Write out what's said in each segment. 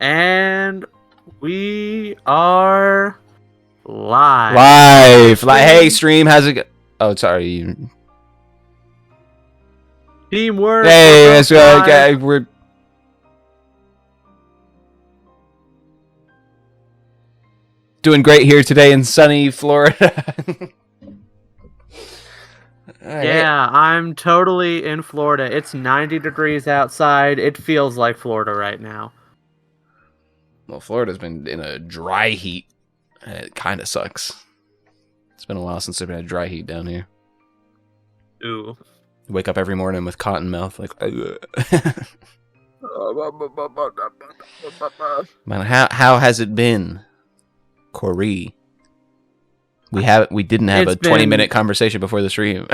And we are live. Hey, stream, how's it go? Oh, sorry. Teamwork. Hey, that's right. We're doing great here today in sunny Florida. Yeah, I'm totally in Florida. It's 90 degrees outside. It feels like Florida right now. Well, Florida's been in a dry heat. It kind of sucks. It's been a while since there's been a dry heat down here. Ooh. Wake up every morning with cotton mouth, like. Man, how has it been, Cory? We didn't have a 20-minute conversation before the stream.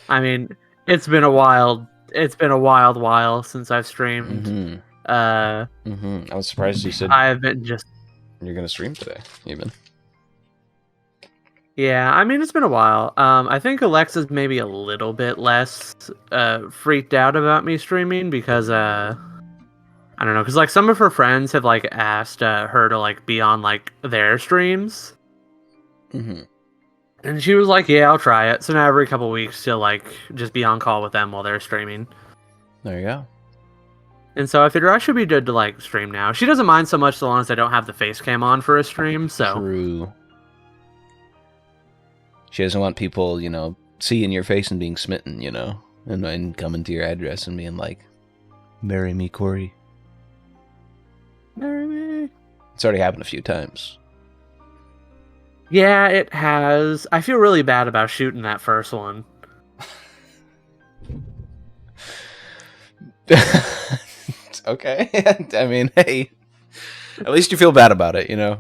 I mean, it's been a wild while since I've streamed. Mm-hmm. I was surprised you said I've been just you're gonna stream today, even. Yeah, I mean, it's been a while. I think Alexa's maybe a little bit less freaked out about me streaming because I don't know, because like some of her friends have like asked her to like be on like their streams, and she was like, "Yeah, I'll try it." So now every couple weeks she'll like just be on call with them while they're streaming. There you go. And so I figure I should be good to like stream now. She doesn't mind so much so long as I don't have the face cam on for a stream. So true. She doesn't want people, seeing your face and being smitten, and coming to your address and being like, "Marry me, Cory." Marry me. It's already happened a few times. Yeah, it has. I feel really bad about shooting that first one. Okay. I mean, hey, at least you feel bad about it, Yeah,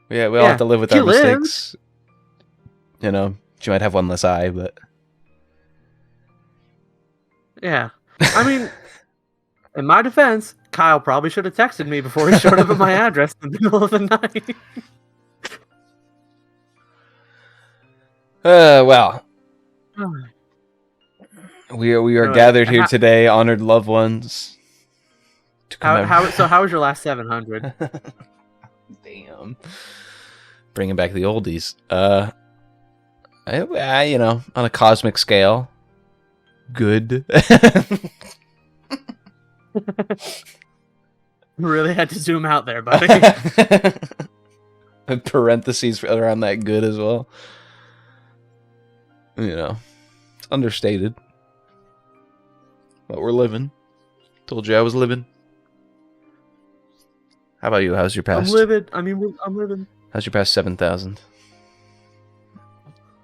we all have to live with our mistakes. She might have one less eye, but... Yeah. I mean, in my defense, Kyle probably should have texted me before he showed up at my address in the middle of the night. Well... We are gathered here today, honored loved ones. How was your last 700? Damn. Bringing back the oldies. On a cosmic scale, good. Really had to zoom out there, buddy. Parentheses around that good as well. It's understated. But we're living. Told you I was living. How about you? How's your past? I'm living. How's your past 7,000?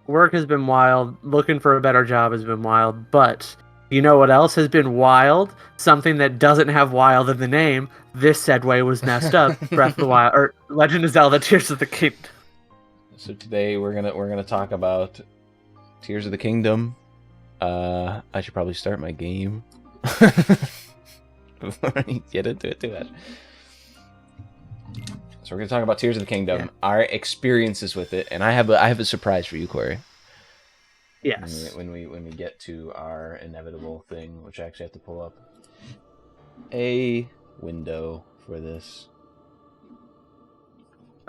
Work has been wild. Looking for a better job has been wild. But you know what else has been wild? Something that doesn't have wild in the name. This segue was messed up. Breath of the Wild, or Legend of Zelda: Tears of the Kingdom. So today we're gonna talk about Tears of the Kingdom. I should probably start my game before I get into it too much. So we're gonna talk about Tears of the Kingdom, our experiences with it, and I have a surprise for you, Cory. Yes. When we get to our inevitable thing, which I actually have to pull up a window for this.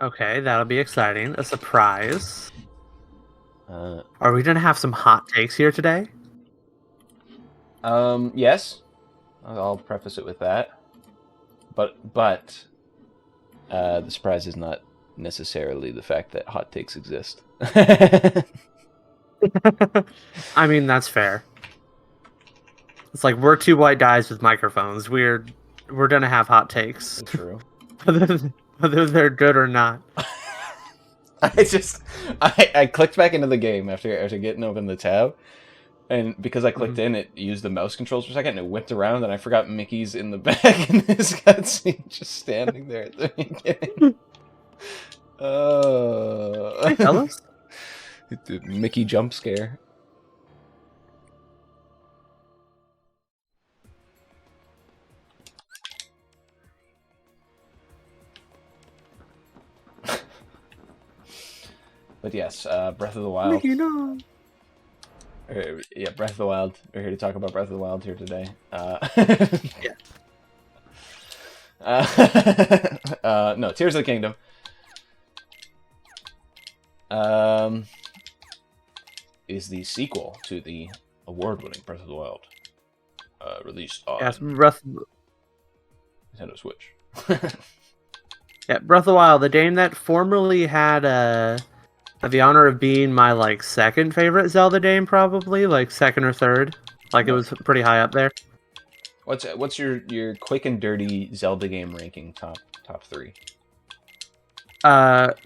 Okay, that'll be exciting. A surprise. Are we gonna have some hot takes here today? Yes. I'll preface it with that. But the surprise is not necessarily the fact that hot takes exist. I mean, that's fair. It's like we're two white guys with microphones. We're gonna have hot takes. True. Whether they're good or not. I clicked back into the game after getting open the tab. And because I clicked in, it used the mouse controls for a second, and it whipped around, and I forgot Mickey's in the back in this cutscene, just standing there at the beginning. Hey, fellas. The Mickey jump scare. But yes, Breath of the Wild. Mickey, no. Yeah, Breath of the Wild. We're here to talk about Breath of the Wild here today. Yeah. No, Tears of the Kingdom. Is the sequel to the award-winning Breath of the Wild, released on Yes, Nintendo Switch. Yeah, Breath of the Wild, the game that formerly had the honor of being my like second favorite Zelda game, probably like second or third. Like it was pretty high up there. What's your quick and dirty Zelda game ranking top 3?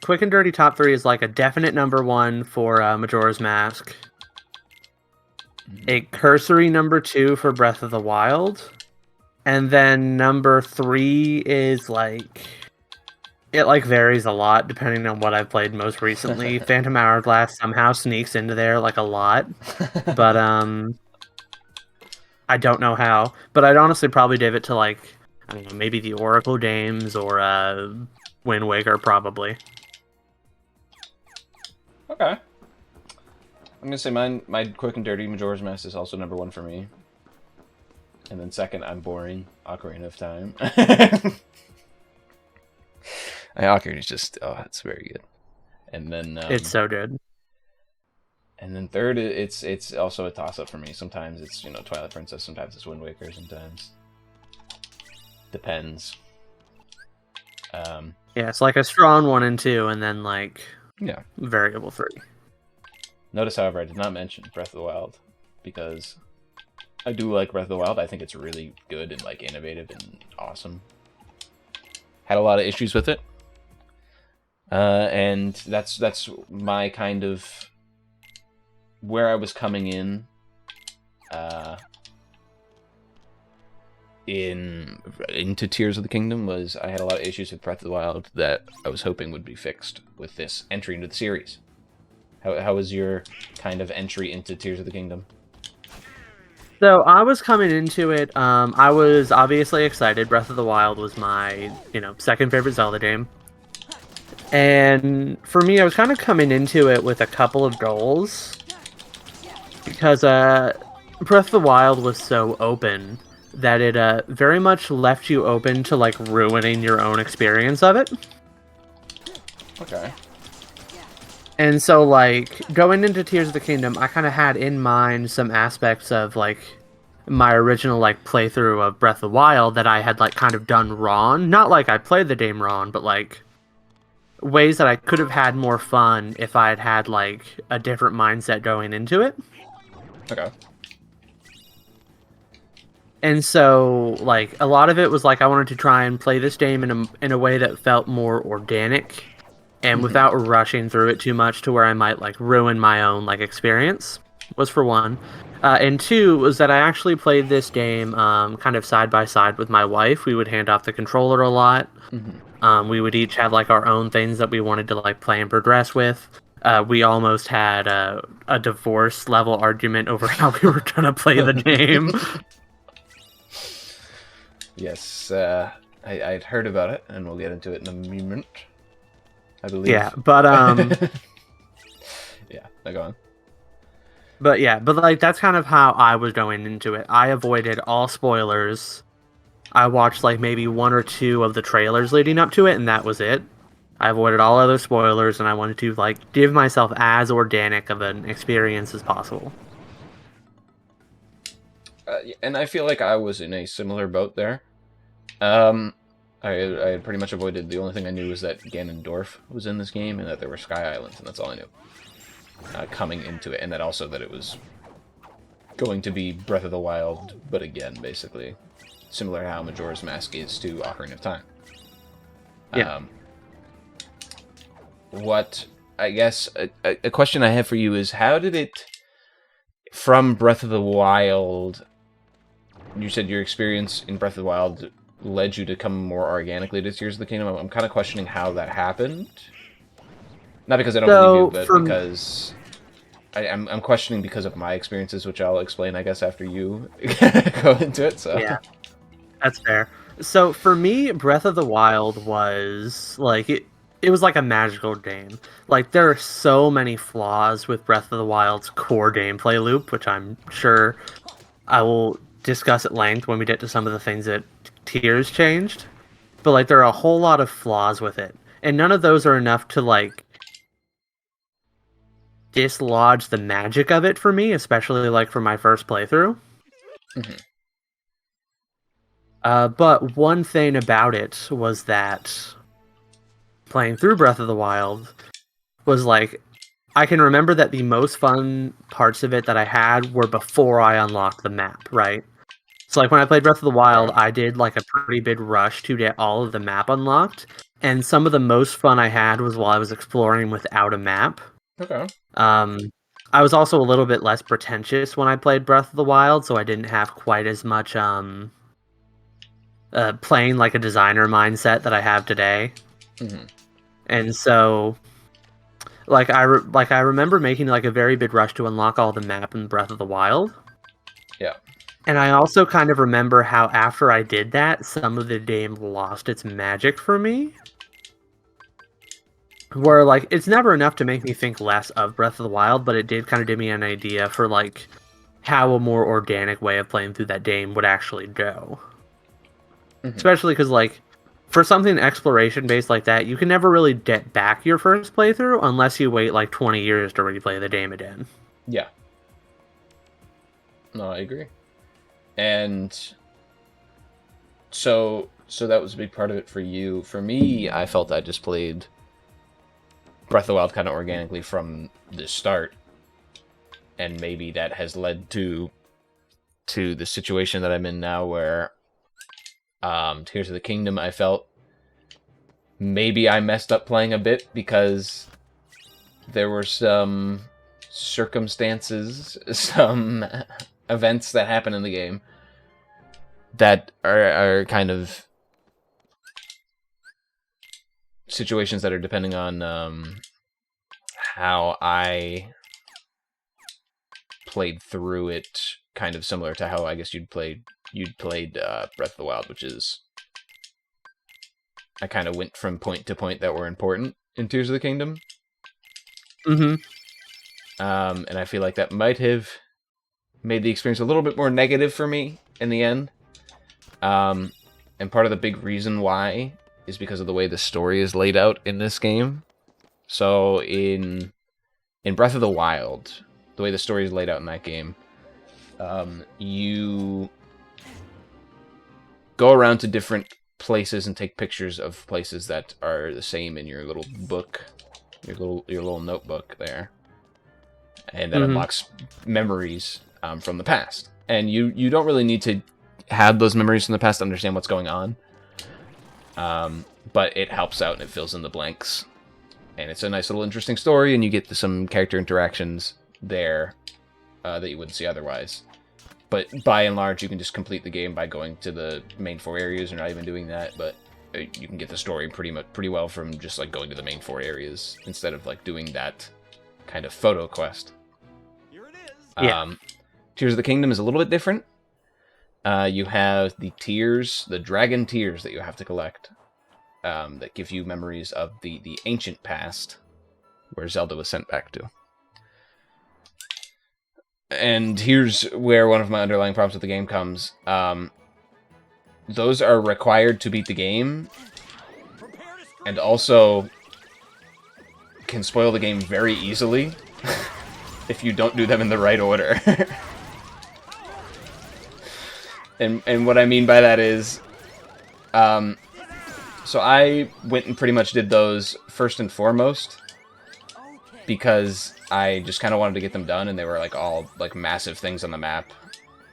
Quick and Dirty top 3 is like a definite number 1 for Majora's Mask. A cursory number 2 for Breath of the Wild. And then number 3 is like... It like varies a lot depending on what I've played most recently. Phantom Hourglass somehow sneaks into there like a lot. But I don't know how. But I'd honestly probably give it to like, I don't know, maybe the Oracle games or Wind Waker probably. Okay. I'm gonna say my quick and dirty Majora's Mask is also number 1 for me. And then second, I'm boring. Ocarina of Time. Ocarina is just it's very good. And then It's so good. And then third, it's also a toss up for me. Sometimes it's Twilight Princess, sometimes it's Wind Waker, sometimes depends. Yeah, it's like a strong 1 and 2, and then like variable 3. Notice, however, I did not mention Breath of the Wild because I do like Breath of the Wild. I think it's really good and like innovative and awesome. Had a lot of issues with it, and that's my kind of where I was coming in. Into Tears of the Kingdom was I had a lot of issues with Breath of the Wild that I was hoping would be fixed with this entry into the series. How was your kind of entry into Tears of the Kingdom? So I was coming into it. I was obviously excited. Breath of the Wild was my second favorite Zelda game, and for me, I was kind of coming into it with a couple of goals because Breath of the Wild was so open that it very much left you open to like ruining your own experience of it. Okay. And so, like, going into Tears of the Kingdom, I kind of had in mind some aspects of, like, my original, like, playthrough of Breath of the Wild that I had, like, kind of done wrong. Not like I played the game wrong, but, like, ways that I could have had more fun if I had had, like, a different mindset going into it. Okay. And so, like, a lot of it was, like, I wanted to try and play this game in a way that felt more organic. And without rushing through it too much to where I might like ruin my own like experience, was for one. And two was that I actually played this game kind of side by side with my wife. We would hand off the controller a lot. We would each have like our own things that we wanted to like play and progress with. We almost had a divorce level argument over how we were gonna play the game. Yes, I'd heard about it, and we'll get into it in a moment. I believe. Yeah, but yeah, go on. But yeah, but like that's kind of how I was going into it. I avoided all spoilers. I watched like maybe 1 or 2 of the trailers leading up to it, and that was it. I avoided all other spoilers, and I wanted to like give myself as organic of an experience as possible. And I feel like I was in a similar boat there. I had pretty much avoided. The only thing I knew was that Ganondorf was in this game and that there were Sky Islands, and that's all I knew. Coming into it, and that also that it was going to be Breath of the Wild, but again, basically similar to how Majora's Mask is to Ocarina of Time. Yeah. What I guess a question I have for you is, how did it from Breath of the Wild? You said your experience in Breath of the Wild led you to come more organically to Tears of the Kingdom. I'm kind of questioning how that happened. Not because I don't believe you, but because I'm questioning because of my experiences, which I'll explain, I guess, after you go into it. So yeah, that's fair. So for me, Breath of the Wild was like it was like a magical game. Like there are so many flaws with Breath of the Wild's core gameplay loop, which I'm sure I will discuss at length when we get to some of the things that Tears changed. but like there are a whole lot of flaws with it, and none of those are enough to like dislodge the magic of it for me, especially like for my first playthrough. Mhm. But one thing about it was that playing through Breath of the Wild was like, I can remember that the most fun parts of it that I had were before I unlocked the map, right? So like when I played Breath of the Wild, I did like a pretty big rush to get all of the map unlocked, and some of the most fun I had was while I was exploring without a map. Okay. I was also a little bit less pretentious when I played Breath of the Wild, so I didn't have quite as much playing like a designer mindset that I have today. Mm-hmm. And so like I remember making like a very big rush to unlock all the map in Breath of the Wild. Yeah. And I also kind of remember how after I did that, some of the game lost its magic for me. Where like it's never enough to make me think less of Breath of the Wild, but it did kind of give me an idea for like how a more organic way of playing through that game would actually go. Mm-hmm. Especially because like for something exploration based like that, you can never really get back your first playthrough unless you wait like 20 years to replay the game again. Yeah. No, I agree. And so that was a big part of it for you. For me, I felt I just played Breath of the Wild kind of organically from the start, and maybe that has led to the situation that I'm in now, where Tears of the Kingdom, I felt maybe I messed up playing a bit because there were some circumstances, some events that happen in the game that are kind of situations that are depending on how I played through it, kind of similar to how I guess you'd played Breath of the Wild, which is I kind of went from point to point that were important in Tears of the Kingdom. Mm-hmm. And I feel like that might have made the experience a little bit more negative for me in the end. And part of the big reason why is because of the way the story is laid out in this game. So in Breath of the Wild, the way the story is laid out in that game, you go around to different places and take pictures of places that are the same in your little book, your little notebook there, and that unlocks memories from the past. And you don't really need to have those memories from the past to understand what's going on, but it helps out and it fills in the blanks. And it's a nice little interesting story, and you get some character interactions there that you wouldn't see otherwise. But by and large, you can just complete the game by going to the main 4 areas, or not even doing that, but you can get the story pretty well from just like going to the main 4 areas instead of like doing that kind of photo quest. Here it is. Yeah. Tears of the Kingdom is a little bit different. You have the tears, the dragon tears that you have to collect, that give you memories of the ancient past, where Zelda was sent back to. And here's where one of my underlying problems with the game comes. Those are required to beat the game, and also can spoil the game very easily if you don't do them in the right order. And what I mean by that is, so I went and pretty much did those first and foremost, because I just kind of wanted to get them done, and they were like all like massive things on the map.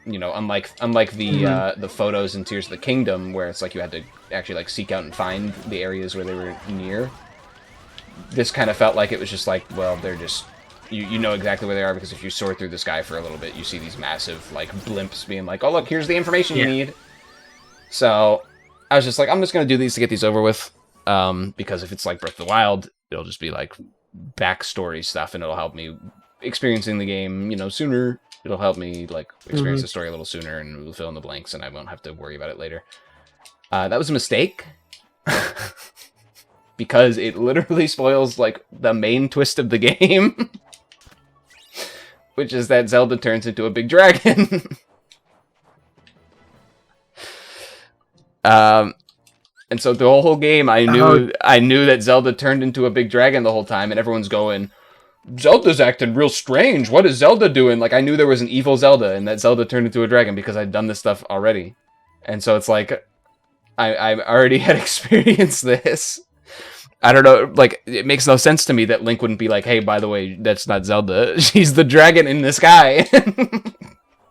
You know, unlike the photos in Tears of the Kingdom, where it's like you had to actually like seek out and find the areas where they were near. This kind of felt like it was just like, well, they're just you know exactly where they are, because if you soar through the sky for a little bit, you see these massive like blimps being like, oh look, here's the information you need. So I was just like, I'm just gonna do these to get these over with, because if it's like Breath of the Wild, it'll just be like backstory stuff, and it'll help me experiencing the game, you know, sooner. It'll help me like experience the story a little sooner, and it'll fill in the blanks, and I won't have to worry about it later. That was a mistake. Because it literally spoils like the main twist of the game. Which is that Zelda turns into a big dragon. And so the whole game, I knew that Zelda turned into a big dragon the whole time, and everyone's going, Zelda's acting real strange. What is Zelda doing? Like, I knew there was an evil Zelda, and that Zelda turned into a dragon because I'd done this stuff already. And so it's like, I already had experienced this. I don't know, like, it makes no sense to me that Link wouldn't be like, hey, by the way, that's not Zelda. She's the dragon in the sky.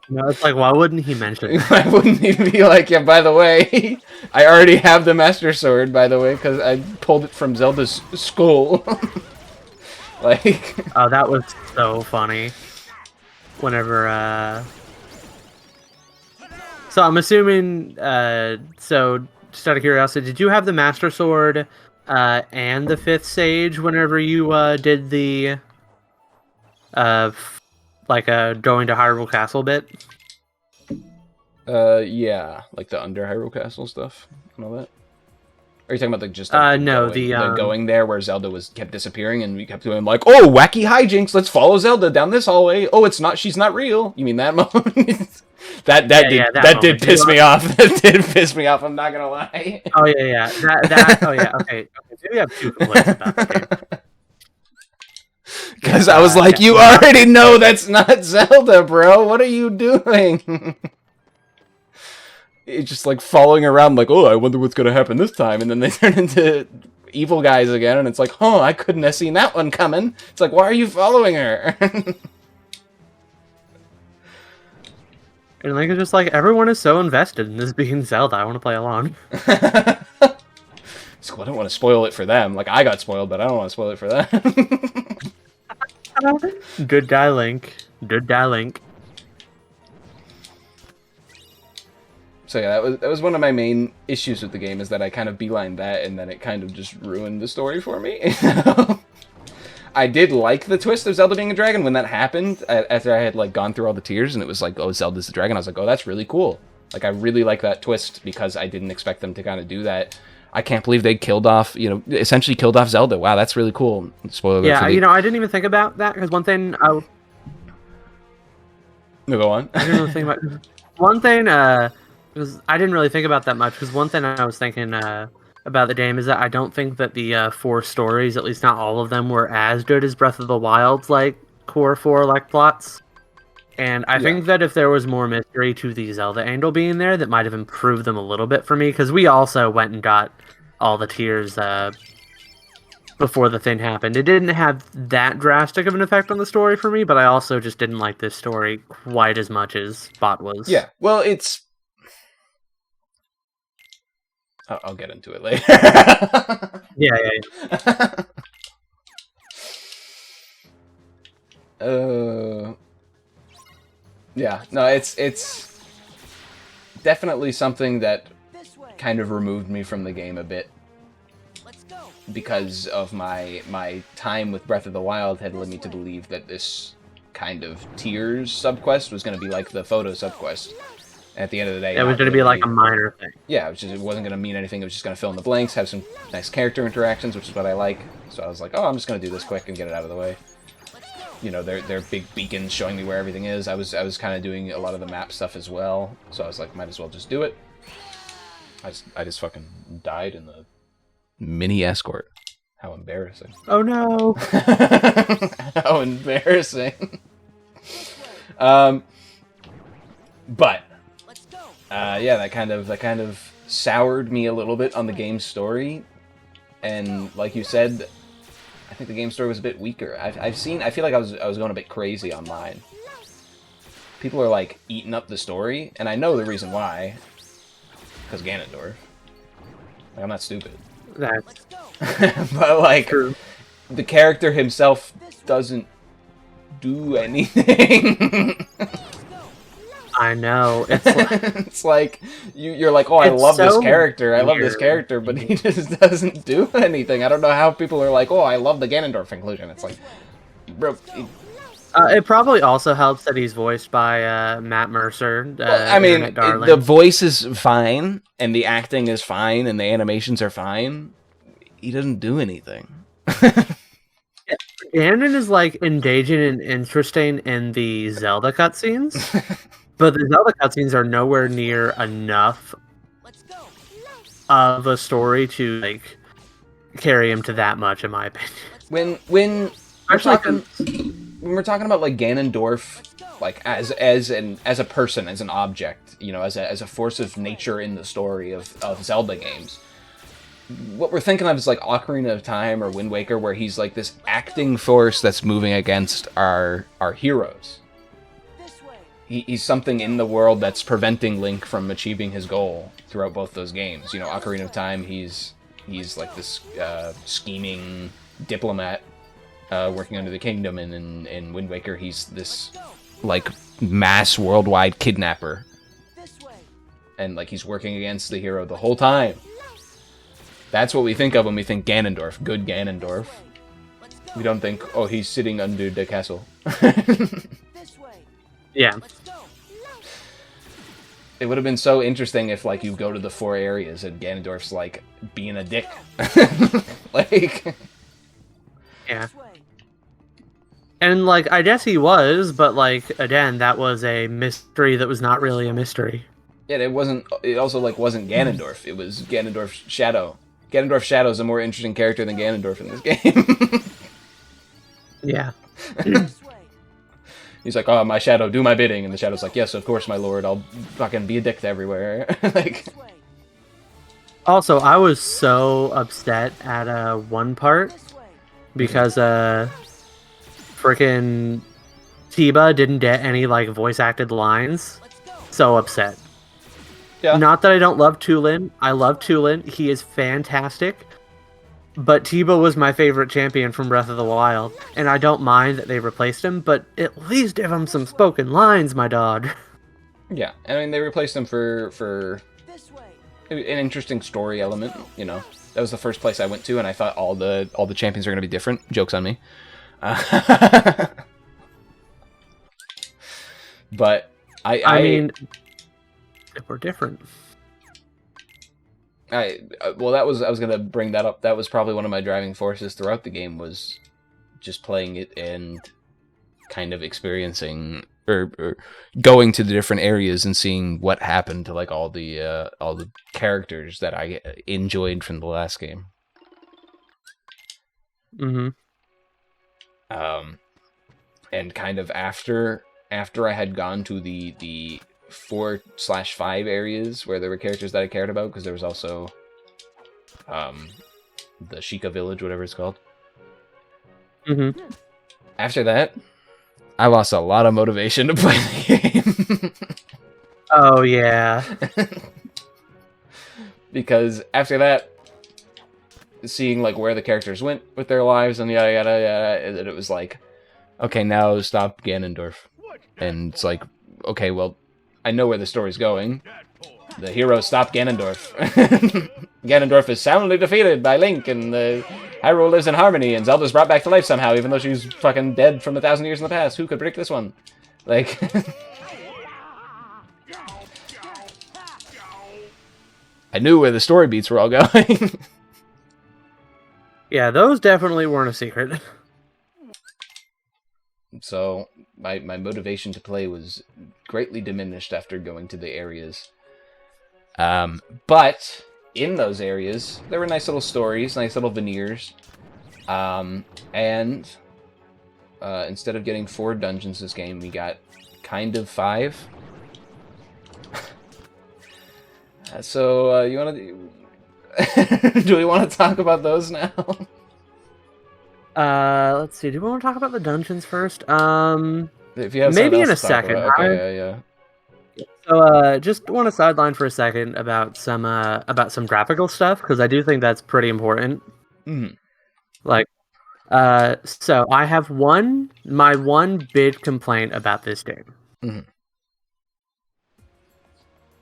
No, it's like, why wouldn't he mention that? Why wouldn't he be like, yeah, by the way, I already have the Master Sword, by the way, because I pulled it from Zelda's skull. Like... Oh, that was so funny. Whenever, So I'm assuming, so just out of curiosity, did you have the Master Sword and the 5th Sage whenever you did the going to Hyrule Castle bit? Yeah, like the under Hyrule Castle stuff and all that. Are you talking about just like, no, the going there where Zelda kept disappearing and we kept doing like, oh, wacky hijinks, let's follow Zelda down this hallway. Oh, she's not real. You mean that moment? that did piss me off. That did piss me off. I'm not gonna lie. Oh yeah. Okay. So we have 2 complaints about the game. Because I was like, you already know that's not Zelda, bro. What are you doing? It's just like following around like, oh, I wonder what's going to happen this time. And then they turn into evil guys again. And it's like, oh, I couldn't have seen that one coming. It's like, why are you following her? And Link is just like, everyone is so invested in this being Zelda. I want to play along. So I don't want to spoil it for them. Like, I got spoiled, but I don't want to spoil it for them. Good guy, Link. Good guy, Link. So yeah, that was one of my main issues with the game, is that I kind of beelined that, and then it kind of just ruined the story for me. I did like the twist of Zelda being a dragon when that happened, after I had like gone through all the tiers, and it was like, oh, Zelda's the dragon. I was like, oh, that's really cool. Like, I really like that twist, because I didn't expect them to kind of do that. I can't believe they killed off, essentially killed off Zelda. Wow, that's really cool. Spoiler alert for me. I didn't even think about that, because one thing No, go on. I didn't really think about... One thing, because I didn't really think about that much, because one thing I was thinking about the game is that I don't think that the 4 stories, at least not all of them, were as good as Breath of the Wild's, like, core 4, like, plots. And I think that if there was more mystery to the Zelda angle being there, that might have improved them a little bit for me, because we also went and got all the tiers before the thing happened. It didn't have that drastic of an effect on the story for me, but I also just didn't like this story quite as much as Bot was. Yeah, well, it's... I'll get into it later. Yeah. Yeah, no, it's definitely something that kind of removed me from the game a bit, because of my time with Breath of the Wild had led me to believe that this kind of Tears subquest was going to be like the photo subquest. At the end of the day, it was going to be like a minor thing. Yeah, it wasn't going to mean anything. It was just going to fill in the blanks, have some nice character interactions, which is what I like. So I was like, oh, I'm just going to do this quick and get it out of the way. They're big beacons showing me where everything is. I was kind of doing a lot of the map stuff as well. So I was like, might as well just do it. I just fucking died in the mini escort. How embarrassing. Oh no. How embarrassing. But yeah, that kind of soured me a little bit on the game's story, and like you said, I think the game story was a bit weaker. I feel like I was going a bit crazy online. People are like eating up the story, and I know the reason why, because Ganondorf. Like, I'm not stupid. That's but like, true. The character himself doesn't do anything. I know. It's like, it's like you're like, oh, I love this character. I love this character, but he just doesn't do anything. I don't know how people are like, oh, I love the Ganondorf inclusion. It's like, bro. It probably also helps that he's voiced by Matt Mercer. Well, I mean, the voice is fine, and the acting is fine, and the animations are fine. He doesn't do anything. Ganon is like engaging and interesting in the Zelda cutscenes. But the Zelda cutscenes are nowhere near enough of a story to like carry him to that much, in my opinion. When we're Actually, talking when we're talking about like Ganondorf, like as a person, as an object, you know, as a force of nature in the story of Zelda games, what we're thinking of is like Ocarina of Time or Wind Waker, where he's like this acting force that's moving against our heroes. He's something in the world that's preventing Link from achieving his goal throughout both those games. You know, Ocarina of Time, he's like this scheming diplomat working under the kingdom, and in Wind Waker, he's this like mass worldwide kidnapper, and like he's working against the hero the whole time. That's what we think of when we think Ganondorf, good Ganondorf. We don't think, oh, he's sitting under the castle. Yeah. It would have been so interesting if, like, you go to the 4 areas and Ganondorf's, like, being a dick. Like... Yeah. And, like, I guess he was, but, like, again, that was a mystery that was not really a mystery. Yeah, it also, like, wasn't Ganondorf. It was Ganondorf's shadow. Ganondorf's shadow is a more interesting character than Ganondorf in this game. Yeah. He's like, oh, my shadow, do my bidding. And the shadow's like, yes, of course, my lord. I'll fucking be a dick to everywhere. Like... Also, I was so upset at one part because freaking Tiba didn't get any like voice acted lines. So upset. Yeah. Not that I don't love Tulin. I love Tulin. He is fantastic. But Tiba was my favorite champion from Breath of the Wild, and I don't mind that they replaced him, but at least give him some spoken lines, my dog. Yeah, I mean, they replaced him for an interesting story element, you know. That was the first place I went to, and I thought all the champions are going to be different. Joke's on me. But I mean, if we're different. Well, I was going to bring that up. That was probably one of my driving forces throughout the game, was just playing it and kind of experiencing or going to the different areas and seeing what happened to like all the characters that I enjoyed from the last game. Mm-hmm. And kind of after I had gone to the 4/5 areas where there were characters that I cared about, because there was also the Sheikah village, whatever it's called. Mm-hmm. After that, I lost a lot of motivation to play the game. Oh yeah. Because after that, seeing like where the characters went with their lives and yada yada yada, it was like, okay, now stop Ganondorf. And it's like, okay, well, I know where the story's going. The heroes stop Ganondorf. Ganondorf is soundly defeated by Link, and Hyrule lives in harmony, and Zelda's brought back to life somehow, even though she was fucking dead from 1,000 years in the past. Who could predict this one? Like... I knew where the story beats were all going. Yeah, those definitely weren't a secret. So, my motivation to play was greatly diminished after going to the areas. But, in those areas, there were nice little stories, nice little veneers. And, instead of getting 4 dungeons this game, we got kind of 5. So, you want to... Do we want to talk about those now? Let's see. Do we want to talk about the dungeons first? If you have maybe in a else to talk second. about. Okay, yeah. So, just want to sideline for a second about some graphical stuff, because I do think that's pretty important. Mm-hmm. Like, so I have my one big complaint about this game. Mm-hmm.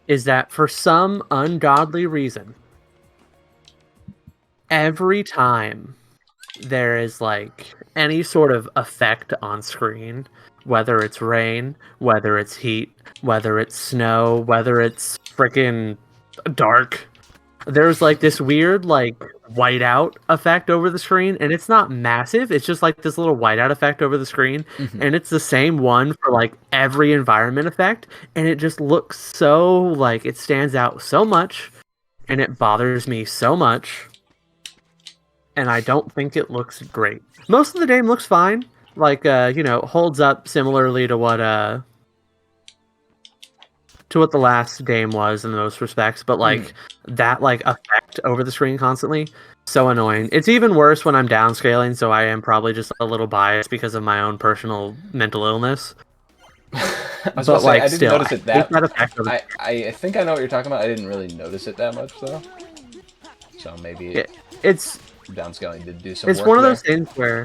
Is that for some ungodly reason, every time there is like any sort of effect on screen, whether it's rain, whether it's heat, whether it's snow, whether it's freaking dark, there's like this weird like whiteout effect over the screen, and it's not massive, it's just like this little whiteout effect over the screen. Mm-hmm. And it's the same one for like every environment effect, and it just looks so like it stands out so much, and it bothers me so much. And I don't think it looks great. Most of the game looks fine. Like, holds up similarly to what the last game was in most respects, but like that effect over the screen constantly, so annoying. It's even worse when I'm downscaling, so I am probably just a little biased because of my own personal mental illness. I was about to say, I didn't notice it that. I think I know what you're talking about. I didn't really notice it that much though. So maybe it's downscaling did do some. It's work one of there. those things where,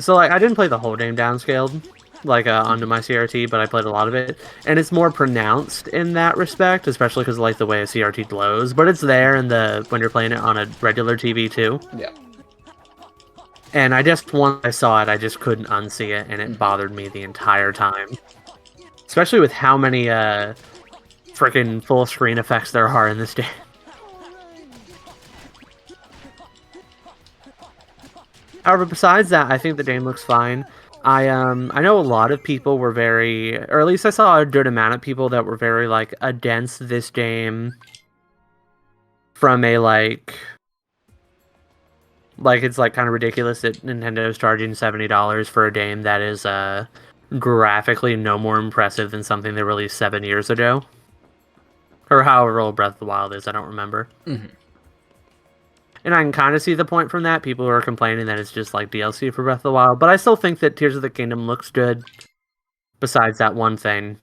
so like I didn't play the whole game downscaled, like onto my CRT, but I played a lot of it, and it's more pronounced in that respect, especially because like the way a CRT glows. But it's there in when you're playing it on a regular TV too. Yeah. And once I saw it, I just couldn't unsee it, and it bothered me the entire time. Especially with how many freaking full screen effects there are in this game. However, besides that, I think the game looks fine. I know a lot of people were or at least I saw a good amount of people that were very like against this game from a like it's like kind of ridiculous that Nintendo's charging $70 for a game that is graphically no more impressive than something they released 7 years ago, or however old Breath of the Wild is. I don't remember. And I can kind of see the point from that. People are complaining that it's just like DLC for Breath of the Wild, but I still think that Tears of the Kingdom looks good. Besides that one thing,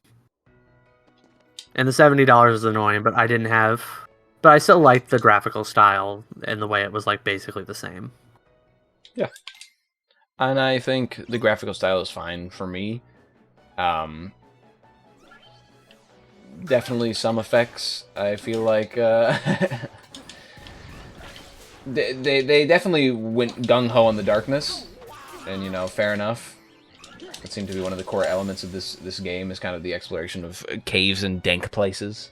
and the $70 is annoying, but I still liked the graphical style and the way it was like basically the same. Yeah, and I think the graphical style is fine for me. Definitely some effects. I feel like they definitely went gung ho on the darkness, and fair enough. It seemed to be one of the core elements of this game is kind of the exploration of caves and dank places.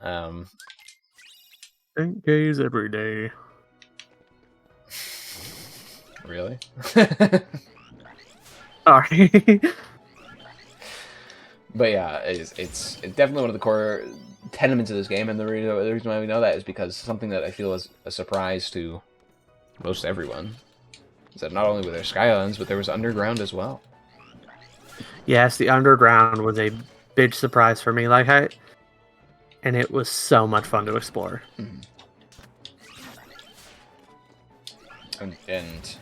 Dank caves every day. Really? Sorry. But yeah, it's definitely one of the core tenements of this game, and the reason why we know that is because something that I feel is a surprise to most everyone is that not only were there Skylands, but there was underground as well. Yes, the underground was a big surprise for me. And it was so much fun to explore. And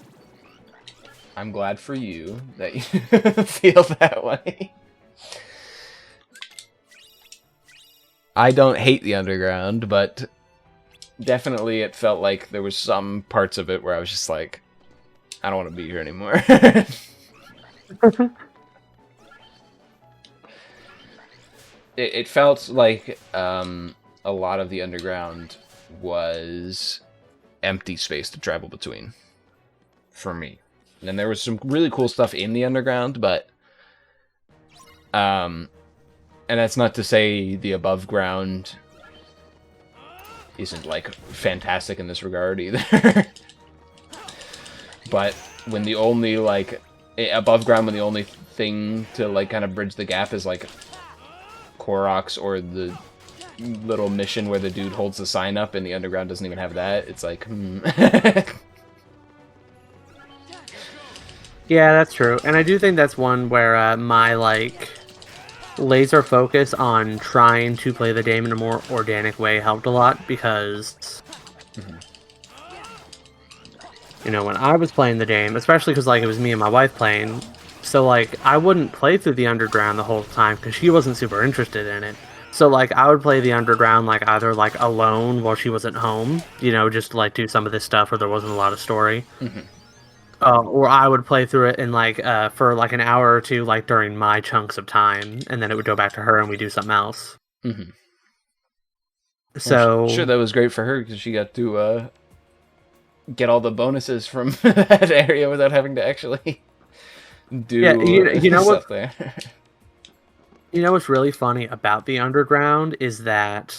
I'm glad for you that you feel that way. I don't hate the underground, but definitely it felt like there was some parts of it where I was just like, I don't want to be here anymore. It felt like a lot of the underground was empty space to travel between for me. And there was some really cool stuff in the underground, but and that's not to say the above ground isn't like fantastic in this regard either. But when the only above ground, when the only thing to like kind of bridge the gap is like Koroks or the little mission where the dude holds the sign up and the underground doesn't even have that, it's like Yeah, that's true. And I do think that's one where my laser focus on trying to play the game in a more organic way helped a lot, because when I was playing the game, especially because it was me and my wife playing, so I wouldn't play through the underground the whole time because she wasn't super interested in it. So I would play the underground either alone while she wasn't home, just to do some of this stuff where there wasn't a lot of story. Or I would play through it in for an hour or two during my chunks of time, and then it would go back to her and we do something else. So I'm sure that was great for her because she got to get all the bonuses from that area without having to actually do stuff there. You know what's really funny about the underground is that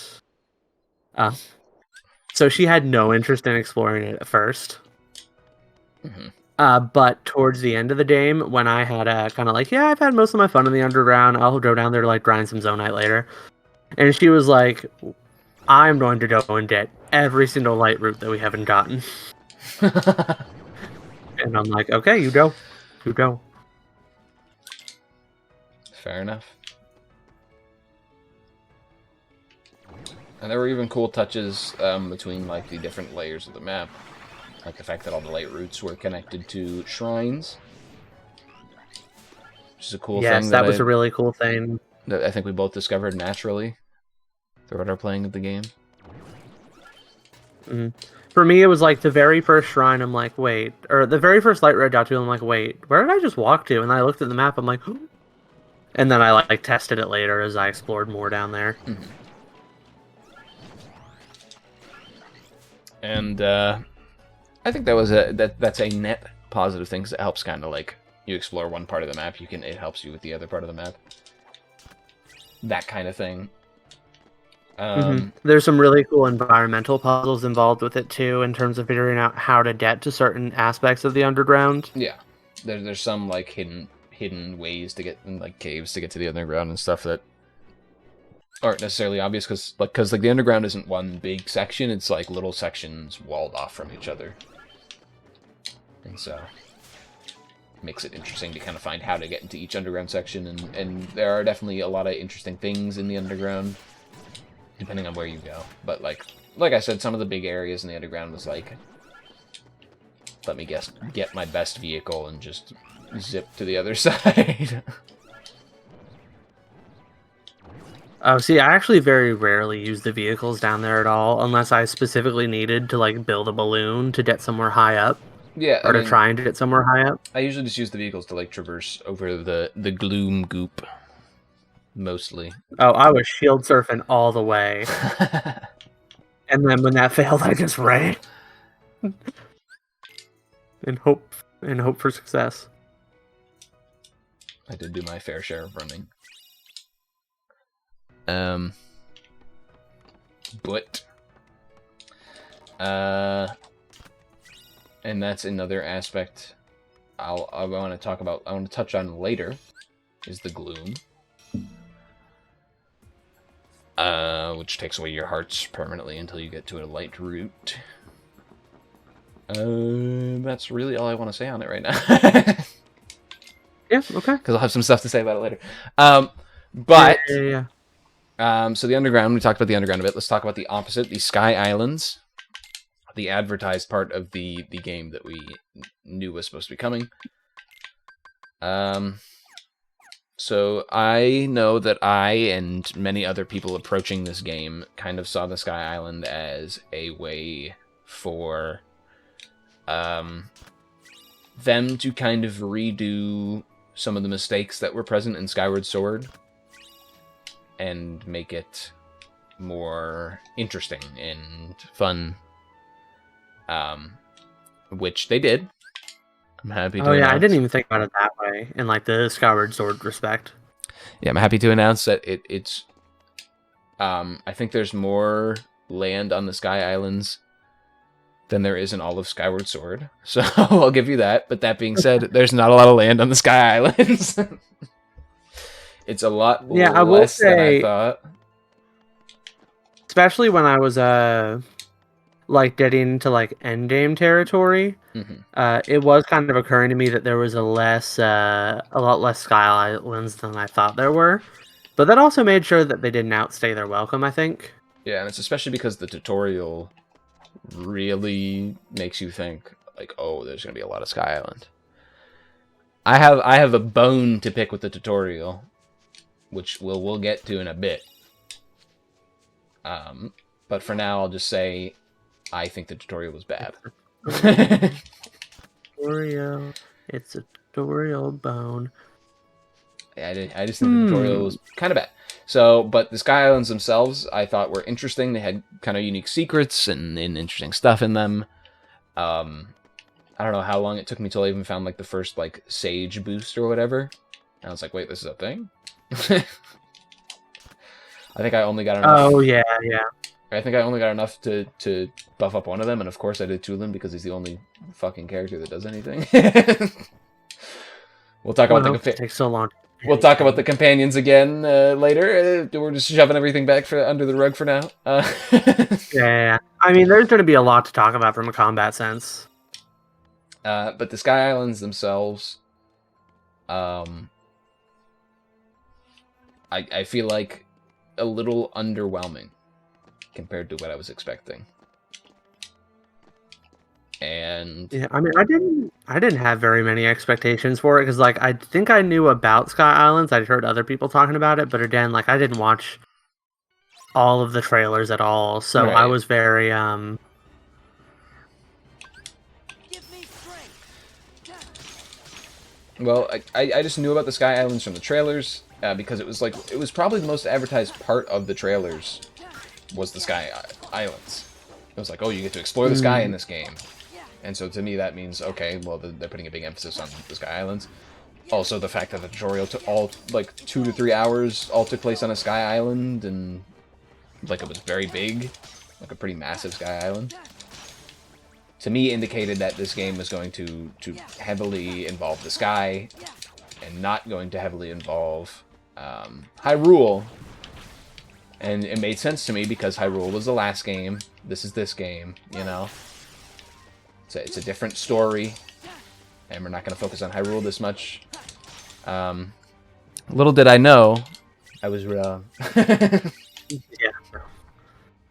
so she had no interest in exploring it at first. But towards the end of the game, when I had kind of I've had most of my fun in the underground, I'll go down there to grind some Zonite later. And she was like, I'm going to go and get every single light route that we haven't gotten. And I'm like, okay, you go. You go. Fair enough. And there were even cool touches between like the different layers of the map. Like the fact that all the light routes were connected to shrines. Which is a cool thing. Yes, that was a really cool thing. That I think we both discovered naturally throughout our playing of the game. Mm-hmm. For me, it was like the very first shrine, I'm like, wait. Or the very first light route I got to, I'm like, wait, where did I just walk to? And then I looked at the map, I'm like, oh. And then I like tested it later as I explored more down there. Mm-hmm. And I think that was that's a net positive thing, because it helps kind of like you explore one part of the map, it helps you with the other part of the map. That kind of thing. There's some really cool environmental puzzles involved with it too, in terms of figuring out how to get to certain aspects of the underground. Yeah, there's some like hidden ways to get in, like caves to get to the underground and stuff that aren't necessarily obvious, because the underground isn't one big section, it's like little sections walled off from each other, and so it makes it interesting to kind of find how to get into each underground section, and there are definitely a lot of interesting things in the underground depending on where you go. But like I said, some of the big areas in the underground was like, let me guess, get my best vehicle and just zip to the other side. Oh, see, I actually very rarely use the vehicles down there at all, unless I specifically needed to like build a balloon to get somewhere high up. Yeah, or to try and get somewhere high up. I usually just use the vehicles to like traverse over the gloom goop, mostly. Oh, I was shield surfing all the way. And then when that failed, I just ran. and hope for success. I did do my fair share of running. But and that's another aspect I want to touch on later, is the gloom. Which takes away your hearts permanently until you get to a light route. That's really all I want to say on it right now. Yeah, okay. Because I'll have some stuff to say about it later. But yeah. So the underground, we talked about the underground a bit. Let's talk about the opposite, the Sky Islands, the advertised part of the game that we knew was supposed to be coming. So I know that I and many other people approaching this game kind of saw the Sky Island as a way for them to kind of redo some of the mistakes that were present in Skyward Sword and make it more interesting and fun, which they did. I'm happy to announce. I didn't even think about it that way, in like the Skyward Sword respect. Yeah, I'm happy to announce that it's I think there's more land on the Sky Islands than there is in all of Skyward Sword. So I'll give you that. But that being said, there's not a lot of land on the Sky Islands. It's a lot less than I thought. Especially when I was like getting to like endgame territory, it was kind of occurring to me that there was a lot less Sky Islands than I thought there were. But that also made sure that they didn't outstay their welcome, I think. Yeah, and it's especially because the tutorial really makes you think like, oh, there's gonna be a lot of Sky Island. I have a bone to pick with the tutorial, which we'll get to in a bit. But for now, I'll just say I think the tutorial was bad. It's a tutorial bone. I just think the tutorial was kind of bad. So, but the Sky Islands themselves, I thought were interesting. They had kind of unique secrets and interesting stuff in them. I don't know how long it took me till I even found like the first like Sage boost or whatever. And I was like, wait, this is a thing? I think I only got enough. Oh yeah. I think I only got enough to buff up one of them, and of course I did two of them because he's the only fucking character that does anything. We'll talk about the it takes so long We'll talk about the companions again later. We're just shoving everything back under the rug for now. Yeah, I mean, there's going to be a lot to talk about from a combat sense. But the Sky Islands themselves, I feel like a little underwhelming compared to what I was expecting. And yeah, I mean, I didn't have very many expectations for it because, like, I think I knew about Sky Islands. I'd heard other people talking about it, but again, like, I didn't watch all of the trailers at all, so I right. was very Well, I just knew about the Sky Islands from the trailers because it was probably the most advertised part of the trailers was the Sky Islands. It was like, oh, you get to explore the sky in this game. And so to me that means, okay, well, they're putting a big emphasis on the Sky Islands. Also, the fact that the tutorial took all, like, 2 to 3 hours all took place on a Sky Island, and, like, it was very big. Like, a pretty massive Sky Island. To me, indicated that this game was going to heavily involve the sky, and not going to heavily involve Hyrule. And it made sense to me because Hyrule was the last game. This is this game, you know? It's a different story, and we're not going to focus on Hyrule this much. Little did I know, I was wrong. yeah.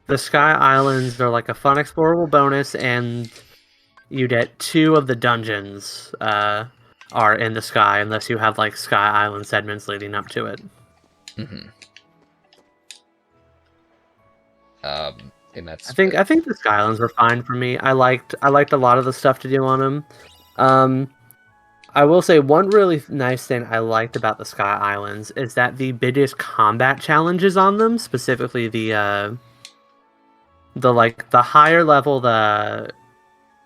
The Sky Islands are like a fun explorable bonus, and you get 2 of the dungeons are in the sky, unless you have like Sky Island segments leading up to it. Mm-hmm. And that's. I think the Sky Islands were fine for me. I liked a lot of the stuff to do on them. I will say one really nice thing I liked about the Sky Islands is that the biggest combat challenges on them, specifically the higher level the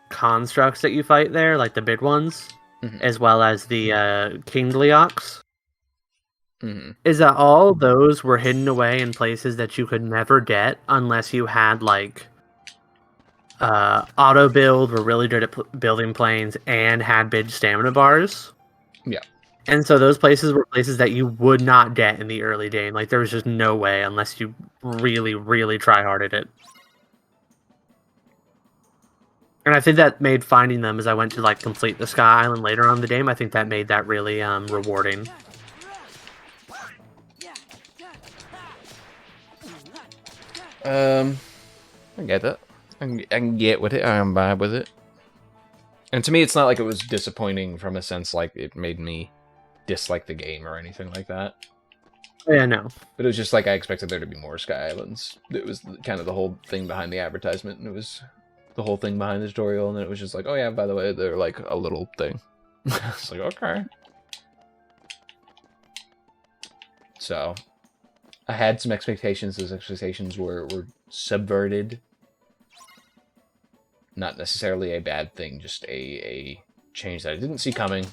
constructs that you fight there, like the big ones, as well as the King Leox, is that all those were hidden away in places that you could never get unless you had like auto build, were really good at building planes, and had big stamina bars. Yeah. And so those places were places that you would not get in the early game. Like, there was just no way unless you really, really try hard at it. And I think that made finding them as I went to like complete the Sky Island later on in the game, I think that made that really rewarding. I get that. I can get with it. I can vibe with it. And to me, it's not like it was disappointing from a sense like it made me dislike the game or anything like that. Yeah, no. But it was just like I expected there to be more Sky Islands. It was kind of the whole thing behind the advertisement, and it was the whole thing behind the tutorial, and then it was just like, oh yeah, by the way, they're like a little thing. It's like, okay. So, I had some expectations. Those expectations were subverted. Not necessarily a bad thing, just a change that I didn't see coming.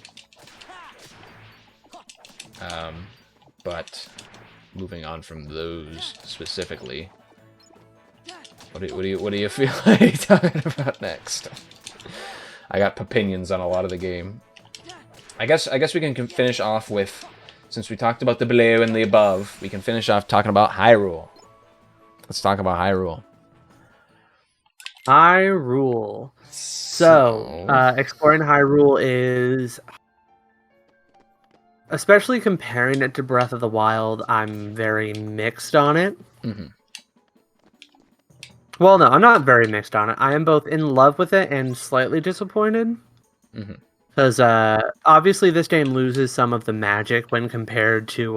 But moving on from those specifically, what do you feel like talking about next? I got opinions on a lot of the game. I guess we can finish off with, since we talked about the below and the above, we can finish off talking about Hyrule. Let's talk about Hyrule. Hyrule. So, exploring Hyrule is, especially comparing it to Breath of the Wild, I'm very mixed on it. Well, no, I'm not very mixed on it. I am both in love with it and slightly disappointed. Because obviously this game loses some of the magic when compared to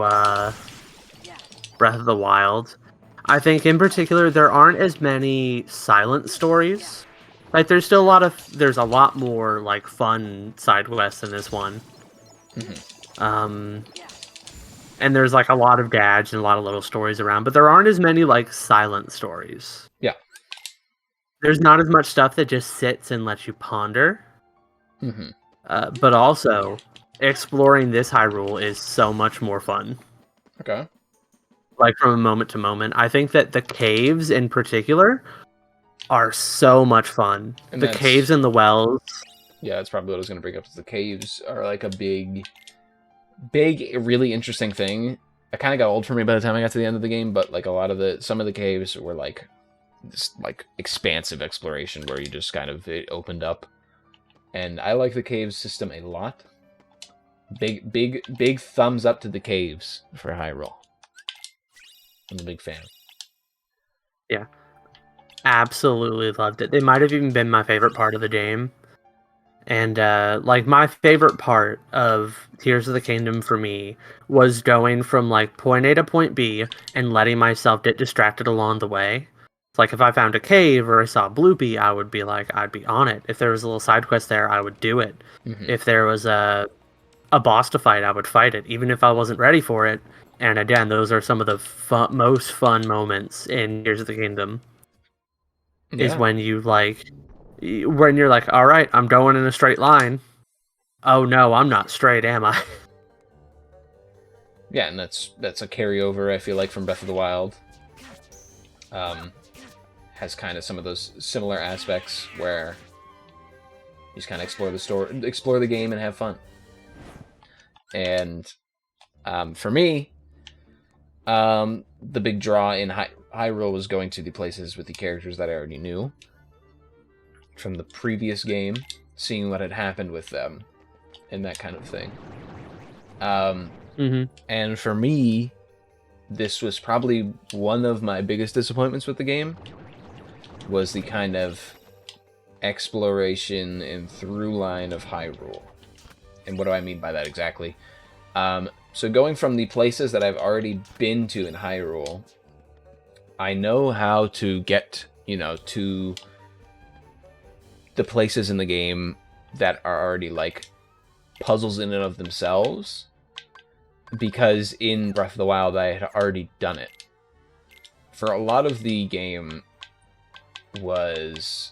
Breath of the Wild. I think in particular there aren't as many silent stories. Like, there's still there's a lot more like fun side quests in this one. And there's like a lot of gadgets and a lot of little stories around, but there aren't as many like silent stories. Yeah. There's not as much stuff that just sits and lets you ponder. But also, exploring this Hyrule is so much more fun. Okay. Like, from moment to moment. I think that the caves in particular are so much fun. And the caves and the wells. Yeah, that's probably what I was going to bring up. The caves are like a big big, really interesting thing. It kind of got old for me by the time I got to the end of the game, but like some of the caves were like this like expansive exploration where you just kind of it opened up, and I like the caves system a lot. Big thumbs up to the caves for Hyrule. I'm a big fan. Yeah, absolutely loved it. It might have even been my favorite part of the game. And like my favorite part of Tears of the Kingdom for me was going from like point A to point B and letting myself get distracted along the way. Like if I found a cave or I saw Bloopy, I would be like, I'd be on it. If there was a little side quest there, I would do it. Mm-hmm. If there was a boss to fight, I would fight it, even if I wasn't ready for it. And again, those are some of the most fun moments in Tears of the Kingdom. Yeah. Is when you like. When you're like, all right, I'm going in a straight line. Oh no, I'm not straight, am I? Yeah, and that's a carryover, I feel like, from Breath of the Wild. Has kind of some of those similar aspects where you just kind of explore the game and have fun. And for me, the big draw in Hyrule was going to the places with the characters that I already knew from the previous game, seeing what had happened with them, and that kind of thing. And for me, this was probably one of my biggest disappointments with the game, was the kind of exploration and through line of Hyrule. And what do I mean by that exactly? So going from the places that I've already been to in Hyrule, I know how to get, to the places in the game that are already like puzzles in and of themselves, because in Breath of the Wild I had already done it. For a lot of the game was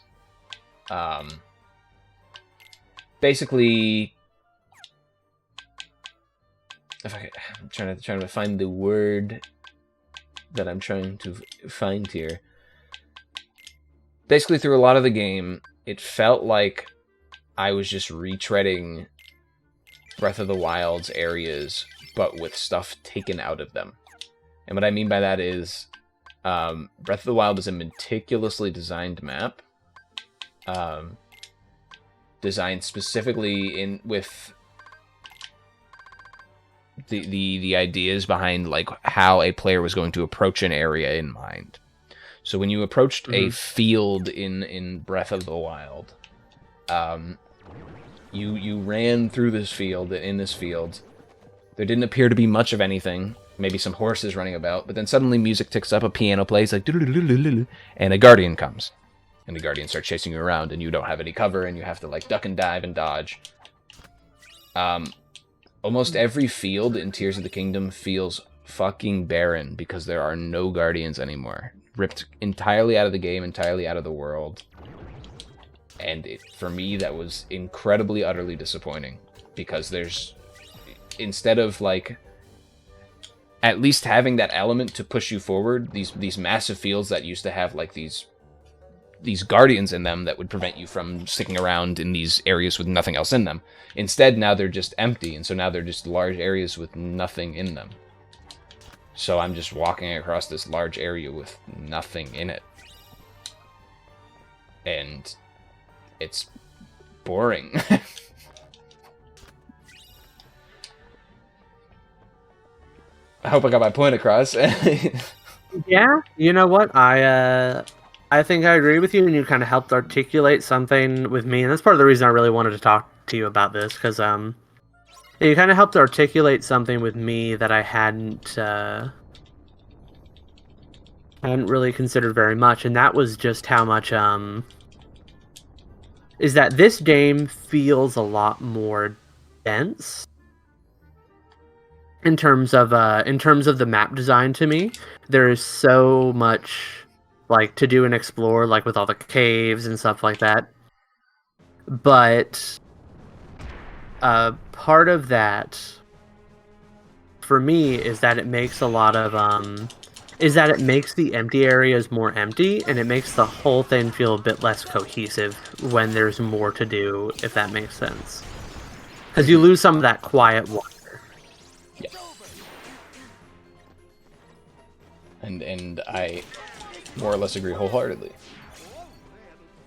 basically, I'm trying to find the word that I'm trying to find here. Basically, through a lot of the game, it felt like I was just retreading Breath of the Wild's areas, but with stuff taken out of them. And what I mean by that is, Breath of the Wild is a meticulously designed map, designed specifically with the ideas behind like how a player was going to approach an area in mind. So when you approached a field in Breath of the Wild, you ran through this field. In this field, there didn't appear to be much of anything. Maybe some horses running about, but then suddenly music ticks up, a piano plays, like, and a guardian comes. And the guardian starts chasing you around, and you don't have any cover, and you have to like duck and dive and dodge. Almost every field in Tears of the Kingdom feels fucking barren because there are no guardians anymore. Ripped entirely out of the game, entirely out of the world. And for me, that was incredibly, utterly disappointing. Because there's, instead of like, at least having that element to push you forward, these massive fields that used to have like these guardians in them that would prevent you from sticking around in these areas with nothing else in them. Instead, now they're just empty, and so now they're just large areas with nothing in them. So I'm just walking across this large area with nothing in it. And it's boring. I hope I got my point across. Yeah, you know what? I think I agree with you, and you kind of helped articulate something with me, and that's part of the reason I really wanted to talk to you about this, because you kind of helped articulate something with me that I hadn't really considered very much, and that was just how much is that this game feels a lot more dense in terms of the map design to me. There is so much like to do and explore, like with all the caves and stuff like that. But part of that for me is that it makes a lot of it makes the empty areas more empty, and it makes the whole thing feel a bit less cohesive when there's more to do, if that makes sense. Because you lose some of that quiet wonder. Yeah. And I more or less agree wholeheartedly.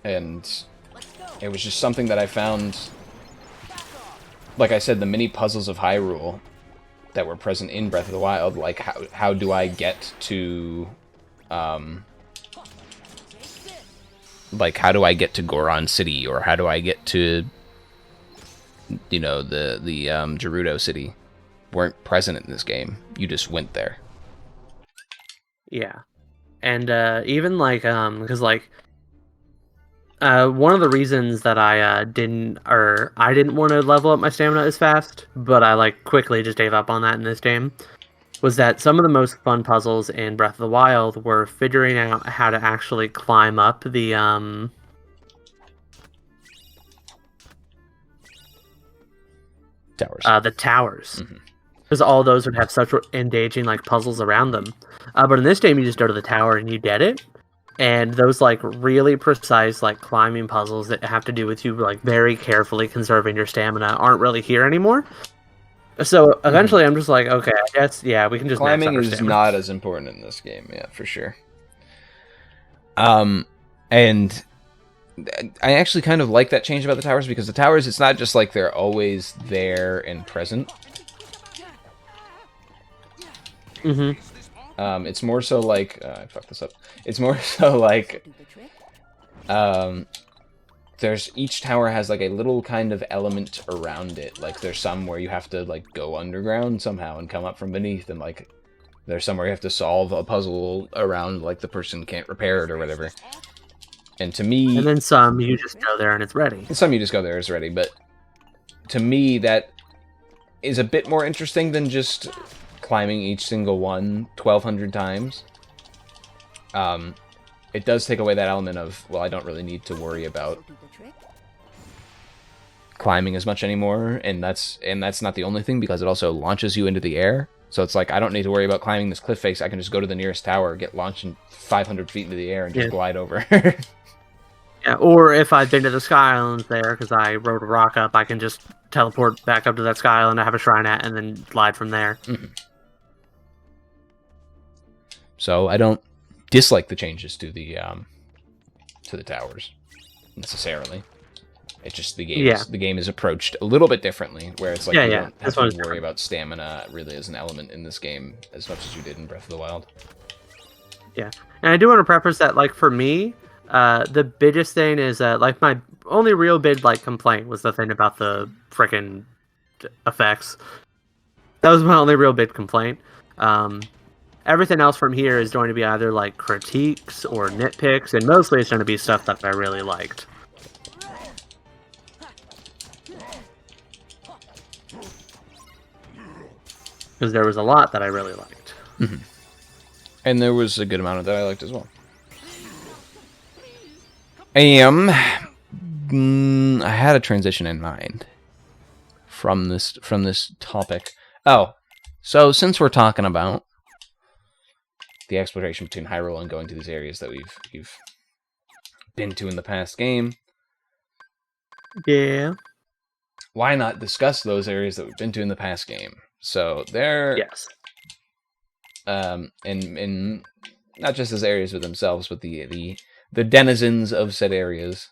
And it was just something that I found, like I said, the mini puzzles of Hyrule that were present in Breath of the Wild, like how do I get to like how do I get to Goron City, or how do I get to, you know, the Gerudo City, weren't present in this game. You just went there. Yeah. And even like because like one of the reasons that I didn't want to level up my stamina as fast, but I like quickly just gave up on that in this game, was that some of the most fun puzzles in Breath of the Wild were figuring out how to actually climb up the Towers. The towers. Because all those would have such engaging like puzzles around them. But in this game, you just go to the tower and you get it. And those like really precise like climbing puzzles that have to do with you like very carefully conserving your stamina aren't really here anymore. So eventually, I'm just like, okay, I guess we can just climbing max out our is stamina. not as important in this game, yeah, for sure. And I actually kind of like that change about the towers, because the towers, it's not just like they're always there and present. It's more so like I fucked this up. It's more so like there's each tower has like a little kind of element around it. Like there's some where you have to like go underground somehow and come up from beneath, and like there's some where you have to solve a puzzle around like the person can't repair it or whatever. And to me, and then some you just go there and it's ready. Some you just go there, it's ready. But to me, that is a bit more interesting than just climbing each single one 1,200 times. It does take away that element of, well, I don't really need to worry about climbing as much anymore, and that's not the only thing, because it also launches you into the air. So it's like, I don't need to worry about climbing this cliff face. I can just go to the nearest tower, get launched 500 feet into the air, and just glide over. Yeah, or if I've been to the Sky Islands there because I rode a rock up, I can just teleport back up to that Sky Island I have a shrine at, and then glide from there. So I don't dislike the changes to the towers necessarily. It's just the game is approached a little bit differently, where it's like you don't have to worry about stamina really as an element in this game as much as you did in Breath of the Wild. Yeah, and I do want to preface that, like, for me, the biggest thing is like my only real big like complaint was the thing about the frickin' effects. That was my only real big complaint. Everything else from here is going to be either like critiques or nitpicks, and mostly it's going to be stuff that I really liked. Because there was a lot that I really liked. And there was a good amount of that I liked as well. I had a transition in mind from this topic. Oh, so since we're talking about the exploration between Hyrule and going to these areas that we've been to in the past game, yeah, why not discuss those areas that we've been to in the past game? So they're and not just as areas with themselves, but the denizens of said areas.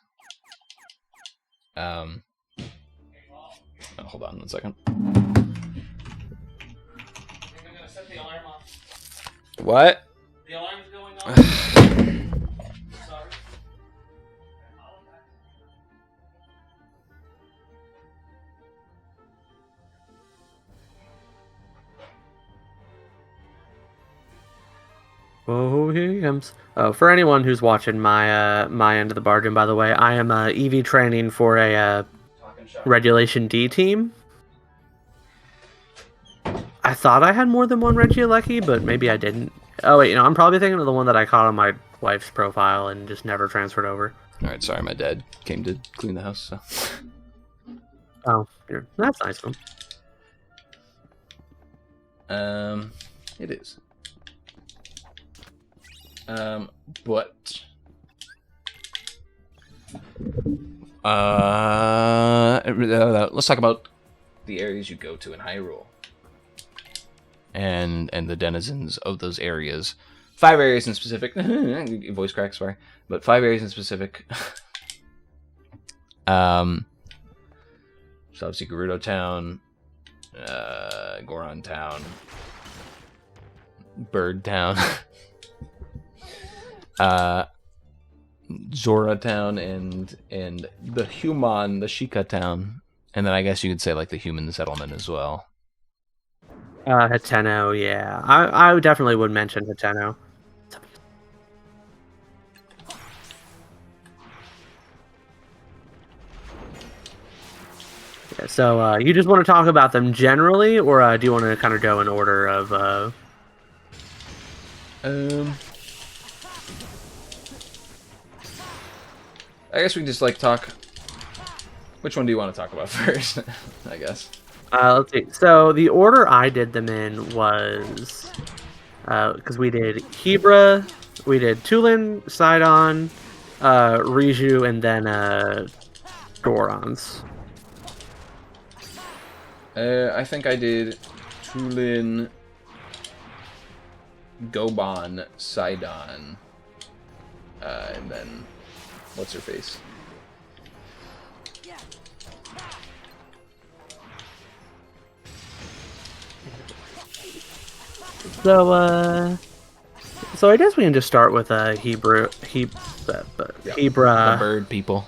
Oh, hold on 1 second. What? The alarm's going off. Sorry. Oh, here he comes. Oh, for anyone who's watching my my end of the bargain, by the way, I am EV training for a Regulation D team. I thought I had more than one Regieleki, but maybe I didn't. Oh wait, I'm probably thinking of the one that I caught on my wife's profile and just never transferred over. All right, sorry, my dad came to clean the house. So. Oh, that's nice of him. It is. But let's talk about the areas you go to in Hyrule. and the denizens of those areas. 5 areas in specific. Voice crack, sorry. But 5 areas in specific. So obviously Gerudo Town, Goron Town, Bird Town, Zora Town, and the Shika Town. And then I guess you could say like the human settlement as well. Hateno, yeah. I definitely would mention Hateno. Yeah, so you just want to talk about them generally, or do you want to kind of go in order of... I guess we can just like talk... Which one do you want to talk about first? I guess. Let's see. So the order I did them in was... because we did Hebra, we did Tulin, Sidon, Riju, and then Gorons. I think I did Tulin, Goban, Sidon, and then what's her face? So I guess we can just start with Hebra. The bird people.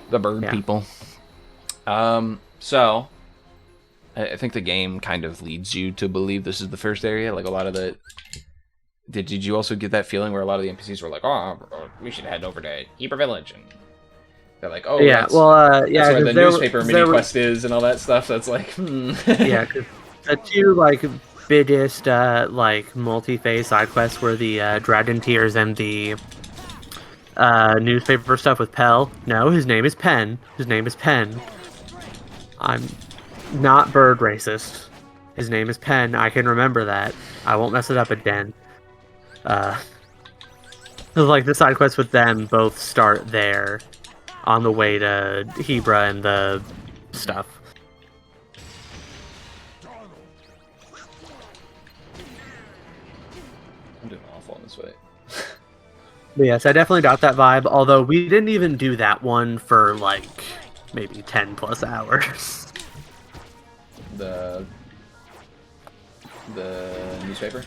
The bird people. So I think the game kind of leads you to believe this is the first area. Like a lot of the... Did you also get that feeling where a lot of the NPCs were like, oh, we should head over to Hebra Village? And they're like, oh, yeah, that's where the newspaper mini quest is and all that stuff. That's like, Yeah, because the two, like, biggest, like, multi-phase side quests were the Dragon Tears and the newspaper stuff with Pell. No, his name is Pen. His name is Pen. I'm not bird racist. His name is Pen. I can remember that. I won't mess it up again. Like, the side quests with them both start there on the way to Hebra and the stuff. I'm doing awful on this way. But yes, I definitely got that vibe, although we didn't even do that one for, like, maybe 10 plus hours. The newspaper?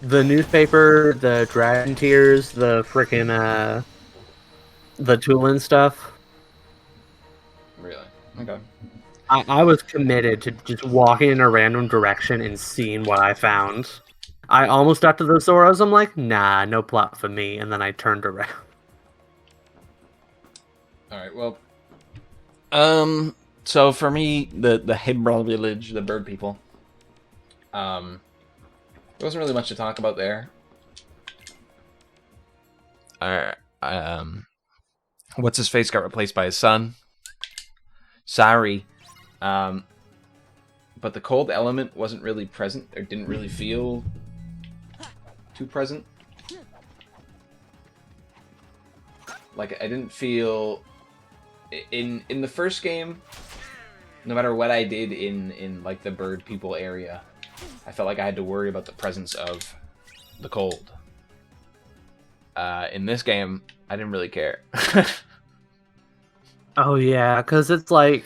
The newspaper, the Dragon Tears, the frickin', the Tulin stuff. Really? Okay. I was committed to just walking in a random direction and seeing what I found. I almost got to the Zoras. I'm like, nah, no plot for me. And then I turned around. Alright, well. So for me, the Hebra village, the bird people, there wasn't really much to talk about there. What's his face got replaced by his son. Sorry. But the cold element wasn't really present, or didn't really feel too present. Like, I didn't feel... In the first game, no matter what I did in like the bird people area, I felt like I had to worry about the presence of the cold. In this game, I didn't really care. Oh yeah, because it's like...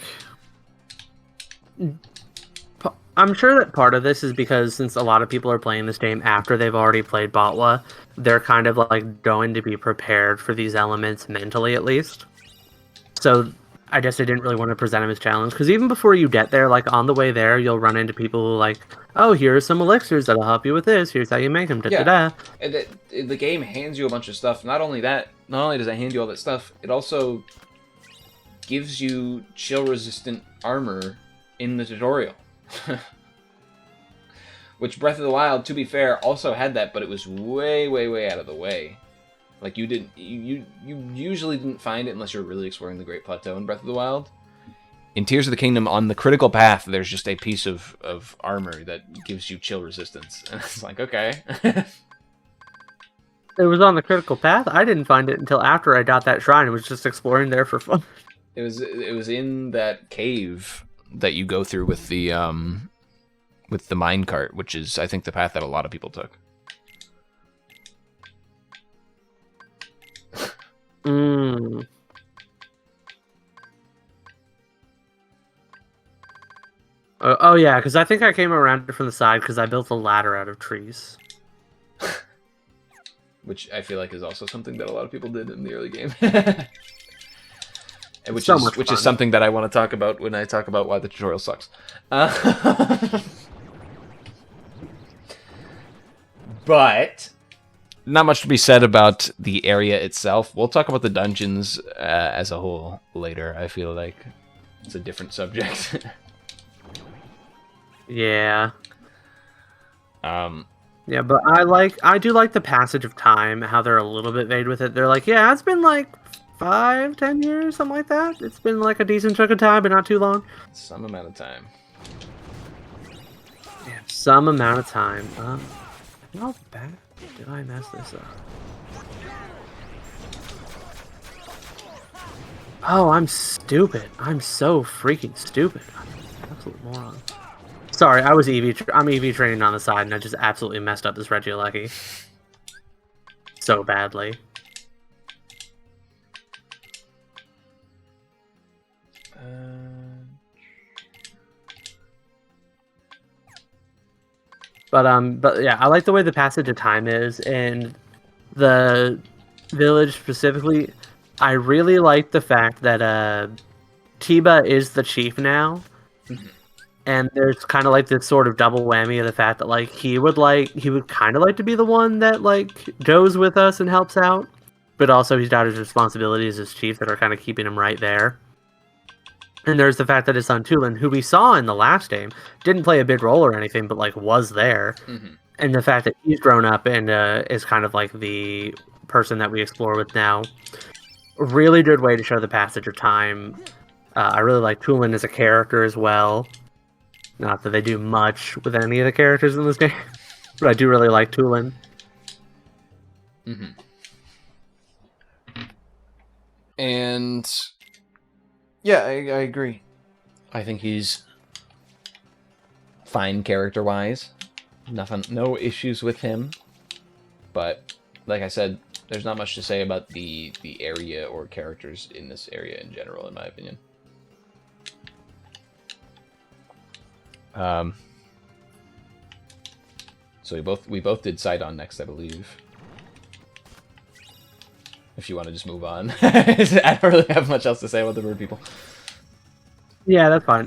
I'm sure that part of this is because since a lot of people are playing this game after they've already played Botwa, they're kind of like going to be prepared for these elements mentally at least. So I guess I didn't really want to present him as challenge, because even before you get there, like on the way there, you'll run into people who like, oh, here are some elixirs that'll help you with this. Here's how you make them. Yeah, and the game hands you a bunch of stuff. Not only that, not only does it hand you all that stuff, it also gives you chill-resistant armor in the tutorial. Which Breath of the Wild, to be fair, also had that, but it was way, way, way out of the way. Like, you usually didn't find it unless you're really exploring the Great Plateau in Breath of the Wild. In Tears of the Kingdom, on the critical path, there's just a piece of armor that gives you chill resistance. And it's like, okay. It was on the critical path? I didn't find it until after I got that shrine. I was just exploring there for fun. It was in that cave, that you go through with the minecart, which is, I think, the path that a lot of people took. Mm. Oh yeah, because I think I came around it from the side because I built a ladder out of trees. Which I feel like is also something that a lot of people did in the early game. Which is something that I want to talk about when I talk about why the tutorial sucks. But not much to be said about the area itself. We'll talk about the dungeons as a whole later. I feel like it's a different subject. Yeah. Yeah, but I do like the passage of time, how they're a little bit vague with it. They're like, yeah, it's been like 5-10 years, something like that. It's been like a decent chunk of time, but not too long. Some amount of time. Yeah, some amount of time. How bad did I mess this up? Oh, I'm stupid. I'm so freaking stupid. I'm an absolute moron. Sorry, I'm EV training on the side, and I just absolutely messed up this Regieleki. So badly. But yeah, I like the way the passage of time is, and the village specifically. I really like the fact that Tiba is the chief now. Mm-hmm. And there's kind of like this sort of double whammy of the fact that like he would kind of like to be the one that like goes with us and helps out, but also he's got his responsibilities as chief that are kind of keeping him right there. And there's the fact that his son Tulin, who we saw in the last game, didn't play a big role or anything, but like was there. Mm-hmm. And the fact that he's grown up and is kind of like the person that we explore with now. A really good way to show the passage of time. I really like Tulin as a character as well. Not that they do much with any of the characters in this game, but I do really like Tulin. Mm-hmm. And yeah, I agree. I think he's fine character-wise. No issues with him. But like I said, there's not much to say about the area or characters in this area in general, in my opinion. So we both did Sidon next, I believe. If you want to just move on. I don't really have much else to say about the bird people. Yeah, that's fine.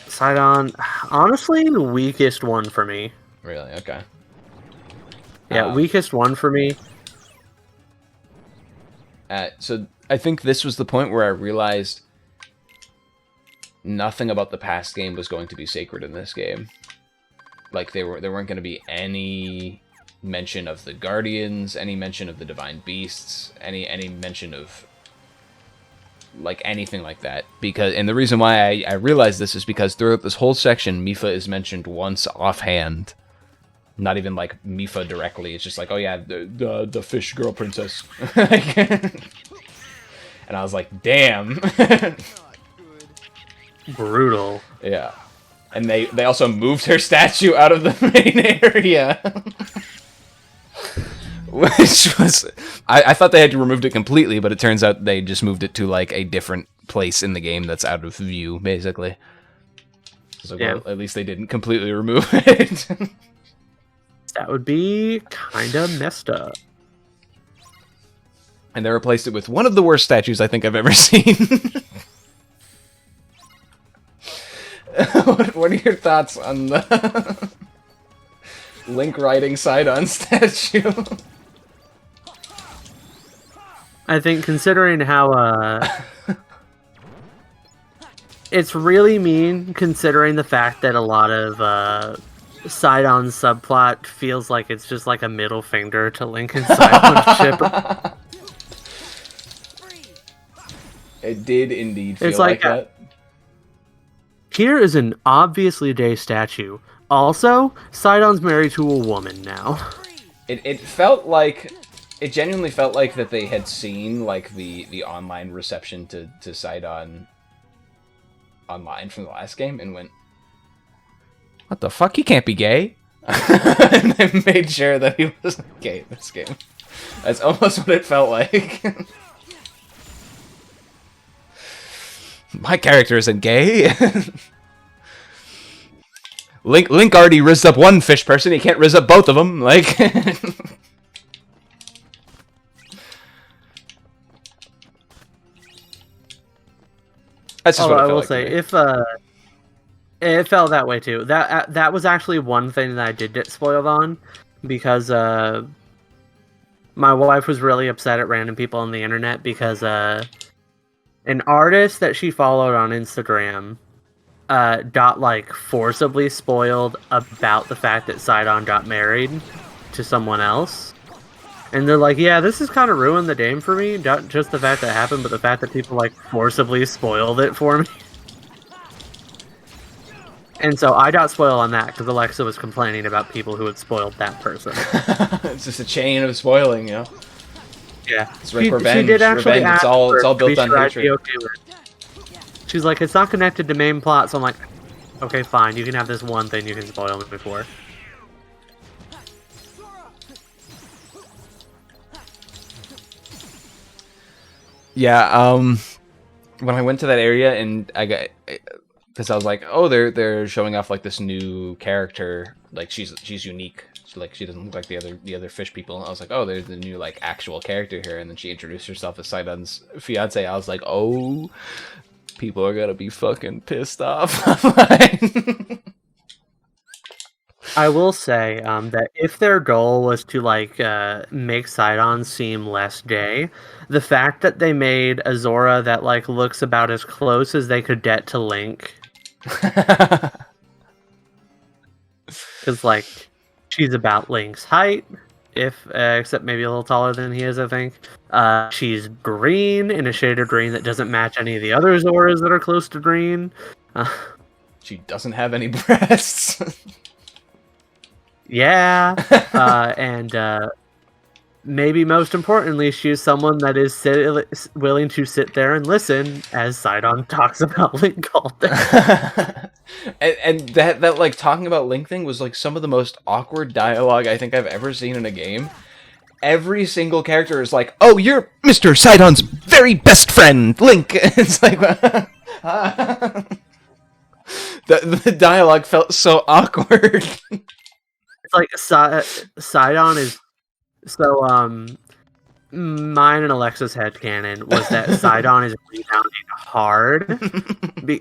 Sidon, honestly, the weakest one for me. Really? Okay. Yeah, weakest one for me. So I think this was the point where I realized nothing about the past game was going to be sacred in this game. Like there weren't going to be any mention of the Guardians, any mention of the Divine Beasts, any mention of like anything like that. And the reason why I realized this is because throughout this whole section, Mipha is mentioned once offhand. Not even like Mipha directly. It's just like, oh yeah, the fish girl princess. And I was like, damn. Brutal. Yeah. And they also moved her statue out of the main area. Which was... I thought they had removed it completely, but it turns out they just moved it to like a different place in the game that's out of view, basically. So yeah. Well, at least they didn't completely remove it. That would be kind of messed up. And they replaced it with one of the worst statues I think I've ever seen. What are your thoughts on the Link riding Sidon statue? I think considering how it's really mean considering the fact that a lot of Sidon's subplot feels like it's just like a middle finger to Link and Sidon's ship. It did indeed feel like that. Here is an obviously gay statue. Also, Sidon's married to a woman now. It felt like... It genuinely felt like that they had seen like the online reception to Sidon online from the last game and went, "What the fuck? He can't be gay." And I made sure that he wasn't gay in this game. That's almost what it felt like. My character isn't gay. Link already rizzed up one fish person. He can't rizz up both of them. Like, that's just what I will say. If it felt that way too. That was actually one thing that I did get spoiled on, because my wife was really upset at random people on the internet because an artist that she followed on Instagram got like forcibly spoiled about the fact that Sidon got married to someone else. And they're like, yeah, this has kind of ruined the game for me. Not just the fact that it happened, but the fact that people like forcibly spoiled it for me. And so I got spoiled on that because Alexa was complaining about people who had spoiled that person. It's just a chain of spoiling, you know? Yeah. It's like revenge. She did actually revenge. It's all built on hatred. Okay, she's like, it's not connected to main plot, so I'm like, okay, fine, you can have this one thing you can spoil me before. Yeah, when I went to that area and I got, because I was like, oh, they're showing off like this new character, like she's unique, she doesn't look like the other fish people. And I was like, oh, there's the new like actual character here, and then she introduced herself as Sidon's fiance. I was like, oh, people are gonna be fucking pissed off. I will say that if their goal was to like make Sidon seem less gay, the fact that they made Azora that like looks about as close as they could get to Link, because like she's about Link's height, if except maybe a little taller than he is, I think. She's green, in a shade of green that doesn't match any of the other Zoras that are close to green. She doesn't have any breasts. Yeah, and maybe most importantly, she's someone that is willing to sit there and listen as Sidon talks about Link all day. and that like talking about Link thing was like some of the most awkward dialogue I think I've ever seen in a game. Every single character is like, "Oh, you're Mr. Sidon's very best friend, Link." It's like the dialogue felt so awkward. It's like Sidon is so mine and Alexa's headcanon was that Sidon is rebounding hard.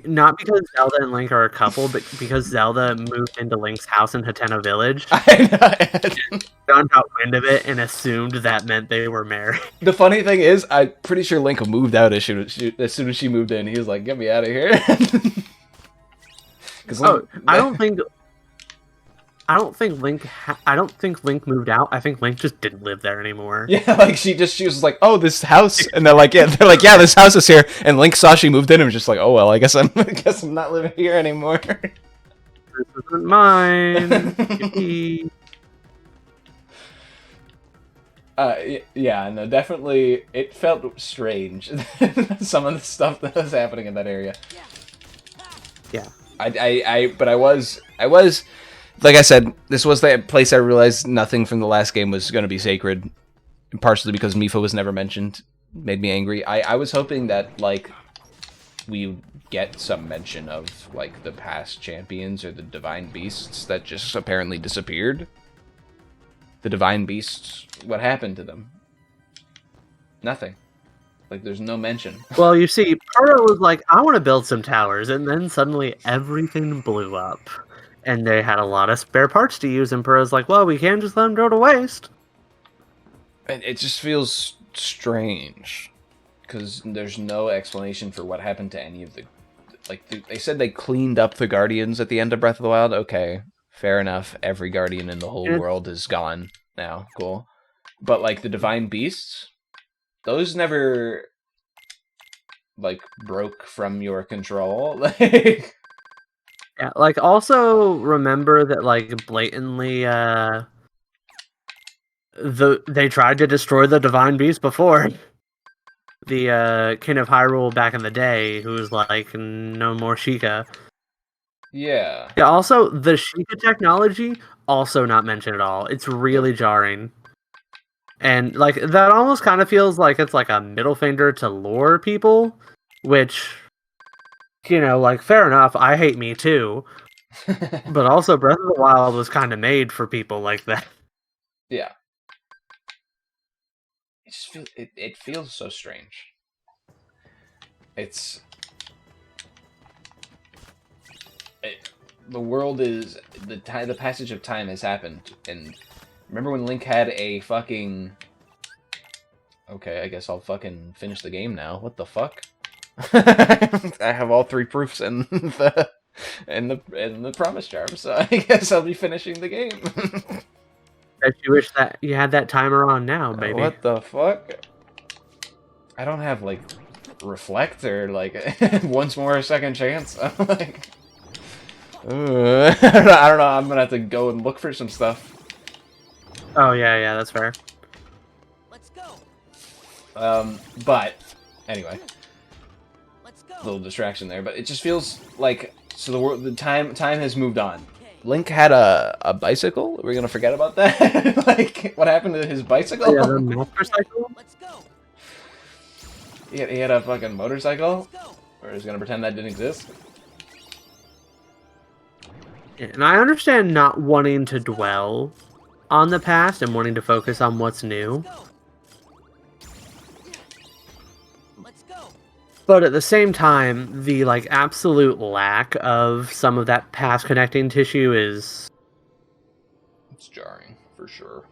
Not because Zelda and Link are a couple, but because Zelda moved into Link's house in Hateno Village. Sidon got wind of it and assumed that meant they were married. The funny thing is, I'm pretty sure Link moved out as soon as she moved in. He was like, "Get me out of here." I don't think Link moved out. I think Link just didn't live there anymore. Yeah, like she was like, "Oh, this house," and they're like, "Yeah, this house is here." And Link saw she moved in and was just like, "Oh well, I guess I'm not living here anymore." This isn't mine. Yeah, no, definitely, it felt strange. Some of the stuff that was happening in that area. Yeah, but I was. Like I said, this was the place I realized nothing from the last game was going to be sacred, partially because Mipha was never mentioned. Made me angry. I was hoping that, like, we would get some mention of, like, the past champions or the Divine Beasts that just apparently disappeared. The Divine Beasts, what happened to them? Nothing. Like, there's no mention. Well, you see, Purah was like, I want to build some towers, and then suddenly everything blew up. And they had a lot of spare parts to use, and Purah's like, well, we can't just let them go to waste. It just feels strange, because there's no explanation for what happened to any of the... Like, they said they cleaned up the Guardians at the end of Breath of the Wild. Okay, fair enough. Every Guardian in the whole world is gone now. Cool. But, like, the Divine Beasts, those never, like, broke from your control. Like... Yeah, like, also remember that, like, blatantly, they tried to destroy the Divine Beast before. the King of Hyrule back in the day, who was like, no more Sheikah. Yeah. Yeah, also, the Sheikah technology, also not mentioned at all. It's really jarring. And, like, that almost kind of feels like it's like a middle finger to lore people, which, you know, like, fair enough, I hate me too. But also, Breath of the Wild was kind of made for people like that. Yeah. It feels so strange. The world is the passage of time has happened, and remember when Link had a fucking. Okay, I guess I'll fucking finish the game now. What the fuck? I have all 3 proofs in the promise charm, so I guess I'll be finishing the game. Bet you wish that you had that timer on now, baby. What the fuck? I don't have like reflect or like once more a second chance. I'm like, I don't know. I'm gonna have to go and look for some stuff. Oh yeah, that's fair. Let's go. But anyway, Let's go. little distraction there. But it just feels like the time has moved on. Link had a bicycle. Are we gonna forget about that? Like, what happened to his bicycle? Yeah, the master cycle. Let's go. He had a fucking motorcycle. Let's go. Or is gonna pretend that didn't exist? Yeah, and I understand not wanting to dwell on the past and wanting to focus on what's new. Let's go. But at the same time, the like absolute lack of some of that past connecting tissue is, It's jarring for sure.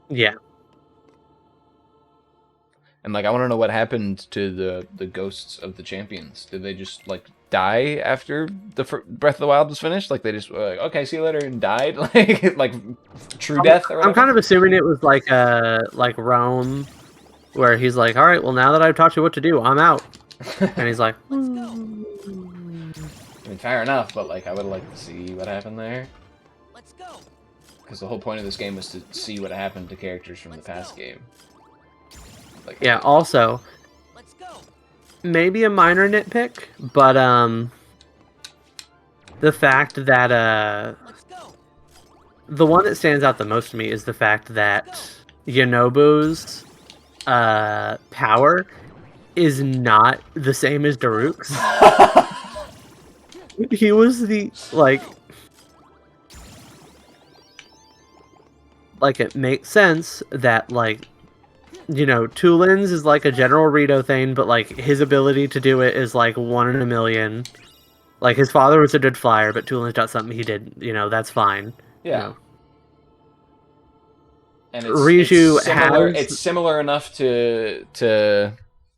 yeah. And like, I want to know what happened to the ghosts of the champions. Did they just like die after the Breath of the Wild was finished? Like they just were like, okay, see you later, and died, like true death or whatever? I'm kind of assuming it was like Rome, where he's like, all right, well now that I've taught you what to do, I'm out. And he's like, Let's go. I mean, fair enough, but like, I would like to see what happened there. Let's go. Because the whole point of this game was to see what happened to characters from the past game. Like, yeah. Also, Let's go. maybe a minor nitpick, but the fact that Let's go. the one that stands out the most to me is the fact that Yonobu's power is not the same as Daruk's. He was the like it makes sense that like, you know, Tulin's is like a general Rito thing, but like his ability to do it is like 1 in a million. Like his father was a good flyer, but Tulin's got something he did, you know, that's fine. yeah. You know. And it's similar enough to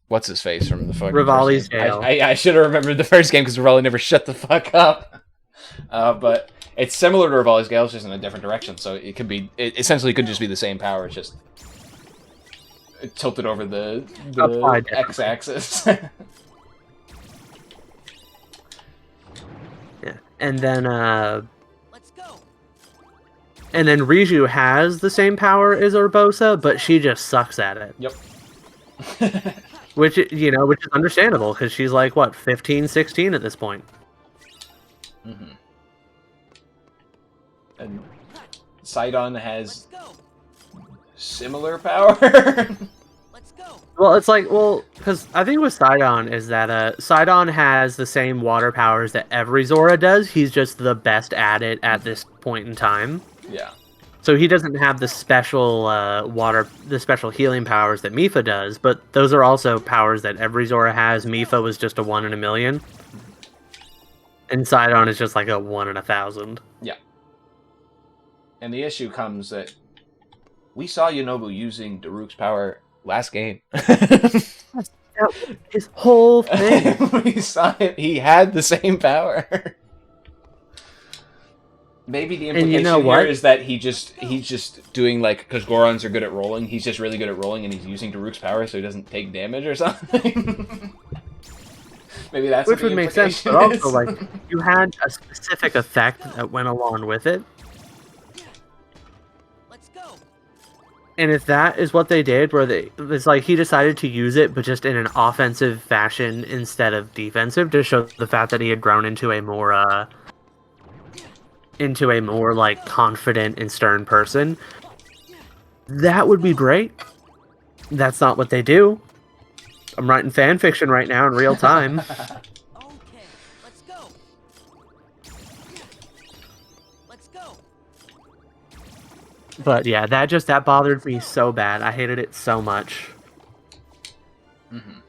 what's his face from the fucking Rivali's first game. jail. I should have remembered the first game because Rivali never shut the fuck up. But it's similar to Rivali's Gale, it's just in a different direction. So it could be, it essentially could just be the same power, it's just tilted over the x-axis. Yeah, and then Let's go. and then Riju has the same power as Urbosa, but she just sucks at it. Yep. Which, you know, which is understandable because she's like what, 15, 16 at this point. Mm-hmm. And Sidon has Let's go. similar power. Let's go. Well, it's like, well, because I think with Sidon is that Sidon has the same water powers that every Zora does. He's just the best at it at this point in time. Yeah. So he doesn't have the special the special healing powers that Mipha does, but those are also powers that every Zora has. Mipha was just a 1 in a million. And Sidon is just like a 1 in 1,000. Yeah. And the issue comes that we saw Yonobu using Daruk's power last game. His whole thing. We saw it. He had the same power. Maybe the implication you know here what? is that he's just doing like, because Gorons are good at rolling. He's just really good at rolling, and he's using Daruk's power so he doesn't take damage or something. Maybe that's Which what would the make sense, but implication also, is. like, you had a specific effect that went along with it. Let's go. And if that is what they did, where it's like he decided to use it, but just in an offensive fashion instead of defensive, to show the fact that he had grown into a more like confident and stern person, that would be great. That's not what they do. I'm writing fan fiction right now in real time. Okay, let's go. Let's go. But yeah, that bothered me so bad. I hated it so much. Mm-hmm.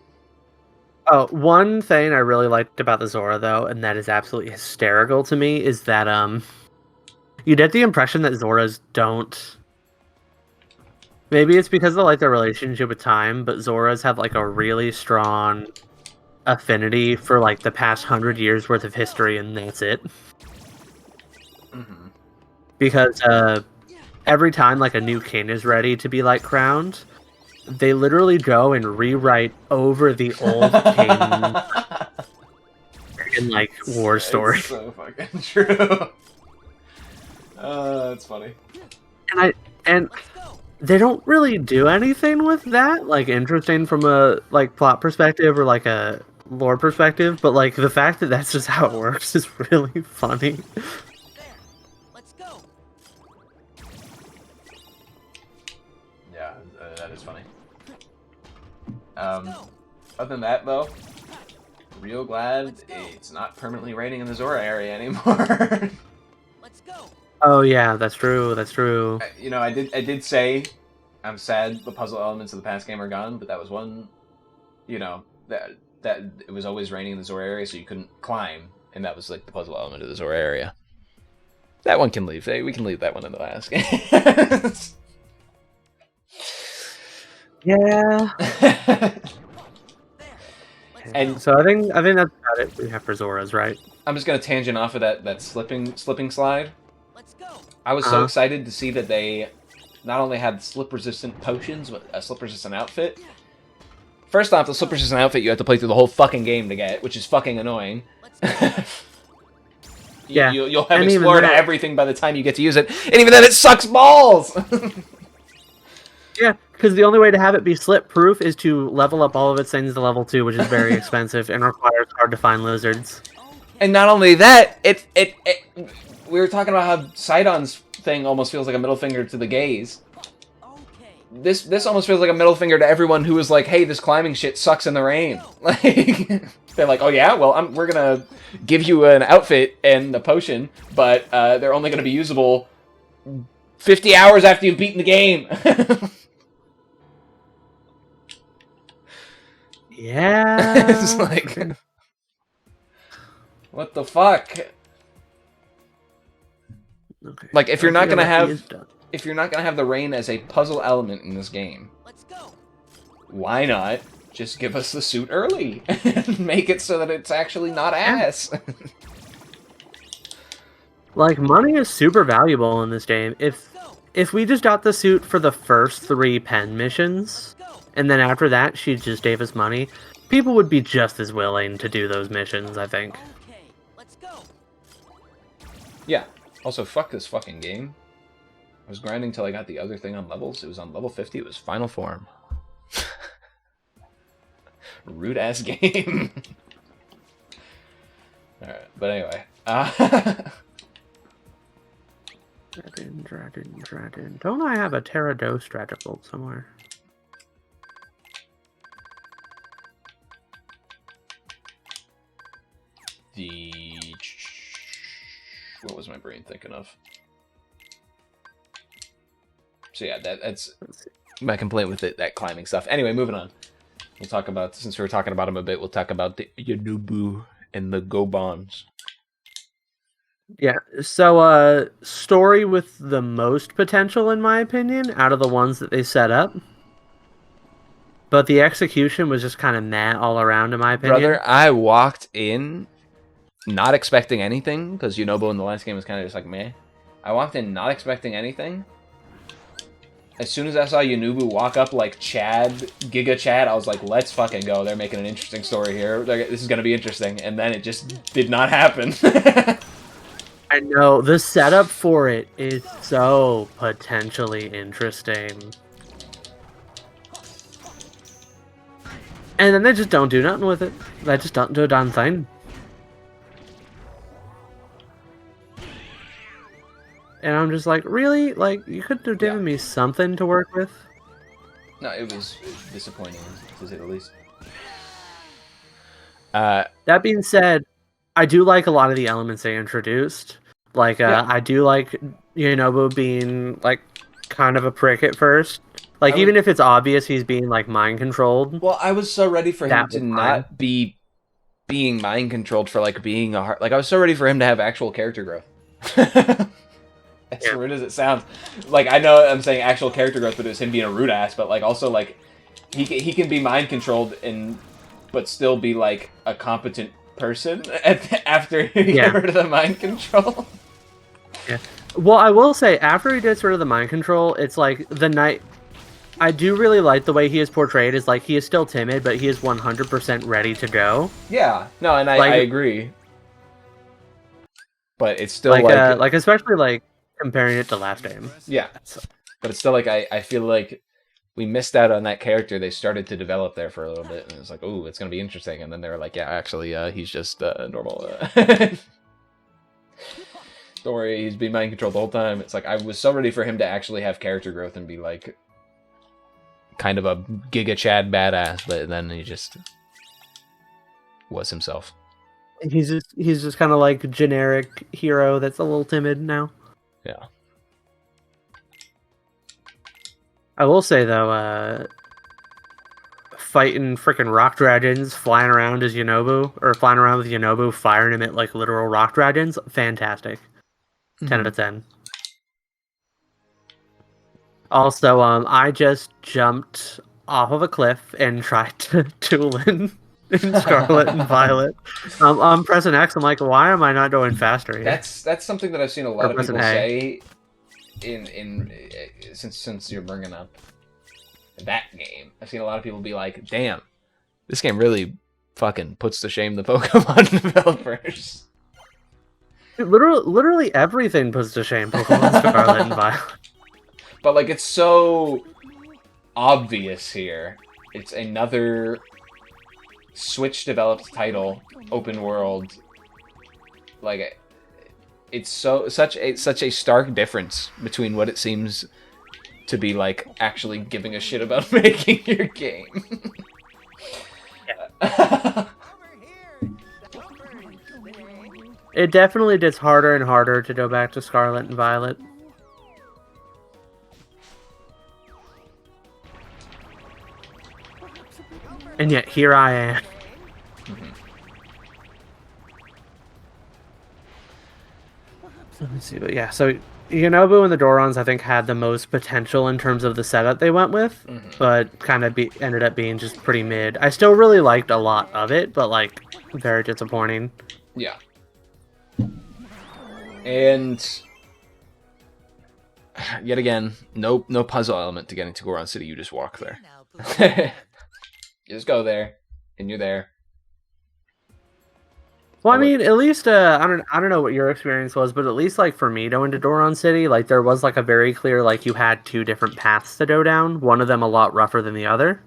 Oh, one thing I really liked about the Zora though, and that is absolutely hysterical to me, is that you get the impression that Zoras don't. Maybe it's because of like their relationship with time, but Zoras have like a really strong affinity for like the past 100 years worth of history, and that's it. Mm-hmm. Because every time like a new king is ready to be like crowned, they literally go and rewrite over the old king in like war story. It's so fucking true. That's funny. And Let's go. they don't really do anything with that, like interesting from a like plot perspective or like a lore perspective. But like the fact that that's just how it works is really funny. There. Let's go. Yeah, that is funny. Let's go. Other than that, though, real glad it's not permanently raining in the Zora area anymore. Let's go. Oh yeah, that's true. That's true. You know, I did say I'm sad the puzzle elements of the past game are gone, but that was one, you know, that it was always raining in the Zora area, so you couldn't climb, and that was like the puzzle element of the Zora area. That one can leave. We can leave that one in the last game. Yeah. There. Let's And go. So I think that's about it we have for Zoras, right? I'm just gonna tangent off of that slipping slide. Let's go. I was so excited to see that they not only had slip-resistant potions, but a slip-resistant outfit. First off, the slip-resistant outfit you have to play through the whole fucking game to get, which is fucking annoying. Let's go. Yeah. You'll have And even explored that- everything by the time you get to use it, and even then it sucks balls! Yeah, because the only way to have it be slip-proof is to level up all of its things to level 2, which is very expensive and requires hard-to-find lizards. Okay. And not only that, we were talking about how Sidon's thing almost feels like a middle finger to the gays. Okay. This almost feels like a middle finger to everyone who was like, "Hey, this climbing shit sucks in the rain." Like, they're like, "Oh yeah, well, we're gonna give you an outfit and a potion, but they're only gonna be usable 50 hours after you've beaten the game." Yeah. It's like, what the fuck? Okay. Like, if you're not gonna Lucky have is done. if you're not gonna have the rain as a puzzle element in this game, Let's go. why not just give us the suit early and make it so that it's actually not ass? Like, money is super valuable in this game. Let's go. If we just got the suit for the first 3 pen missions, Let's go. and then after that she just gave us money, people would be just as willing to do those missions, I think. Okay. Let's go. Yeah. Also, fuck this fucking game. I was grinding till I got the other thing on levels. It was on level 50. It was final form. Rude ass game. Alright, but anyway. Dragon. Don't I have a Pterodos Stratobolt somewhere? What was my brain thinking of? So yeah, that's Let's see. my complaint with that climbing stuff. Anyway, moving on. We'll talk about, since we were talking about him a bit, we'll talk about the Yanubu and the Go Bombs. Yeah, so story with the most potential in my opinion out of the ones that they set up. But the execution was just kind of meh all around in my opinion. Brother, I walked in not expecting anything, because Yunobo in the last game was kind of just like meh. I walked in not expecting anything. As soon as I saw Yunubu walk up like Chad, Giga Chad, I was like, let's fucking go. They're making an interesting story here. This is going to be interesting. And then it just did not happen. I know, the setup for it is so potentially interesting. And then they just don't do nothing with it. They just don't do a darn thing. And I'm just like, really? Like, you could have given me something to work with? No, it was disappointing, to say the least. That being said, I do like a lot of the elements they introduced. Like, I do like Yonobu being, like, kind of a prick at first. Like, even if it's obvious he's being, like, mind-controlled. Well, I was so ready for him to was not fine. be being mind-controlled for, like, being a heart... Like, I was so ready for him to have actual character growth. As rude as it sounds. Like, I know I'm saying actual character growth, but it was him being a rude ass, but, like, also, like, he can be mind-controlled but still be, like, a competent person after he got rid of the mind control. Yeah. Well, I will say, after he gets rid of the mind control, it's like the night... I do really like the way he is portrayed. Is like he is still timid, but he is 100% ready to go. Yeah. No, and I agree. But it's still like especially like comparing it to last game. Yeah. But it's still like I feel like we missed out on that character. They started to develop there for a little bit, and it was like, oh, it's gonna be interesting. And then they were like, yeah, actually, he's just normal. Don't worry, he's been mind controlled the whole time. It's like I was so ready for him to actually have character growth and be like kind of a Giga Chad badass, but then he just was himself. He's just kind of like a generic hero that's a little timid now. Yeah. I will say though, fighting freaking rock dragons, flying around as Yonobu, or flying around with Yonobu, firing him at like literal rock dragons, fantastic. 10 out of 10. Also, I just jumped off of a cliff and tried to tool in Scarlet and Violet. I'm pressing X. I'm like, why am I not going faster here? That's something that I've seen a lot of people say since you're bringing up that game. I've seen a lot of people be like, "Damn, this game really fucking puts to shame the Pokemon developers." Literally everything puts to shame Pokemon Scarlet and Violet. But like, it's so obvious here. It's another Switch developed title, open world. Like, it's such a stark difference between what it seems to be like actually giving a shit about making your game. It definitely gets harder and harder to go back to Scarlet and Violet. And yet, here I am. Let me see, but yeah, so Yonobu and the Dorons, I think, had the most potential in terms of the setup they went with, but kind of ended up being just pretty mid. I still really liked a lot of it, but, like, very disappointing. Yeah. And yet again, no puzzle element to getting to Goron City. You just walk there. You just go there, and you're there. Well, I mean, at least I don't know what your experience was, but at least like for me going to Doron City, like there was like a very clear like you had two different paths to go down. One of them a lot rougher than the other.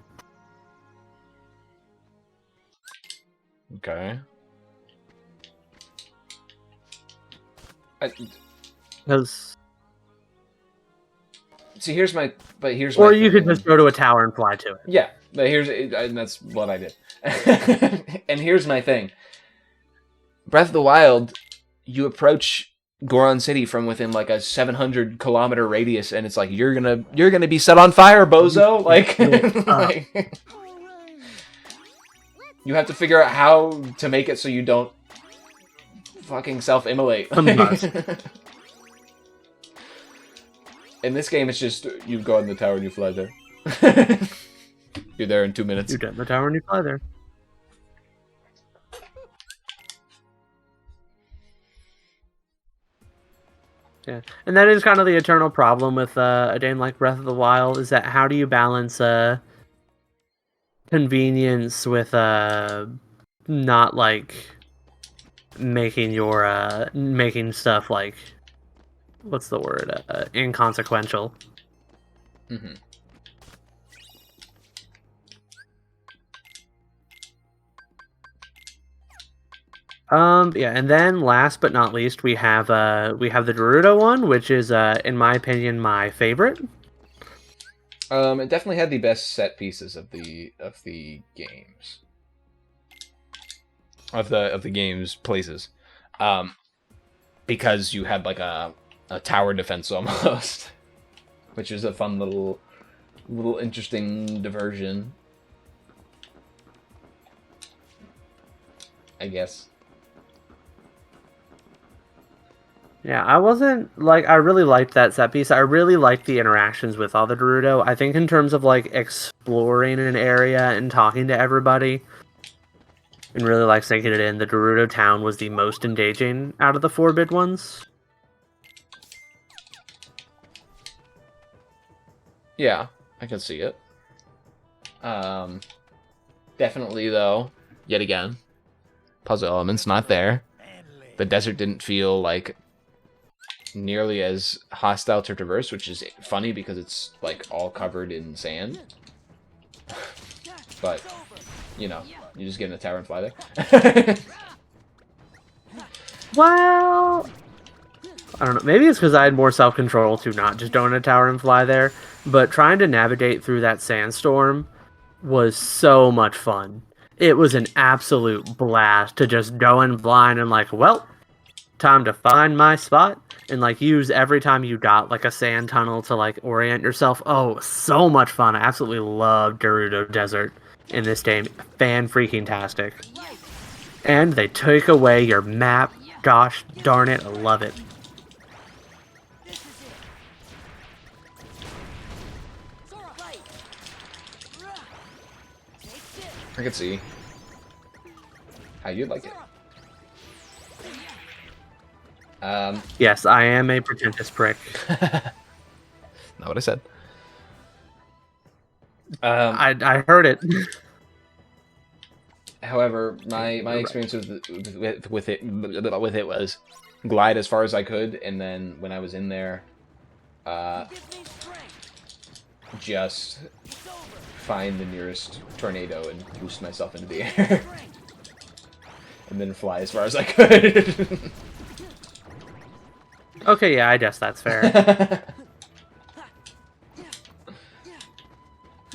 Okay. Because see, here's my or you could just go to a tower and fly to it. Yeah, but and that's what I did. And here's my thing. Breath of the Wild, you approach Goron City from within like a 700-kilometer radius, and it's like you're gonna be set on fire, bozo. Like, like, you have to figure out how to make it so you don't fucking self-immolate. In this game, it's just you go in the tower and you fly there. You're there in 2 minutes. You get in the tower and you fly there. Yeah, and that is kind of the eternal problem with a game like Breath of the Wild, is that how do you balance convenience with not like making your making stuff like, what's the word, inconsequential. Yeah, and then last but not least, we have the Gerudo one, which is in my opinion my favorite. It definitely had the best set pieces of the games. Of the game's places. Because you had like a tower defense almost. Which is a fun little interesting diversion. I guess. Yeah, I wasn't like I really liked that set piece. I really liked the interactions with all the Gerudo. I think in terms of like exploring an area and talking to everybody and really like sinking it in, the Gerudo town was the most engaging out of the 4-bit ones. Yeah, I can see it. Definitely though, yet again, puzzle elements not there. The desert didn't feel like nearly as hostile to traverse, which is funny because it's like all covered in sand. But you know, you just get in a tower and fly there. Well, I don't know. Maybe it's because I had more self-control to not just go in a tower and fly there. But trying to navigate through that sandstorm was so much fun. It was an absolute blast to just go in blind and like, well, time to find my spot and like use every time you got like a sand tunnel to like orient yourself. Oh, so much fun. I absolutely love Gerudo Desert in this game. Fan-freaking-tastic. And they took away your map. Gosh darn it, I love it. I can see how you'd like it. Yes, I am a pretentious prick. Not what I said. I heard it. However, my experience with it was glide as far as I could, and then when I was in there, just find the nearest tornado and boost myself into the air, and then fly as far as I could. Okay, yeah, I guess that's fair.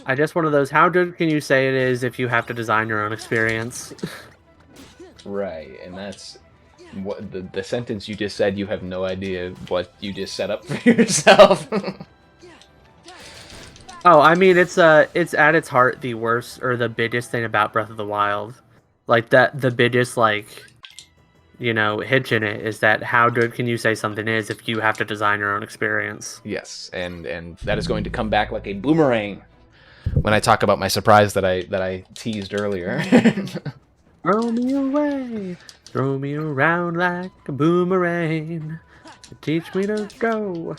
I guess one of those, how good can you say it is if you have to design your own experience? Right, and that's what the sentence you just said. You have no idea what you just set up for yourself. Oh, I mean, it's at its heart the worst or the biggest thing about Breath of the Wild. Like that, the biggest like, you know, hitch in it is that how good can you say something is if you have to design your own experience? Yes, and that is going to come back like a boomerang when I talk about my surprise that I teased earlier. Throw me away, throw me around like a boomerang, teach me to go.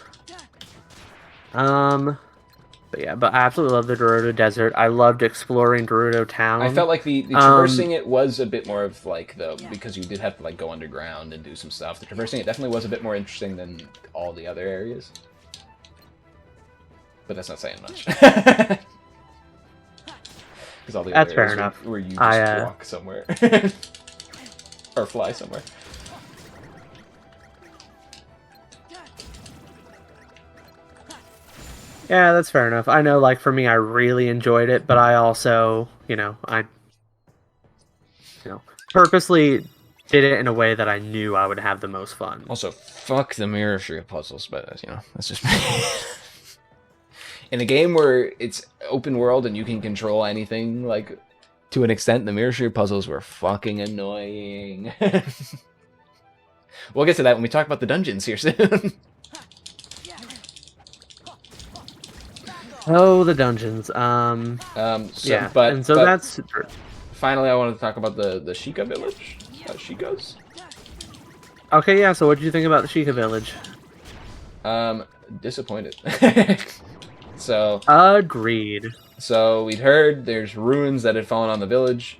But yeah, but I absolutely love the Gerudo Desert. I loved exploring Gerudo Town. I felt like the traversing it was a bit more of like because you did have to like go underground and do some stuff. The traversing it definitely was a bit more interesting than all the other areas. But that's not saying much. Because all the That's other fair areas enough. where you just walk somewhere or fly somewhere. Yeah, that's fair enough. I know, like, for me, I really enjoyed it, but I also, purposely did it in a way that I knew I would have the most fun. Also, fuck the mirror ship puzzles, but, that's just me. In a game where it's open world and you can control anything, like, to an extent, the mirror ship puzzles were fucking annoying. We'll get to that when we talk about the dungeons here soon. Oh, the dungeons. Yeah, but that's... Finally, I wanted to talk about the Sheikah village. Sheikahs? Okay, yeah, so what did you think about the Sheikah village? Disappointed. So... Agreed. So, we'd heard there's ruins that had fallen on the village.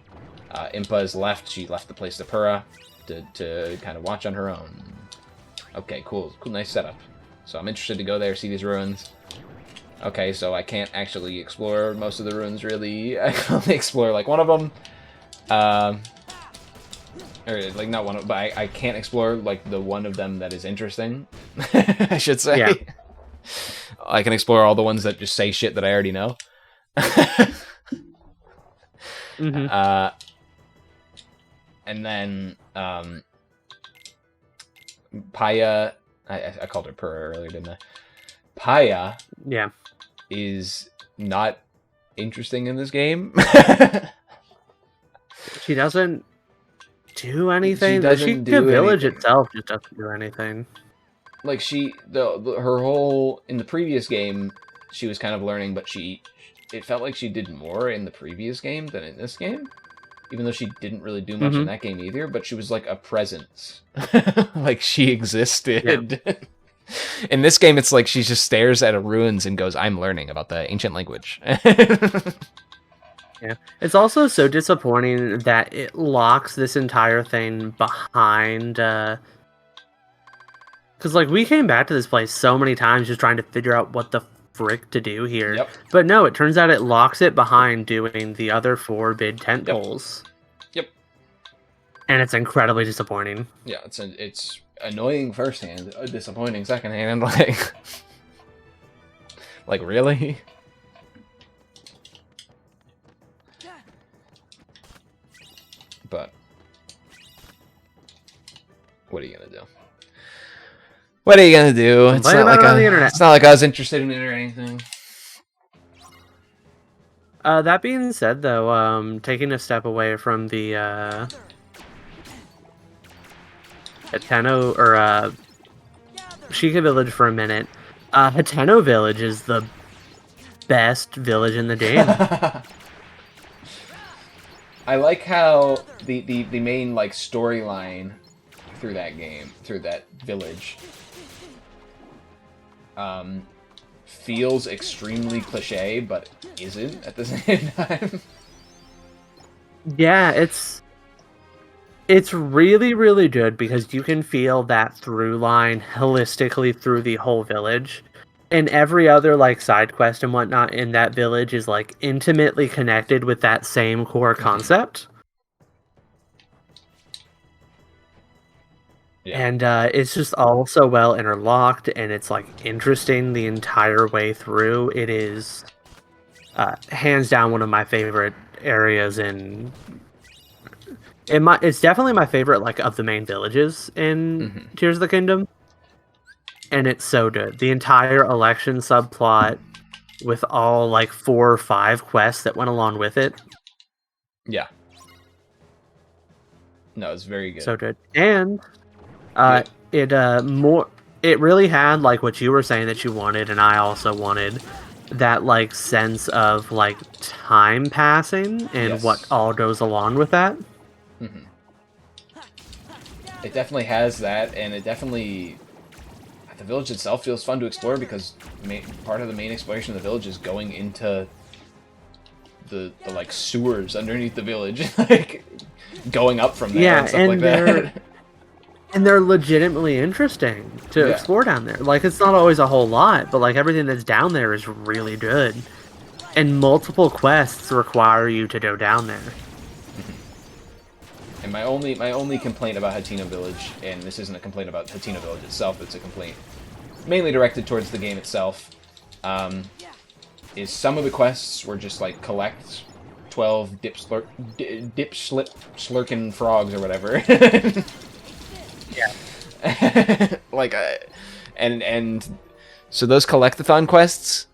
Impa has left. She left the place to Purah to kind of watch on her own. Okay, cool. Cool, nice setup. So I'm interested to go there, see these ruins. Okay, so I can't actually explore most of the ruins, really. I can only explore, like, one of them. or like not one of, but I can't explore like the one of them that is interesting. I should say. Yeah. I can explore all the ones that just say shit that I already know. Mm-hmm. And then Paya, I called her Purr earlier, didn't I? Paya Yeah. is not interesting in this game. She doesn't do anything. She doesn't The do village anything. itself just doesn't do anything. Like her whole in the previous game, she was kind of learning, but it felt like she did more in the previous game than in this game. Even though she didn't really do much in that game either, but she was like a presence. Like she existed. Yeah. In this game, it's like she just stares at a ruins and goes, "I'm learning about the ancient language." Yeah. It's also so disappointing that it locks this entire thing behind because like we came back to this place so many times just trying to figure out what the frick to do here. Yep. But no, it turns out it locks it behind doing the other 4 big tent poles. Yep. And it's incredibly disappointing. Yeah, it's annoying firsthand, disappointing secondhand. Like really? But what are you gonna do? What are you gonna do? It's not like it's not like I was interested in it or anything. That being said, though, taking a step away from the Hateno or Sheikah Village for a minute, Hateno Village is the best village in the game. I like how the main like storyline through that village feels extremely cliche, but isn't at the same time. Yeah, it's really, really good because you can feel that through line holistically through the whole village. And every other like side quest and whatnot in that village is like intimately connected with that same core concept. Yeah. And it's just all so well interlocked, and it's like interesting the entire way through. It is hands down one of my favorite areas it's definitely my favorite like of the main villages in Tears of the Kingdom. And it's so good. The entire election subplot with all like 4 or 5 quests that went along with it. Yeah. No, it's very good. So good. And it really had like what you were saying that you wanted, and I also wanted that like sense of like time passing and what all goes along with that. It definitely has that, and it definitely the village itself feels fun to explore because part of the main exploration of the village is going into the like sewers underneath the village, like going up from there and stuff like that. And they're legitimately interesting to explore down there. Like, it's not always a whole lot, but like everything that's down there is really good. And multiple quests require you to go down there. And my only complaint about Hateno Village, and this isn't a complaint about Hateno Village itself, it's a complaint mainly directed towards the game itself, is some of the quests were just like collect 12 dip slurkin frogs or whatever. Yeah. Like, and so those collectathon quests,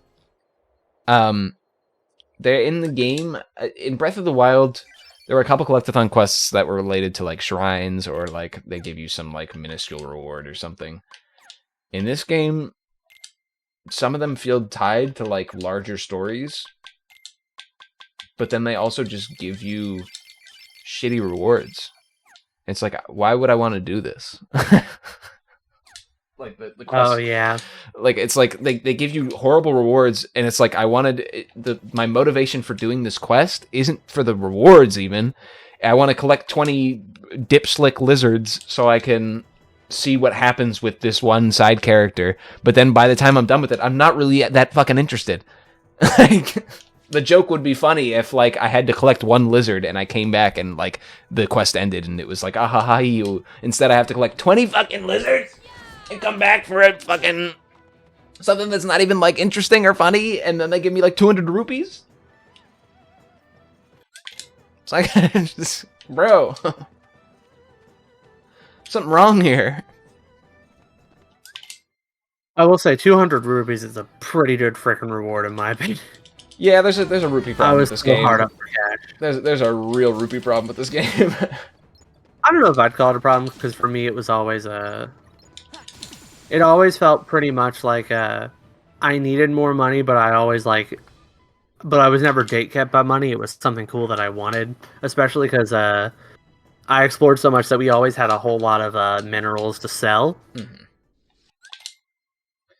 they're in the game. In Breath of the Wild, there were a couple collectathon quests that were related to like shrines, or like they give you some like minuscule reward or something. In this game, some of them feel tied to like larger stories, but then they also just give you shitty rewards. It's like, why would I want to do this? Like the quest, oh yeah, like it's like they give you horrible rewards, and it's like my motivation for doing this quest isn't for the rewards even. I want to collect 20 dip slick lizards so I can see what happens with this one side character. But then by the time I'm done with it, I'm not really that fucking interested. Like, the joke would be funny if like I had to collect one lizard and I came back and like the quest ended and it was like, ah ha ha you. Instead I have to collect 20 fucking lizards and come back for a fucking something that's not even like interesting or funny, and then they give me like 200 rupees. It's like, just, bro, something wrong here. I will say 200 rupees is a pretty good freaking reward in my opinion. Yeah, there's a rupee I problem was with this so game. hard up for cash. There's a real rupee problem with this game. I don't know if I'd call it a problem, because for me it was always it always felt pretty much like I needed more money, but I always but I was never gate kept by money. It was something cool that I wanted, especially because I explored so much that we always had a whole lot of minerals to sell. Mm-hmm.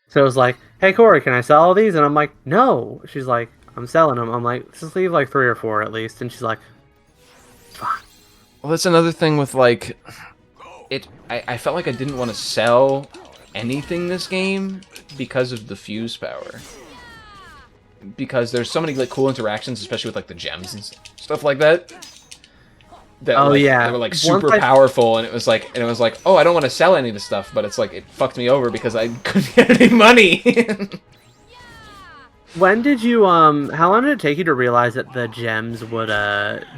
So it was like, hey Cory, can I sell all these? And I'm like, no. She's like, I'm selling them. I'm like, just leave like 3 or 4 at least. And she's like, fine. Well, that's another thing with like it. I felt like I didn't want to sell anything this game because of the fuse power. Because there's so many like cool interactions, especially with like the gems and stuff like that. That, oh like, yeah, they were like super powerful, and it was like, oh, I don't want to sell any of this stuff, but it's like it fucked me over because I couldn't get any money. When did you how long did it take you to realize that the gems would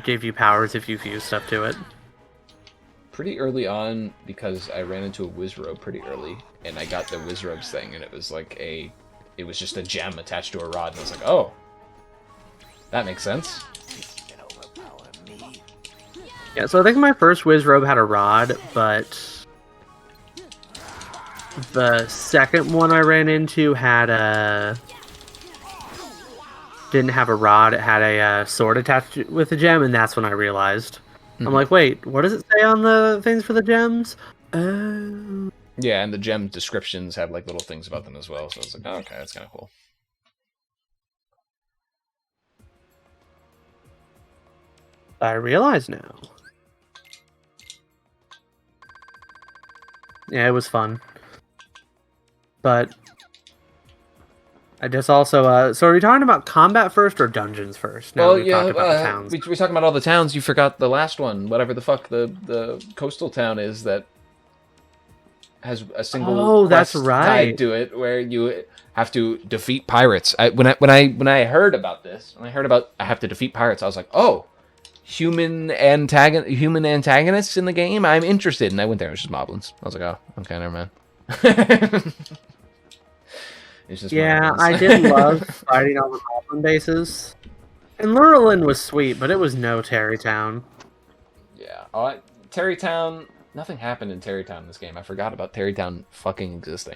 give you powers if you fuse stuff to it? Pretty early on, because I ran into a Wizrobe pretty early, and I got the Wizrobe's thing, and it was like it was just a gem attached to a rod, and I was like, oh, that makes sense. Yeah, so I think my first Wizrobe had a rod, but the second one I ran into had didn't have a rod. It had a sword attached with a gem, and that's when I realized. Mm-hmm. I'm like, wait, what does it say on the things for the gems? Yeah, and the gem descriptions have like little things about them as well, so I was like, oh, okay, that's kind of cool. I realize now. Yeah, it was fun. But I just also so are we talking about combat first or dungeons first? Now Well, we've yeah, talked about the towns. we're talking about all the towns. You forgot the last one, whatever the fuck the coastal town is that has a single that's quest right. tied to it, where you have to defeat pirates. When I heard about this, when I heard about I have to defeat pirates, I was like, oh, human antagonists in the game. I'm interested, and I went there. It was just moblins. I was like, oh, okay, never mind. It's just yeah, moblins. I did love fighting on the Moblin bases. And Lurelin was sweet, but it was no Terrytown. Yeah, Terrytown. Nothing happened in Terrytown in this game. I forgot about Terrytown fucking existing.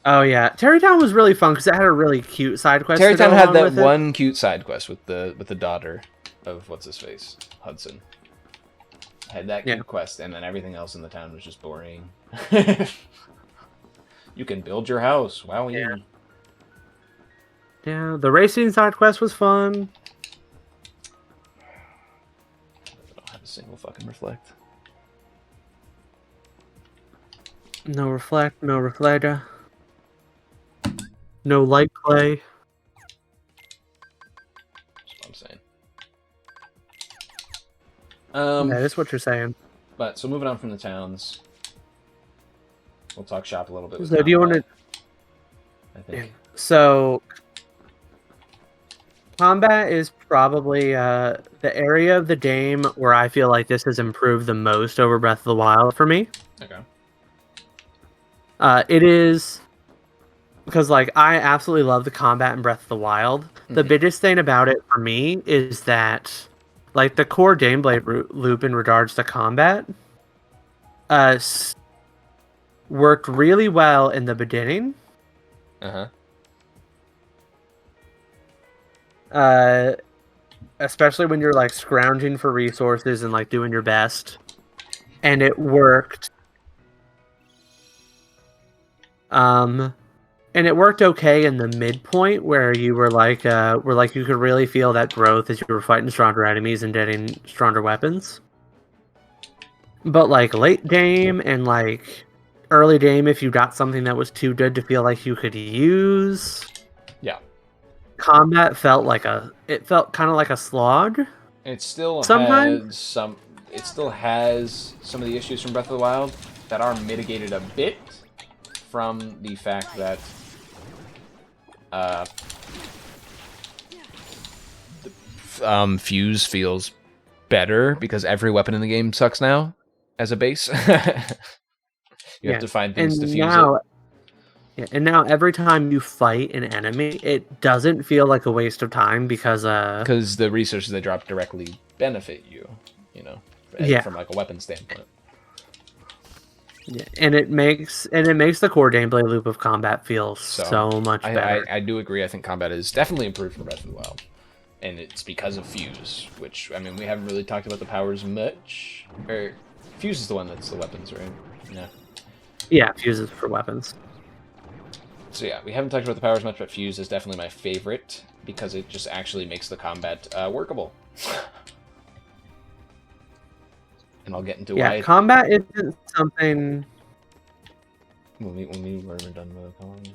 Oh yeah, Terrytown was really fun because it had a really cute side quest. Terrytown had that one cute side quest with the daughter of what's his face, Hudson. Had that cute quest, and then everything else in the town was just boring. You can build your house. Wow. Yeah, the racing side quest was fun. I don't have a single fucking reflect. No reflect, no reflector. No light play. That's what I'm saying. That is what you're saying. But so moving on from the towns, we'll talk shop a little bit. So do you want to? I think. So combat is probably the area of the game where I feel like this has improved the most over Breath of the Wild for me. Okay. It is because like I absolutely love the combat in Breath of the Wild. The biggest thing about it for me is that like the core gameplay loop in regards to combat worked really well in the beginning. Especially when you're like scrounging for resources and like doing your best, and it worked. And it worked okay in the midpoint where you were like you could really feel that growth as you were fighting stronger enemies and getting stronger weapons. But like late game and like early game, if you got something that was too good to feel like you could use, combat felt like it felt kind of like a slog. It still Sometimes? has some. It still has some of the issues from Breath of the Wild that are mitigated a bit from the fact that Fuse feels better because every weapon in the game sucks now as a base. You have to find things to fuse it. Yeah, and now every time you fight an enemy, it doesn't feel like a waste of time because the resources they drop directly benefit you, from like a weapon standpoint. Yeah, and it makes the core gameplay loop of combat feel so much better. I do agree. I think combat is definitely improved from Breath of the Wild, and it's because of Fuse. Which, I mean, we haven't really talked about the powers much. Or Fuse is the one that's the weapons, right? Yeah. Yeah, Fuse is for weapons. So yeah, we haven't talked about the powers much, but Fuse is definitely my favorite because it just actually makes the combat workable. And I'll get into why. Yeah, combat isn't something. When we're done with the combat.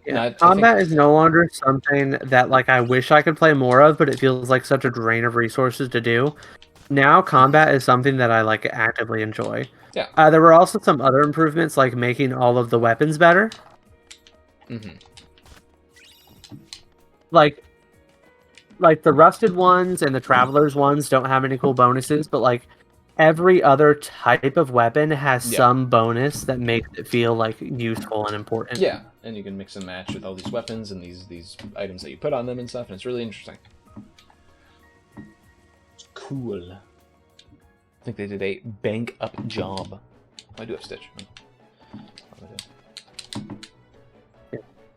Yeah, combat is no longer something that like I wish I could play more of, but it feels like such a drain of resources to do. Now combat is something that I like actively enjoy. Yeah. There were also some other improvements like making all of the weapons better. Mm-hmm. Like the rusted ones and the travelers ones don't have any cool bonuses, but like every other type of weapon has some bonus that makes it feel like useful and important. Yeah, and you can mix and match with all these weapons and these items that you put on them and stuff, and it's really interesting. It's cool. I think they did a bang up job. I do have Stitch.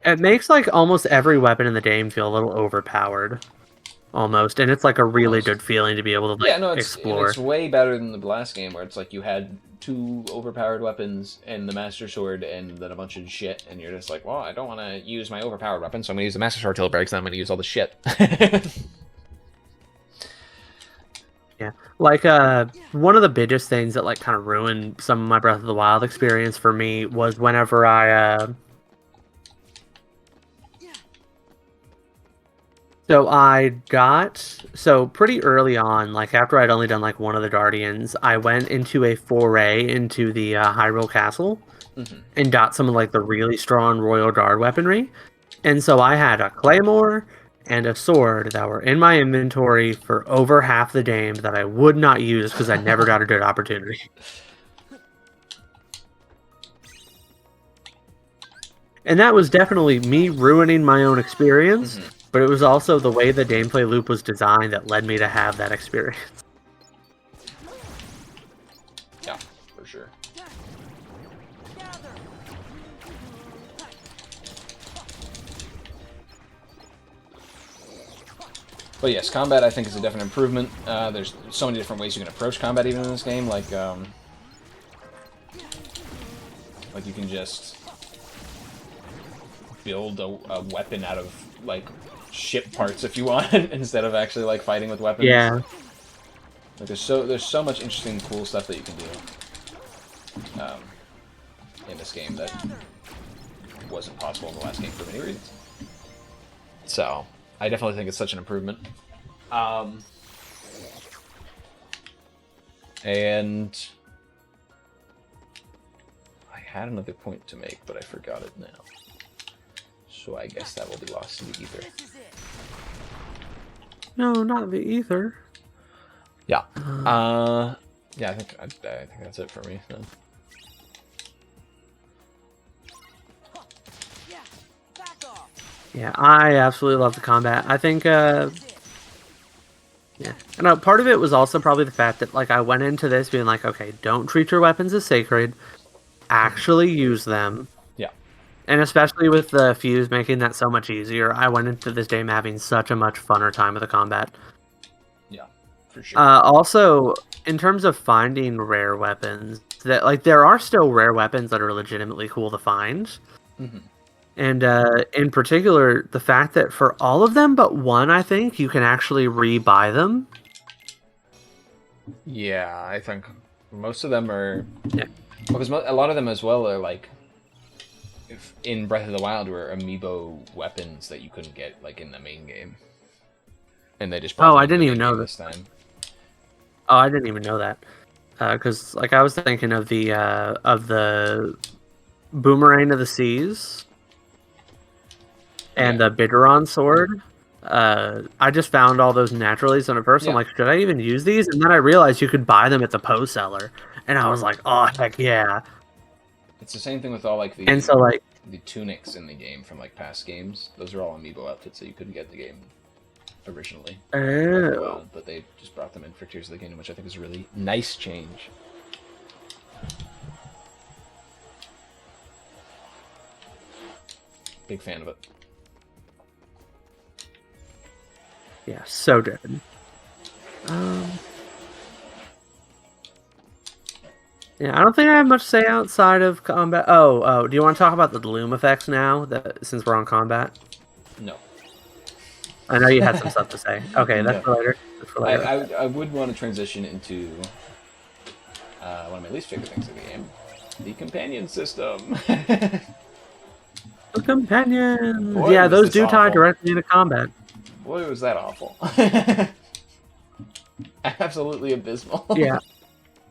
It makes like almost every weapon in the game feel a little overpowered. Almost, and it's like a really good feeling to be able to explore. It's way better than the last game where it's like you had 2 overpowered weapons and the Master Sword and then a bunch of shit, and you're just like, well, I don't want to use my overpowered weapon, so I'm going to use the Master Sword till it breaks, then I'm going to use all the shit. Yeah, like one of the biggest things that like kind of ruined some of my Breath of the Wild experience for me was whenever I So pretty early on, like after I'd only done like one of the Guardians, I went into a foray into the Hyrule Castle and got some of like the really strong Royal Guard weaponry. And so I had a Claymore and a sword that were in my inventory for over half the game that I would not use because I never got a good opportunity. And that was definitely me ruining my own experience. But it was also the way the gameplay loop was designed that led me to have that experience. Yeah, for sure. But yes, combat I think is a definite improvement. There's so many different ways you can approach combat even in this game. Like you can just build a weapon out of like ship parts if you want instead of actually like fighting with weapons. Yeah. Like there's so much interesting cool stuff that you can do in this game that wasn't possible in the last game for many reasons. So I definitely think it's such an improvement. And I had another point to make, but I forgot it now. So I guess that will be lost in the ether. No, not the ether. Yeah. Yeah, I think that's it for me then. Yeah, I absolutely love the combat. I think, yeah. And part of it was also probably the fact that, like, I went into this being like, okay, don't treat your weapons as sacred. Actually use them. Yeah. And especially with the Fuse making that so much easier, I went into this game having such a much funner time with the combat. Yeah, for sure. Also, in terms of finding rare weapons, that like there are still rare weapons that are legitimately cool to find. Mm-hmm. And in particular, the fact that for all of them but one, I think, you can actually re-buy them. Yeah, I think most of them are... Yeah. Because a lot of them as well are like... in Breath of the Wild were amiibo weapons that you couldn't get like in the main game, and they just brought them I into didn't the even main know game that. this time. Oh, I didn't even know that. Because like I was thinking of the Boomerang of the Seas and Yeah. the Bideron sword. I just found all those naturally, so at first I'm Yeah. like, should I even use these? And then I realized you could buy them at the Poe seller, and I was like, oh heck yeah! It's the same thing with all like And so like, the tunics in the game from like past games. Those are all amiibo outfits that you couldn't get in the game originally. Breath of the Wild, but they just brought them in for Tears of the Kingdom, which I think is a really nice change. Big fan of it. yeah, so good. Yeah, I don't think I have much to say outside of combat. Do you want to talk about the loom effects now? Since we're on combat, No. I know you had some stuff to say. Okay, that's No. for later. That's for later. I would want to transition into one of my least favorite things in the game, the companion system. The companions. Boy, Yeah, was those this do tie awful. directly into combat. Boy, was that awful. Absolutely abysmal. Yeah.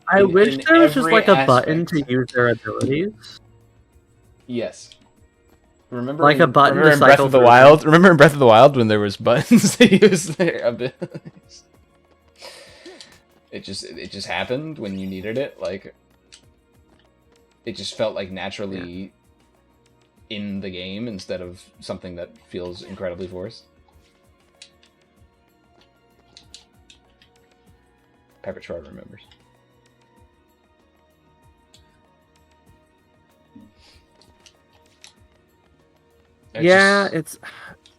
I In wish there was just every like a button aspect. to use their abilities. Yes. Remember Like a button remember to in Breath cycle of the through Wild? Remember in Breath of the Wild when there was buttons to use their abilities? It just happened when you needed it. Like it just felt like naturally in the game instead of something that feels incredibly forced. Pepper Troy remembers. It's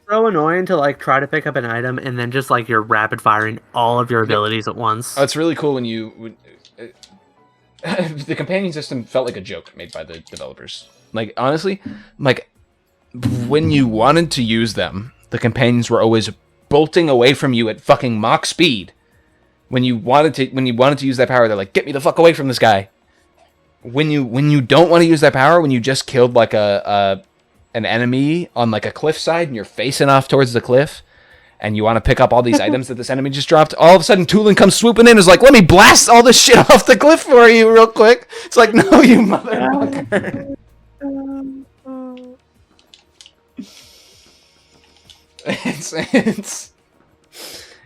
so annoying to like try to pick up an item and then just like you're rapid firing all of your abilities at once. Oh, it's really cool when you the companion system felt like a joke made by the developers. Like honestly, like when you wanted to use them, the companions were always bolting away from you at fucking Mach speed. When you wanted to use that power, they're like, "Get me the fuck away from this guy." When you don't want to use that power, when you just killed like an enemy on like a cliffside and you're facing off towards the cliff, and you want to pick up all these items that this enemy just dropped, all of a sudden Tulin comes swooping in and is like, "Let me blast all this shit off the cliff for you real quick." It's like, no, you motherfucker.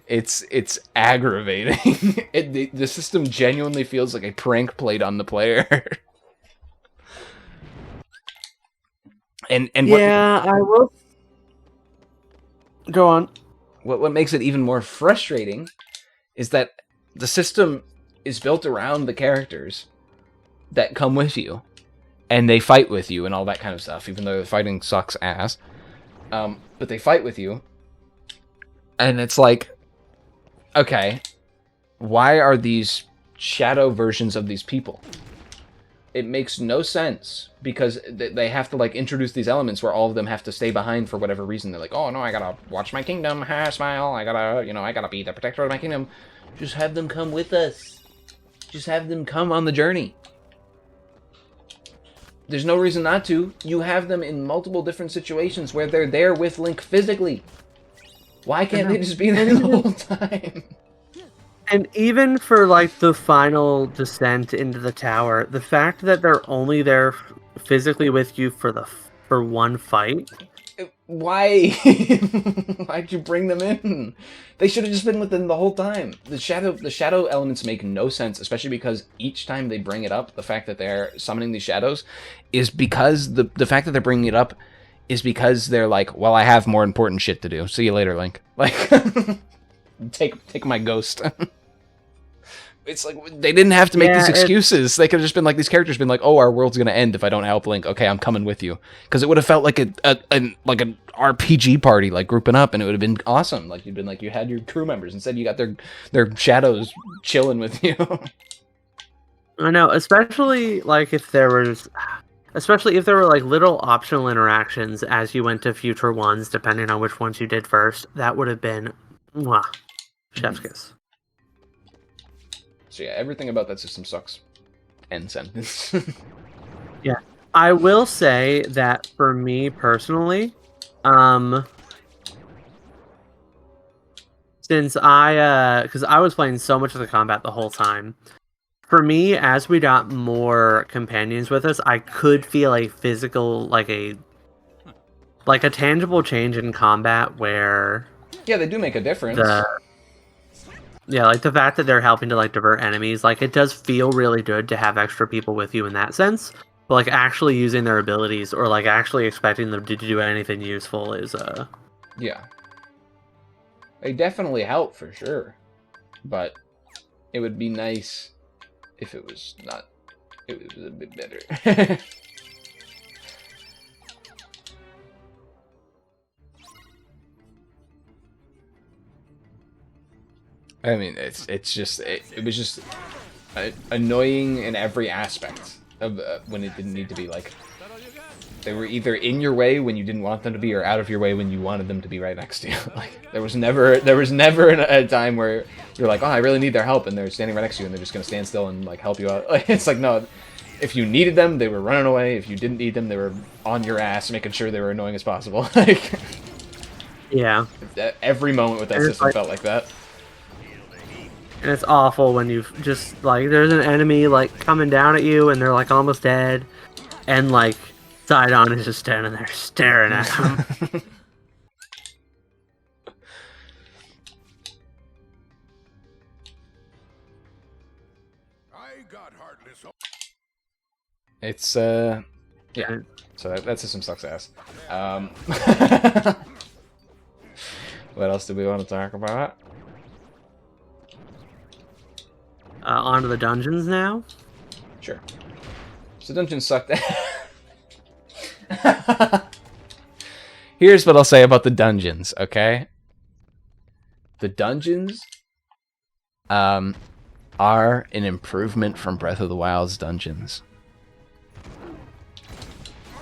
It's aggravating. The system genuinely feels like a prank played on the player. and yeah, I will go on. What makes it even more frustrating is that the system is built around the characters that come with you, and they fight with you and all that kind of stuff, even though the fighting sucks ass. But they fight with you, and it's like, okay, why are these shadow versions of these people? It makes no sense, because they have to like introduce these elements where all of them have to stay behind for whatever reason. They're like, oh no, I gotta watch my kingdom, ha, smile, I gotta be the protector of my kingdom. Just have them come with us. Just have them come on the journey. There's no reason not to. You have them in multiple different situations where they're there with Link physically. Why can't they just be there the whole time? And even for like the final descent into the tower, the fact that they're only there physically with you for one fight. Why? Why'd you bring them in? They should have just been with them the whole time. The shadow elements make no sense, especially because each time they bring it up, the fact that they're summoning these shadows is because the fact that they're bringing it up is because they're like, well, I have more important shit to do. See you later, Link. Like, take my ghost. It's like they didn't have to make these excuses. They could have just been like, these characters been like, oh, our world's gonna end if I don't help Link. Okay, I'm coming with you, because it would have felt like an RPG party, like grouping up, and it would have been awesome. Like you'd been like, you had your crew members, instead you got their shadows chilling with you. I know, especially if there were like little optional interactions as you went to future ones, depending on which ones you did first. That would have been, mwah, chef's kiss. So yeah, everything about that system sucks. End sentence. Yeah. I will say that for me personally, since because I was playing so much of the combat the whole time, for me, as we got more companions with us, I could feel a physical, like a tangible change in combat where Yeah, they do make a difference. like the fact that they're helping to like divert enemies, like it does feel really good to have extra people with you in that sense. But like actually using their abilities or like actually expecting them to do anything useful is Yeah. They definitely help for sure. But it would be nice if it was not. It was a bit better. I mean, it was just annoying in every aspect of when it didn't need to be. Like, they were either in your way when you didn't want them to be, or out of your way when you wanted them to be right next to you. Like, there was never a time where you're like, oh, I really need their help, and they're standing right next to you, and they're just gonna stand still and like help you out. Like, it's like, no, if you needed them, they were running away. If you didn't need them, they were on your ass, making sure they were annoying as possible. Like, yeah. Every moment with that And system felt like that. And it's awful when you've just like there's an enemy like coming down at you and they're like almost dead, and like Sidon is just standing there staring at them. It's yeah. So that system sucks ass. What else do we want to talk about? On to the dungeons now. Sure. So dungeons sucked. Here's what I'll say about the dungeons, okay? The dungeons are an improvement from Breath of the Wild's dungeons.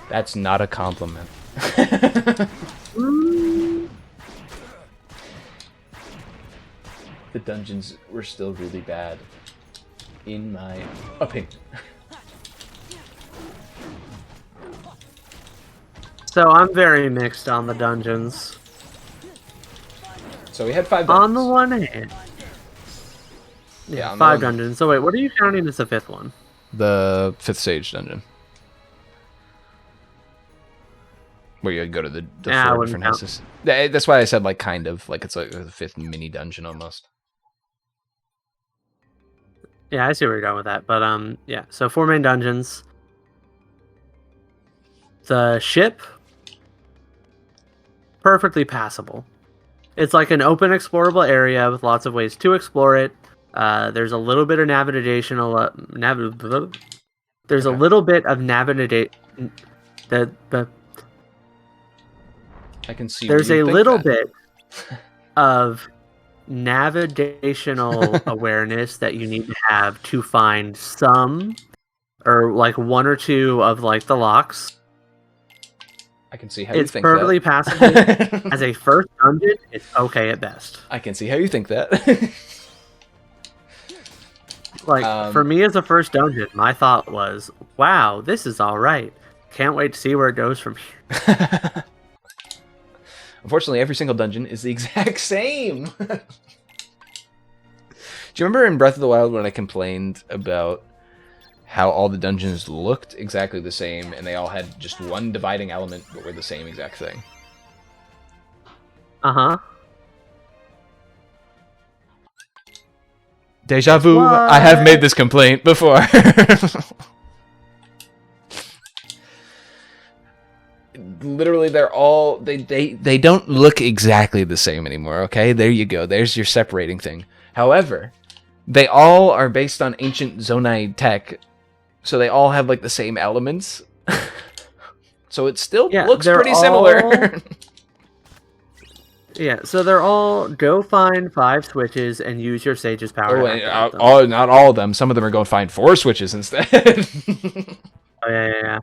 That's not a compliment. The dungeons were still really bad, in my opinion. So I'm very mixed on the dungeons. So we had 5 dungeons. On the one hand, yeah, 5 dungeons. So wait, what are you counting as the 5th one? The 5th stage dungeon, where you go to the 4 different houses. That's why I said like kind of like it's like the 5th mini dungeon almost. Yeah, I see where you're going with that. But yeah. So 4 main dungeons. The ship, perfectly passable. It's like an open, explorable area with lots of ways to explore it. There's a little bit of navigational. There's a little bit of navigate. I can see. There's a little bit of navigational awareness that you need to have to find some, or like 1 or 2 of like the locks. I can see how you think that. It's perfectly passable. As a first dungeon, it's okay at best. I can see how you think that. Like, for me as a first dungeon, my thought was, wow, this is alright. Can't wait to see where it goes from here. Unfortunately, every single dungeon is the exact same. Do you remember in Breath of the Wild when I complained about how all the dungeons looked exactly the same and they all had just one dividing element but were the same exact thing? Uh-huh. Deja vu. What? I have made this complaint before. Literally, they're all they don't look exactly the same anymore. Okay, there you go. There's your separating thing. However, they all are based on ancient Zonai tech, so they all have like the same elements. So it still looks pretty similar. Yeah, so they're all go find 5 switches and use your Sage's power. Oh, not all of them. Some of them are going to find 4 switches instead. Oh, yeah.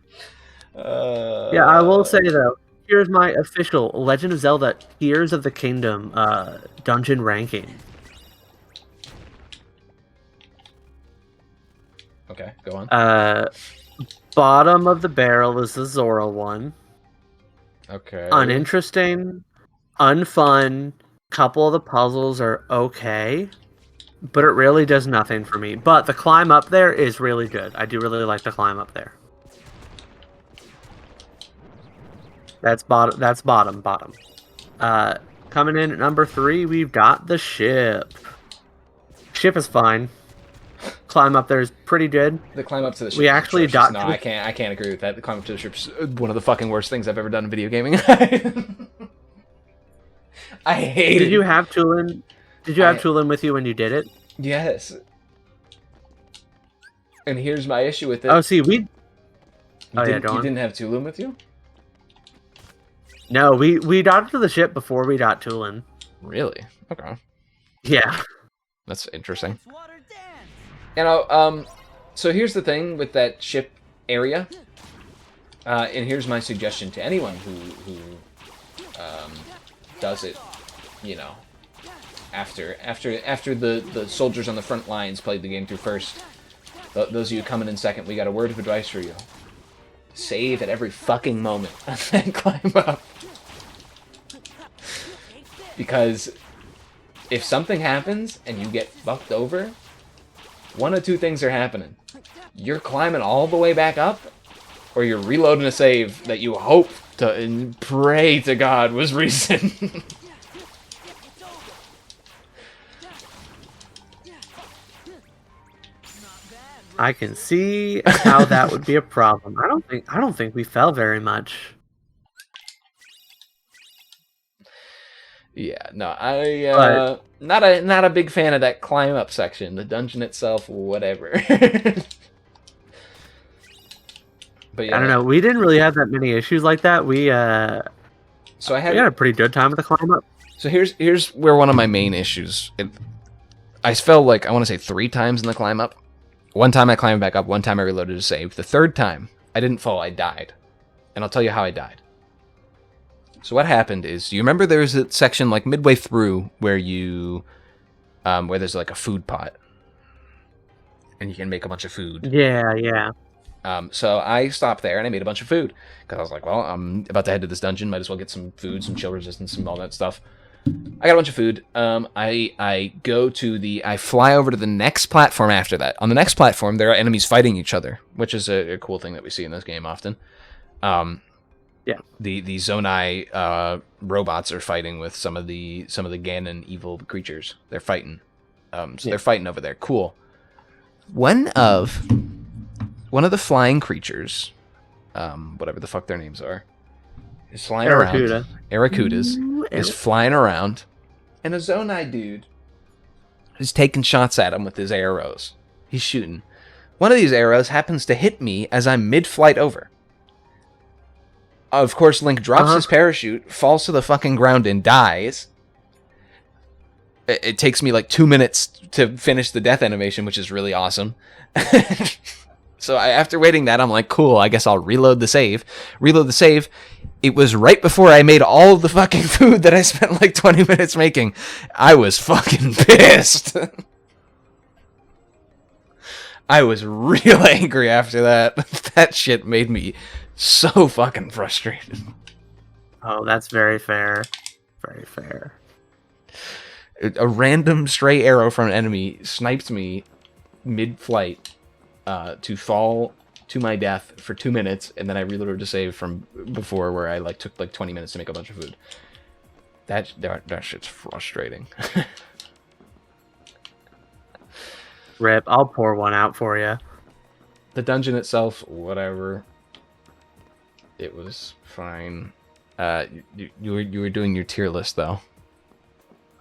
Yeah, I will say though, here's my official Legend of Zelda Tears of the Kingdom dungeon ranking. Okay, go on. Bottom of the barrel is the Zora one. Okay. Uninteresting, unfun. Couple of the puzzles are okay, but it really does nothing for me. But the climb up there is really good. I do really like the climb up there. That's bottom. That's bottom. Bottom. Coming in at number 3, we've got the ship. Ship is fine. Climb up there is pretty good. The climb up to the ship. We is actually atrocious. docked. No, I can't agree with that. The climb up to the ship's one of the fucking worst things I've ever done in video gaming. I hate it. Did you have Tulin? Did you have Tulin with you when you did it? Yes. And here's my issue with it. Oh, see, we. You You didn't have Tulin with you? No, we docked to the ship before we got Tulin. Really? Okay. Yeah. That's interesting. It's water dance. You know, so here's the thing with that ship area. And here's my suggestion to anyone who does it, you know, after the soldiers on the front lines played the game through first. Those of you coming in second, we got a word of advice for you. Save at every fucking moment and climb up. Because if something happens and you get fucked over, one of two things are happening. You're climbing all the way back up, or you're reloading a save that you hope to and pray to God was recent. I can see how that would be a problem. I don't think we fell very much. Yeah, no, not a big fan of that climb up section. The dungeon itself, whatever. But yeah, I don't know. We didn't really have that many issues like that. We had a pretty good time with the climb up. So here's where one of my main issues. I fell like I want to say 3 times in the climb up. One time I climbed back up. One time I reloaded to save. The third time I didn't fall. I died, and I'll tell you how I died. So what happened is, you remember there's a section like midway through where you, where there's like a food pot, and you can make a bunch of food. Yeah, yeah. So I stopped there and I made a bunch of food because I was like, well, I'm about to head to this dungeon. Might as well get some food, some chill resistance, and all that stuff. I got a bunch of food. I fly over to the next platform after that. On the next platform, there are enemies fighting each other, which is a cool thing that we see in this game often. Yeah. The Zonai robots are fighting with some of the Ganon evil creatures. They're fighting. They're fighting over there. Cool. One of the flying creatures, whatever the fuck their names are, is flying around. Aracudas is flying around, and a Zonai dude is taking shots at him with his arrows. He's shooting. One of these arrows happens to hit me as I'm mid-flight over. Of course, Link drops his parachute, falls to the fucking ground, and dies. It takes me like 2 minutes to finish the death animation, which is really awesome. So after waiting that, I'm like, cool, I guess I'll reload the save. Reload the save. It was right before I made all of the fucking food that I spent like 20 minutes making. I was fucking pissed. I was real angry after that. That shit made me so fucking frustrated. Oh, that's very fair. Very fair. A random stray arrow from an enemy sniped me mid-flight to fall to my death for 2 minutes, and then I reloaded to save from before where I like took like 20 minutes to make a bunch of food. That shit's frustrating. Rip, I'll pour one out for you. The dungeon itself, whatever. It was fine. You were doing your tier list though.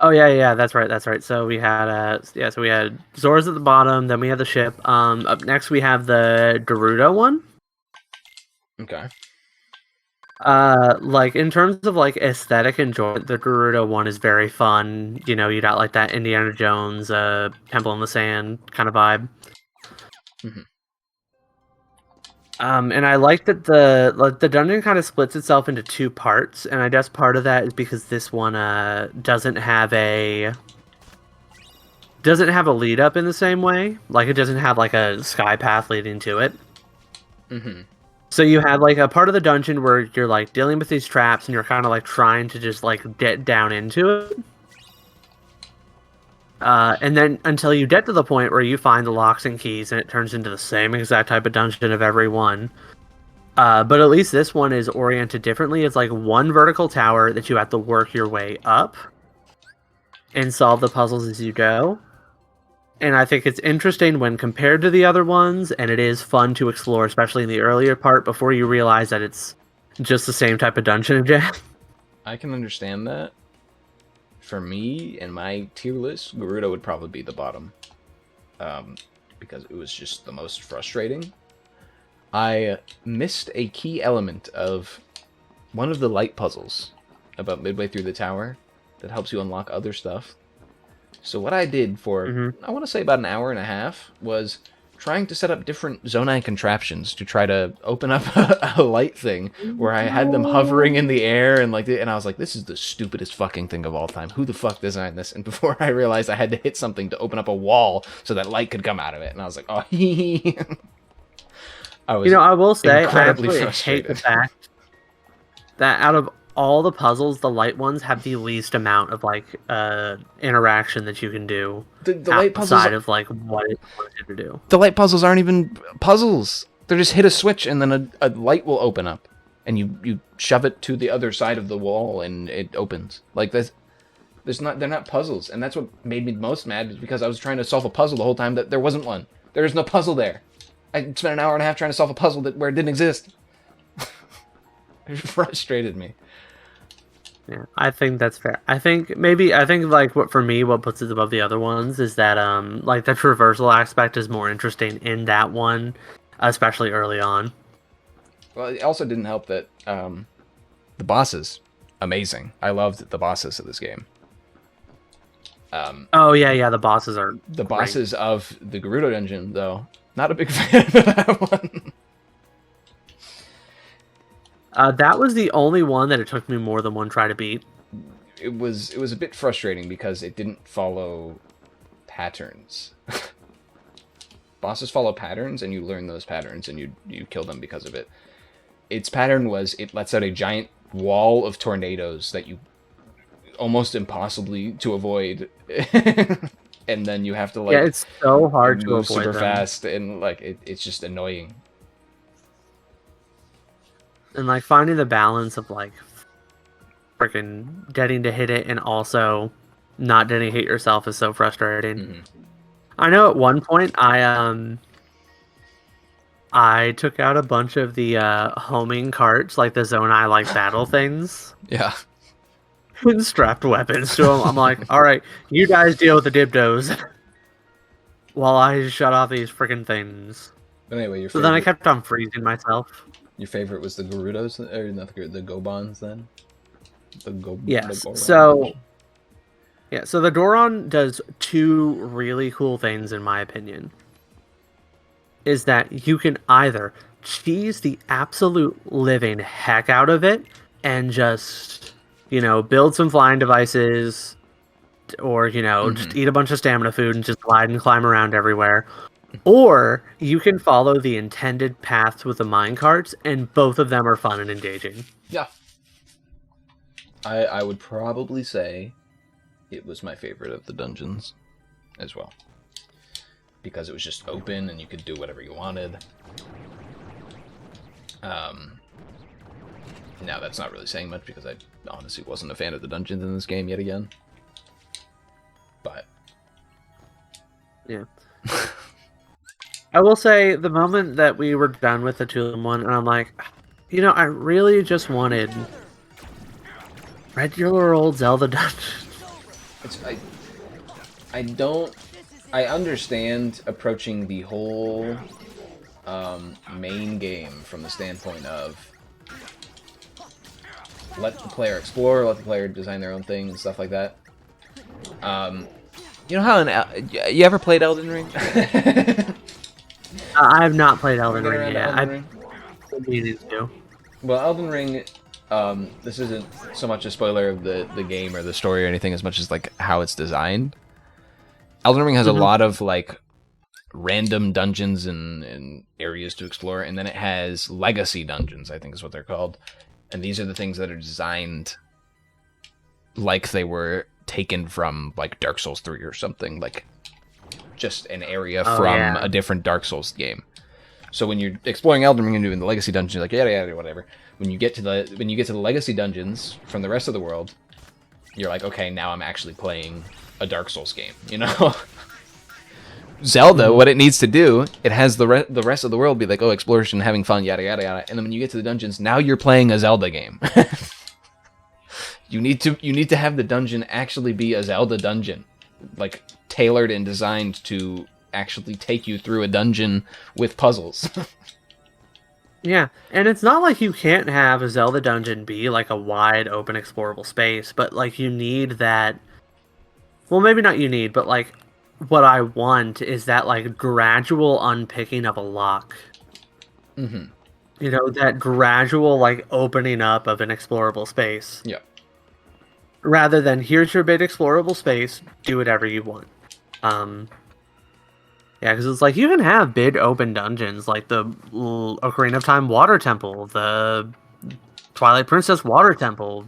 Oh yeah, that's right. So we had we had Zora's at the bottom, then we had the ship. Up next we have the Gerudo one. Okay. Like in terms of like aesthetic enjoyment, the Gerudo one is very fun. You know, you got like that Indiana Jones, Temple in the Sand kind of vibe. Mm-hmm. And I like that the dungeon kind of splits itself into 2 parts, and I guess part of that is because this one doesn't have a lead up in the same way. Like it doesn't have like a sky path leading to it. Mm-hmm. So you had like a part of the dungeon where you're like dealing with these traps and you're kind of like trying to just like get down into it. And then until you get to the point where you find the locks and keys and it turns into the same exact type of dungeon of every one. But at least this one is oriented differently. It's like one vertical tower that you have to work your way up and solve the puzzles as you go. And I think it's interesting when compared to the other ones, and it is fun to explore, especially in the earlier part, before you realize that it's just the same type of dungeon again. I can understand that. For me, in my tier list, Gerudo would probably be the bottom. Because it was just the most frustrating. I missed a key element of one of the light puzzles about midway through the tower that helps you unlock other stuff. So what I did for, I want to say about an hour and a half, was trying to set up different Zonai contraptions to try to open up a light thing where I had them hovering in the air and and I was like, this is the stupidest fucking thing of all time. Who the fuck designed this? And before I realized I had to hit something to open up a wall so that light could come out of it. And I was like, oh, I was I will say, I incredibly actually frustrated. hate the fact that out of all the puzzles, the light ones have the least amount of like interaction that you can do. The light puzzles, outside of like what it wanted to do. the light puzzles aren't even puzzles. They're just hit a switch and then a light will open up, and you shove it to the other side of the wall and it opens. Like they're not puzzles, and that's what made me most mad, is because I was trying to solve a puzzle the whole time that there wasn't one. There is no puzzle there. I spent an hour and a half trying to solve a puzzle where it didn't exist. It frustrated me. Yeah, I think that's fair. I think like what puts it above the other ones is that like the traversal aspect is more interesting in that one, especially early on. Well, it also didn't help that the bosses, amazing. I loved the bosses of this game. Oh yeah, the bosses are The great. bosses of the Gerudo dungeon, though, not a big fan of that one. That was the only one that it took me more than one try to beat. It was a bit frustrating because it didn't follow patterns. Bosses follow patterns, and you learn those patterns, and you kill them because of it. Its pattern was it lets out a giant wall of tornadoes that you almost impossibly to avoid, and then you have to like it's so hard to move avoid super them. fast, and like it's just annoying. And like finding the balance of like freaking getting to hit it and also not getting hit yourself is so frustrating. Mm-hmm. I know at one point I took out a bunch of the homing carts, like the Zonai like battle things, Yeah. and strapped weapons to them. I'm like, all right, you guys deal with the dibdos while I shut off these freaking things. But anyway, your So favorite, then I kept on freezing myself. your favorite was the Gerudos, or not the Gobans then? Yes. The Goron. So the Goron does two really cool things, in my opinion. Is that you can either cheese the absolute living heck out of it and just, build some flying devices, or, just eat a bunch of stamina food and just glide and climb around everywhere. Or you can follow the intended paths with the minecarts, and both of them are fun and engaging. Yeah. I would probably say it was my favorite of the dungeons as well. Because it was just open and you could do whatever you wanted. Now that's not really saying much because I honestly wasn't a fan of the dungeons in this game yet again. But Yeah. I will say, the moment that we were done with the 2-in-1, and I'm like, I really just wanted regular old Zelda dungeon. I understand approaching the whole main game from the standpoint of let the player explore, let the player design their own thing and stuff like that. You know how you ever played Elden Ring? I have not played Elden Get Ring around to yet. Elden Ring? I needed to. Well, Elden Ring, this isn't so much a spoiler of the game or the story or anything as much as like how it's designed. Elden Ring has a lot of like random dungeons and areas to explore, and then it has legacy dungeons, I think is what they're called. And these are the things that are designed like they were taken from like Dark Souls 3 or something, like just an area from a different Dark Souls game. So when you're exploring Elden Ring and doing the legacy dungeons, you're like yada yada whatever. When you get to the legacy dungeons from the rest of the world, you're like, okay, now I'm actually playing a Dark Souls game, you know? Zelda, what it needs to do, it has the rest of the world be like, oh, exploration, having fun, yada yada yada, and then when you get to the dungeons, now you're playing a Zelda game. You need to have the dungeon actually be a Zelda dungeon, like tailored and designed to actually take you through a dungeon with puzzles. Yeah, and it's not like you can't have a Zelda dungeon be like a wide open explorable space, but like you need that. Well, maybe not you need, but like what I want is that like gradual unpicking of a lock. Mm-hmm. You know, that gradual like opening up of an explorable space. Yeah. Rather than here's your big explorable space, do whatever you want. Yeah, because it's like you can have big open dungeons like the Ocarina of Time Water Temple, the Twilight Princess Water Temple,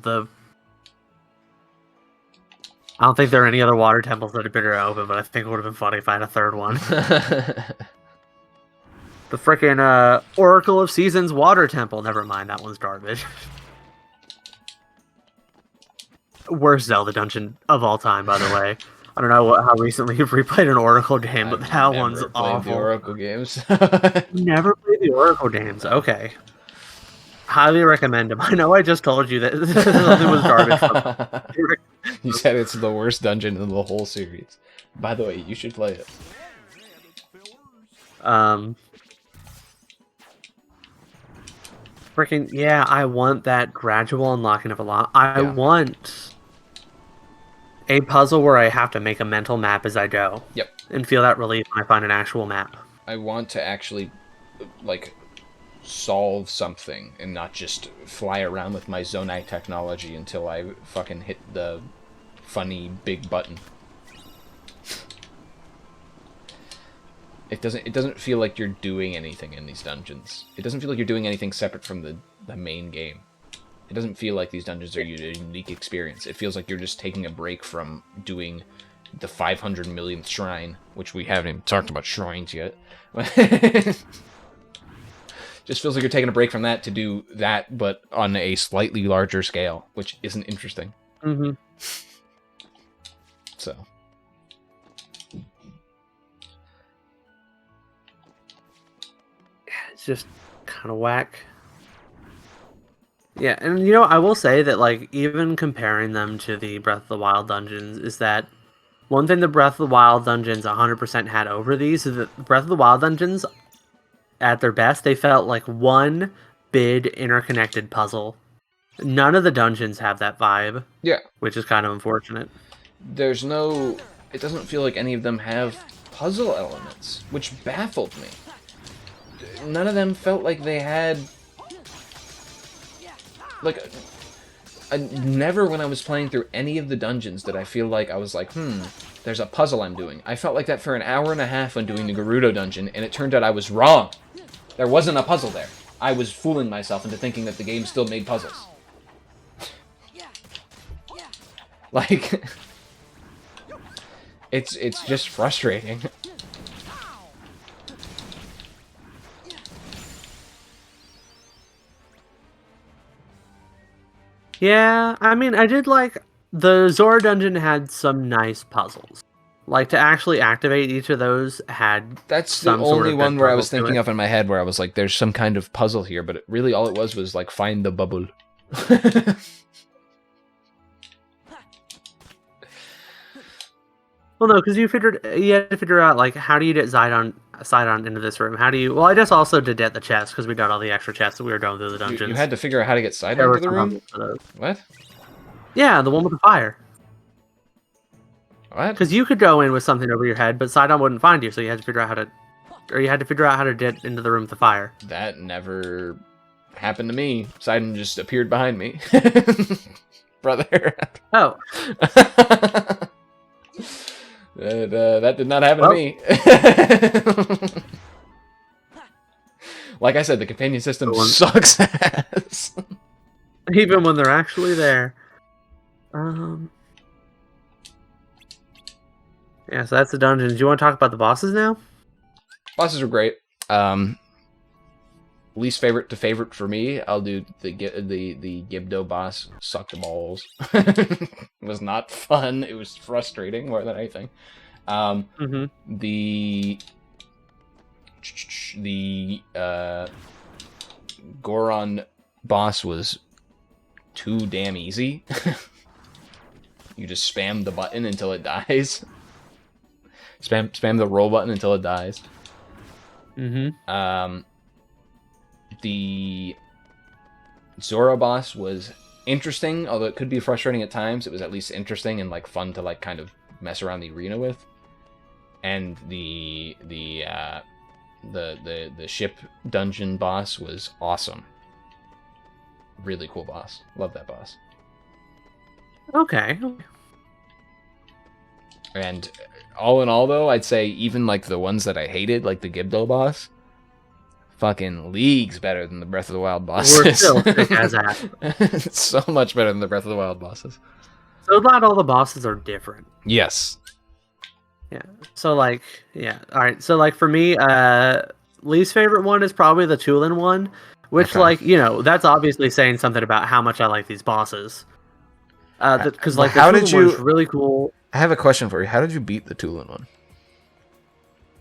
I don't think there are any other water temples that are bigger open, but I think it would have been funny if I had a third one. The frickin' Oracle of Seasons Water Temple. Never mind, that one's garbage. Worst Zelda dungeon of all time, by the way. I don't know how recently you've replayed an Oracle game, but that one's awful. The Oracle games. Never played the Oracle games. Okay. Highly recommend them. I know I just told you that it was garbage. You said it's the worst dungeon in the whole series. By the way, you should play it. Freaking yeah, I want that gradual unlocking of a lot. I want a puzzle where I have to make a mental map as I go. Yep. And feel that relief when I find an actual map. I want to actually, like, solve something and not just fly around with my Zonai technology until I fucking hit the funny big button. It doesn't feel like you're doing anything in these dungeons. It doesn't feel like you're doing anything separate from the main game. It doesn't feel like these dungeons are a unique experience. It feels like you're just taking a break from doing the 500 millionth shrine, which we haven't even talked about shrines yet. Just feels like you're taking a break from that to do that, but on a slightly larger scale, which isn't interesting. Mm-hmm. So. It's just kind of whack. Yeah, and you know, I will say that, like, even comparing them to the Breath of the Wild dungeons is that one thing the Breath of the Wild dungeons 100% had over these is that Breath of the Wild dungeons, at their best, they felt like one big interconnected puzzle. None of the dungeons have that vibe. Yeah. Which is kind of unfortunate. There's no... It doesn't feel like any of them have puzzle elements, which baffled me. None of them felt like they had... Like, never when I was playing through any of the dungeons did I feel like I was like, there's a puzzle I'm doing. I felt like that for an hour and a half when doing the Gerudo dungeon, and it turned out I was wrong. There wasn't a puzzle there. I was fooling myself into thinking that the game still made puzzles. Like, it's just frustrating. Yeah, I mean, I did like... The Zora dungeon had some nice puzzles. Like, to actually activate each of those had That's the only one where I was thinking of in my head where I was like, there's some kind of puzzle here, but really all it was like, find the bubble. Well, no, because you had to figure out, like, how do you get Sidon into this room? How do you... Well, I just also did get the chest, because we got all the extra chests that we were going through the dungeons. You had to figure out how to get Sidon into the room? What? Yeah, the one with the fire. What? Because you could go in with something over your head, but Sidon wouldn't find you, so you had to figure out how to... Or you had to figure out how to get into the room with the fire. That never happened to me. Sidon just appeared behind me. Brother. Oh. That did not happen to me. Like I said, the companion system sucks ass. Even when they're actually there. Yeah, so that's the dungeons. Do you want to talk about the bosses now? Bosses are great. Least favorite to favorite for me, I'll do the Gibdo boss. Sucked balls. It was not fun. It was frustrating more than anything. The Goron boss was too damn easy. You just spam the button until it dies. Spam the roll button until it dies. The Zora boss was interesting, although it could be frustrating at times. It was at least interesting and like fun to like kind of mess around the arena with. And the ship dungeon boss was awesome. Really cool boss. Love that boss. Okay. And all in all, though, I'd say even like the ones that I hated, like the Gibdo boss, fucking leagues better than the Breath of the Wild bosses. We're still sick as ass. So much better than the Breath of the Wild bosses. So not all the bosses are different. Yes. Yeah. So like, yeah. All right. So like for me, least favorite one is probably the Tulin one, which like, you know, that's obviously saying something about how much I like these bosses. Because like the Tulin one's really cool. I have a question for you. How did you beat the Tulin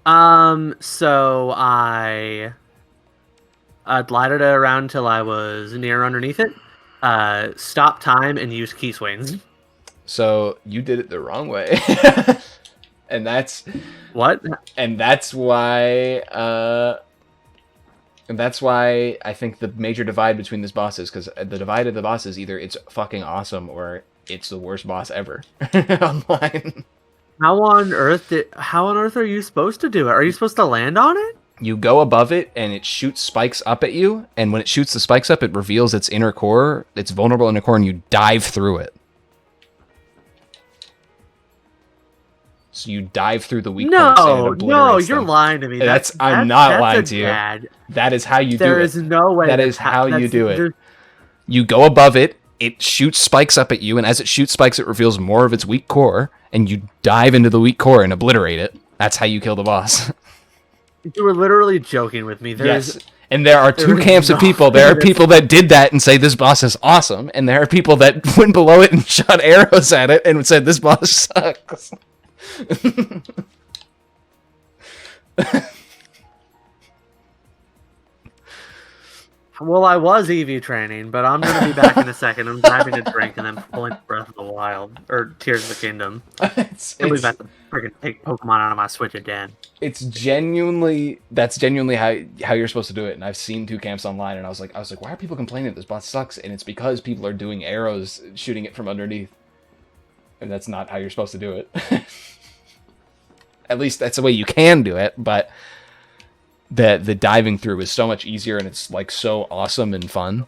one? So I glided it around till I was near underneath it, stopped time, and used key swings. So you did it the wrong way. And that's what? And that's why I think the major divide between this boss is because the divide of the boss is either it's fucking awesome or it's the worst boss ever online. How on earth are you supposed to do it? Are you supposed to land on it? You go above it and it shoots spikes up at you, and when it shoots the spikes up, it reveals its inner core, its vulnerable inner core, and you dive through it. So you dive through the weak points and it obliterates you're them. lying to me. I'm not lying to you. Bad. That is how you do it. There is no way. That is how you do it. You go above it, it shoots spikes up at you, and as it shoots spikes, it reveals more of its weak core, and you dive into the weak core and obliterate it. That's how you kill the boss. You were literally joking with me. Yes. And there are two camps of people. There are people that did that and say this boss is awesome, and there are people that went below it and shot arrows at it and said this boss sucks. Well, I was EV training, but I'm going to be back in a second. I'm grabbing a drink and then pulling Breath of the Wild, or Tears of the Kingdom. And we've got to freaking take Pokemon out of my Switch again. That's genuinely how you're supposed to do it. And I've seen two camps online, and I was like, why are people complaining that this boss sucks? And it's because people are doing arrows, shooting it from underneath. And that's not how you're supposed to do it. At least that's the way you can do it, but the diving through is so much easier, and it's like so awesome and fun.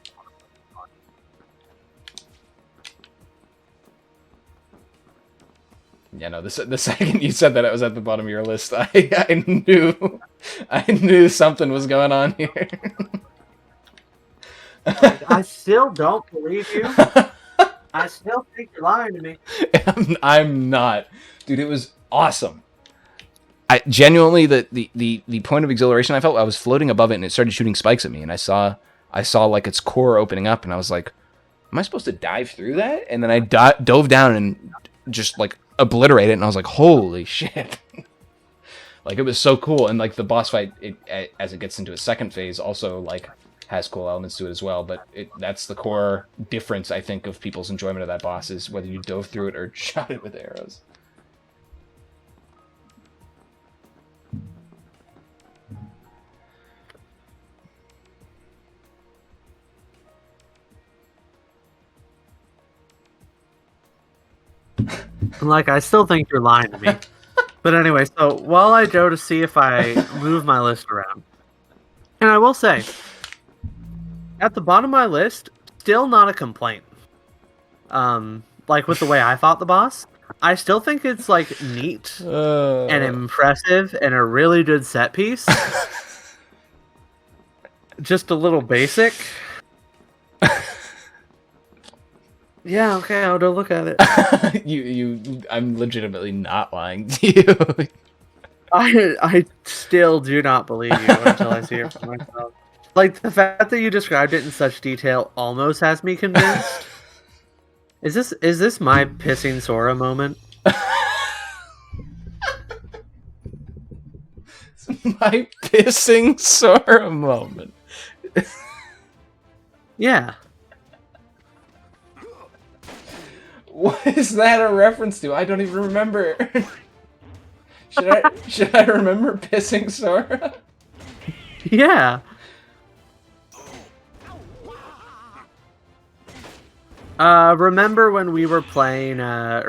Yeah, no, the second you said that it was at the bottom of your list, I knew something was going on here. I still don't believe you. I still think you're lying to me. I'm not. Dude, it was awesome. I genuinely the point of exhilaration I felt, I was floating above it and it started shooting spikes at me, and I saw like its core opening up, and I was like, am I supposed to dive through that? And then I dove down and just like obliterate it, and I was like, holy shit. Like, it was so cool. And like the boss fight, as it gets into its second phase, also like has cool elements to it as well, but that's the core difference, I think, of people's enjoyment of that boss, is whether you dove through it or shot it with arrows. Like, I still think you're lying to me. But anyway, so while I go to see if I move my list around, and I will say, at the bottom of my list, still not a complaint. Like with the way I fought the boss, I still think it's like neat and Uh, impressive and a really good set piece. Just a little basic. Yeah, okay, I'll go look at it. I'm legitimately not lying to you. I still do not believe you until I see it for myself. Like, the fact that you described it in such detail almost has me convinced. Is this my pissing Sora moment? My pissing Sora moment. Yeah. What is that a reference to? I don't even remember. Should I remember pissing Sora? Yeah. Remember when we were playing, I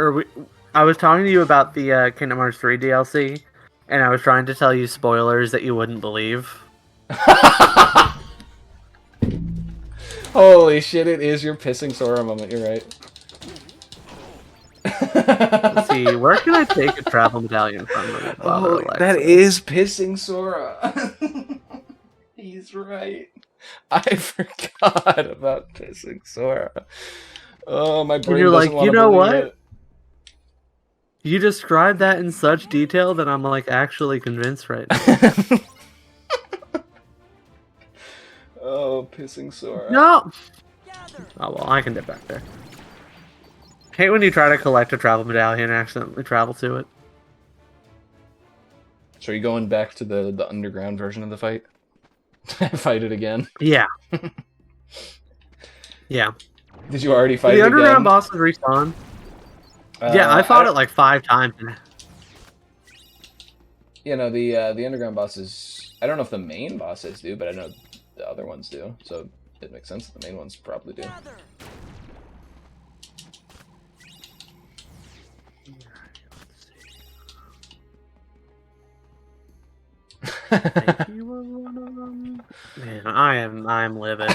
was talking to you about the Kingdom Hearts 3 DLC, and I was trying to tell you spoilers that you wouldn't believe. Holy shit, it is your pissing Sora moment, you're right. Let's see, where can I take a travel medallion from? Oh, that is pissing Sora. He's right. I forgot about pissing Sora. Oh, my brain you're doesn't like, want you to know believe what? it. You described that in such detail that I'm like actually convinced right now. Oh, pissing Sora. No! Gather. Oh well, I can get back there. Hate when you try to collect a travel medallion and accidentally travel to it. So are you going back to the underground version of the fight? Fight it again? Yeah. Yeah. Did you already fight The it underground again? bosses respawn. Yeah, I fought it like 5 times. You know, the underground bosses, I don't know if the main bosses do, but I know the other ones do. So it makes sense that the main ones probably do. Gather. You were one of them. Man, I'm livid.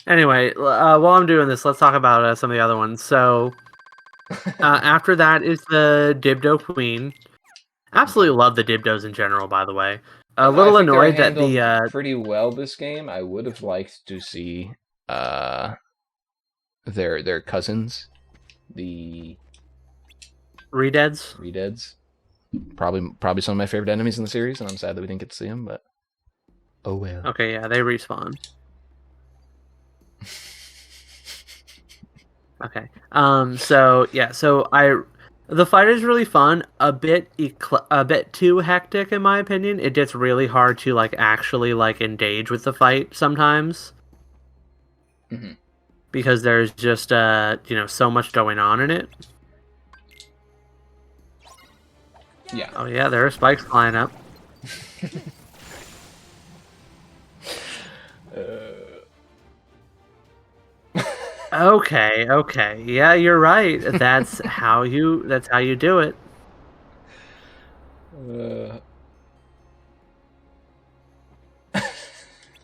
Anyway, while I'm doing this, let's talk about some of the other ones. So, after that is the Dibdo Queen. Absolutely love the Dibdos in general, by the way. A little I think they're annoyed that handled the pretty well this game. I would have liked to see their cousins, the Redeads. Redeads. Probably some of my favorite enemies in the series, and I'm sad that we didn't get to see them, but oh well. Okay, yeah, they respawn. Okay. So yeah, the fight is really fun. A bit too hectic in my opinion. It gets really hard to like actually like engage with the fight sometimes. Mhm. Because there's just so much going on in it. Yeah. Oh yeah, there are spikes flying up. Okay. Yeah, you're right. That's how you do it.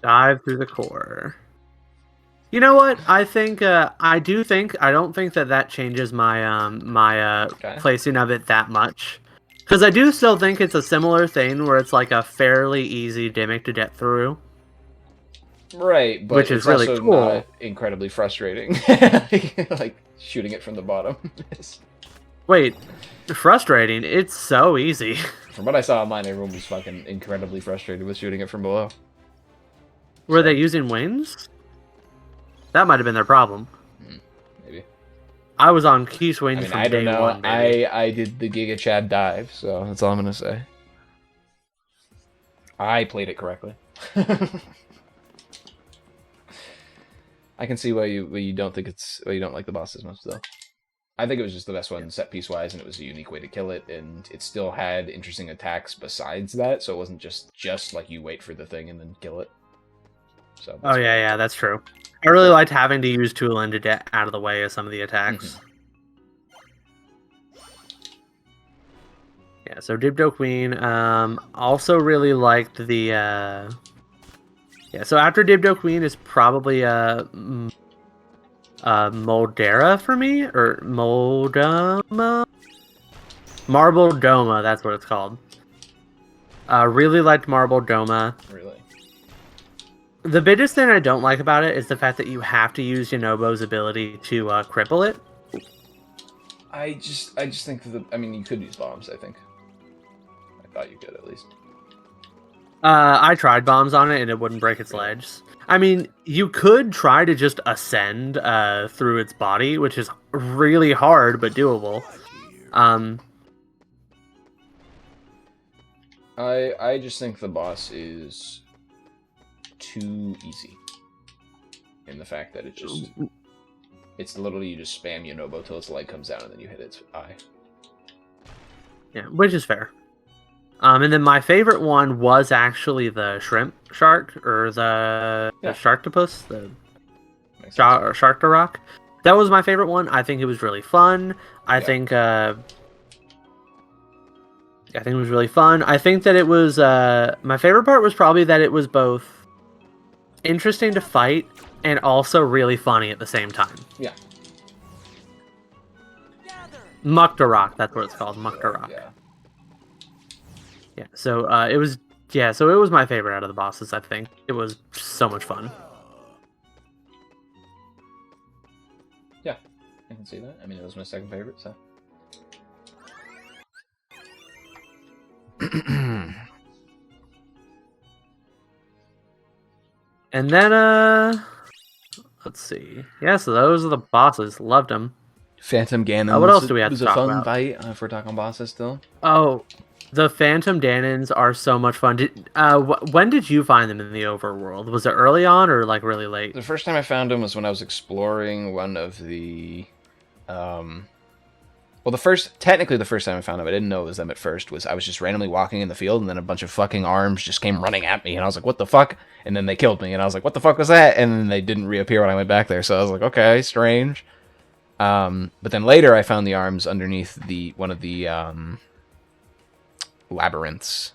Dive through the core. You know what? I think I don't think that changes my Okay. placing of it that much. Cuz I do still think it's a similar thing where it's like a fairly easy gimmick to get through. Right, but Which it's is really also cool. not incredibly frustrating. Like shooting it from the bottom. Wait, frustrating. It's so easy. From what I saw online, everyone was fucking incredibly frustrated with shooting it from below. Were they using wings? That might have been their problem. Maybe. I was on Keith wings I mean, from I don't day know. one, baby. I did the Giga Chad dive, so that's all I'm gonna say. I played it correctly. I can see why you don't think you don't like the boss as much though. I think it was just the best one set piece wise, and it was a unique way to kill it, and it still had interesting attacks besides that, so it wasn't just like you wait for the thing and then kill it. So. Oh yeah, that's true. I really liked having to use Tulin to get out of the way of some of the attacks. Yeah, so Dibdo Queen. Also really liked the. Yeah, so after Dibdo Queen is probably Moldera for me, or Moldama? Marble Doma, that's what it's called. Really liked Marble Doma. Really? The biggest thing I don't like about it is the fact that you have to use Yonobo's ability to cripple it. I just think that I mean, you could use bombs. I think. I thought you could at least. I tried bombs on it and it wouldn't break its Really? legs. I mean, you could try to just ascend through its body, which is really hard but doable. I just think the boss is too easy. In the fact that it's literally you just spam Yonobo till its leg comes down and then you hit its eye. Yeah, which is fair. And then my favorite one was actually the shrimp shark, or the sharktopus, the Sharktarok. That was my favorite one. I think it was really fun. I think it was really fun. I think that it was my favorite part was probably that it was both interesting to fight and also really funny at the same time. Yeah. Muktarok, that's what it's called, Muktarok. Yeah. Yeah, so it was my favorite out of the bosses, I think. It was so much fun. Yeah, I can see that. I mean, it was my second favorite, so. And then, let's see. Yeah, so those are the bosses. Loved them. Phantom Ganon. What else do we have to talk fun about? fight if we're talking bosses still. Oh, the Phantom Danons are so much fun. When did you find them in the overworld? Was it early on or like really late? The first time I found them was when I was exploring one of the, well, the first time I found them, I didn't know it was them at first. I was just randomly walking in the field, and then a bunch of fucking arms just came running at me, and I was like, "What the fuck?" And then they killed me, and I was like, "What the fuck was that?" And then they didn't reappear when I went back there, so I was like, "Okay, strange." But then later, I found the arms underneath one of the labyrinths,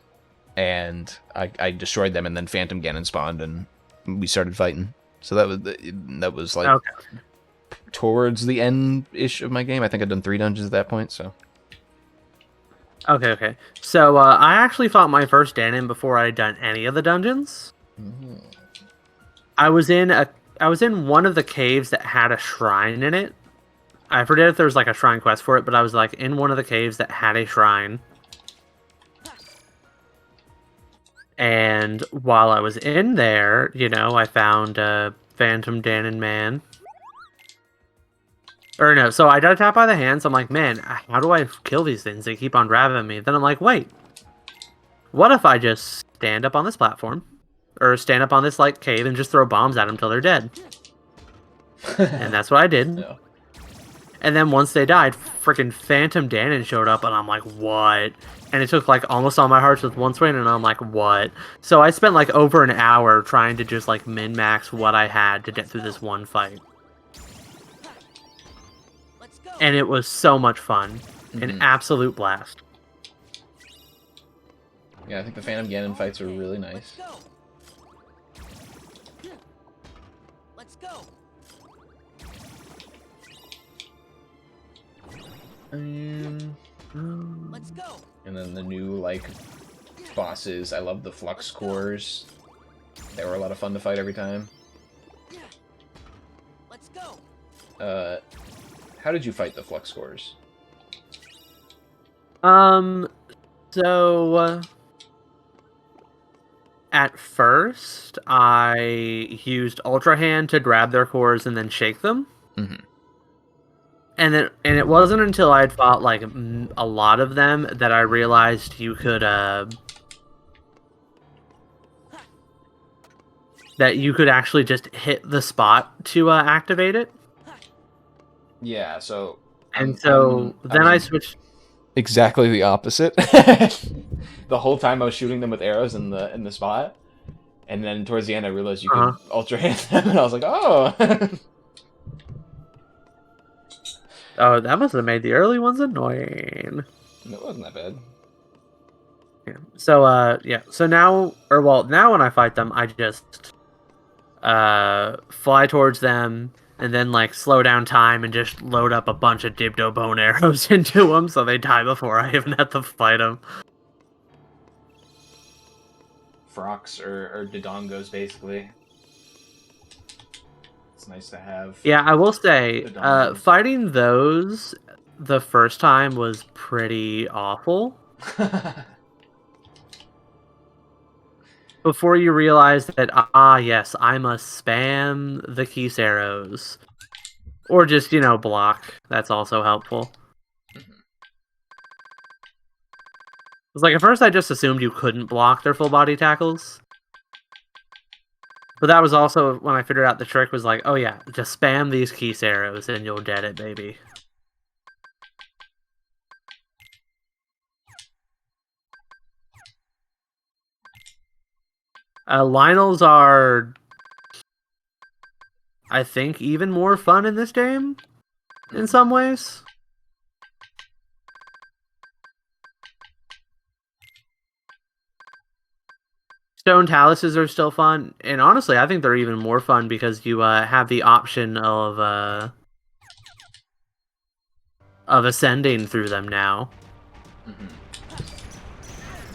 and I destroyed them, and then Phantom Ganon spawned, and we started fighting. So that was like. Okay. Towards the end-ish of my game. I think I'd done 3 dungeons at that point, so... Okay. So, I actually fought my first Danon before I had done any of the dungeons. Mm-hmm. I was in one of the caves that had a shrine in it. I forget if there was like a shrine quest for it, but I was like in one of the caves that had a shrine. And while I was in there, I found a Phantom Danon man. Or no, so I got attacked by the hands. I'm like, man, how do I kill these things? They keep on grabbing me. Then I'm like, wait, what if I just stand up on this platform, or stand up on this like cave and just throw bombs at them till they're dead? And that's what I did. No. And then once they died, freaking Phantom Danon showed up, and I'm like, what? And it took like almost all my hearts with one swing, and I'm like, what? So I spent like over an hour trying to just like min-max what I had to get through this one fight. And it was so much fun. An absolute blast. Yeah, I think the Phantom Ganon fights are really nice. Let's go. Let's go. And then the new, like, bosses. I love the Flux Cores. They were a lot of fun to fight every time. Let's go. How did you fight the Flux Cores? So at first I used Ultra Hand to grab their cores and then shake them. Mm-hmm. And it wasn't until I'd fought like a lot of them that I realized you could actually just hit the spot to activate it. Yeah, so... And then I switched... Exactly the opposite. The whole time I was shooting them with arrows in the spot, and then towards the end I realized you could Ultra Hand them, and I was like, oh! Oh, that must have made the early ones annoying. It wasn't that bad. Yeah. So, So now when I fight them, I just fly towards them, and then like slow down time and just load up a bunch of Dibdo bone arrows into them so they die before I even have to fight them. Frocks or Dodongos, basically. It's nice to have. Yeah, I will say, Dodongos. fighting those the first time was pretty awful. Before you realize that, yes, I must spam the Keese arrows. Or just, block. That's also helpful. It's like, at first I just assumed you couldn't block their full body tackles. But that was also when I figured out the trick was like, oh yeah, just spam these Keese arrows and you'll get it, baby. Lionels are, I think, even more fun in this game, in some ways. Stone taluses are still fun, and honestly, I think they're even more fun because you have the option of ascending through them now.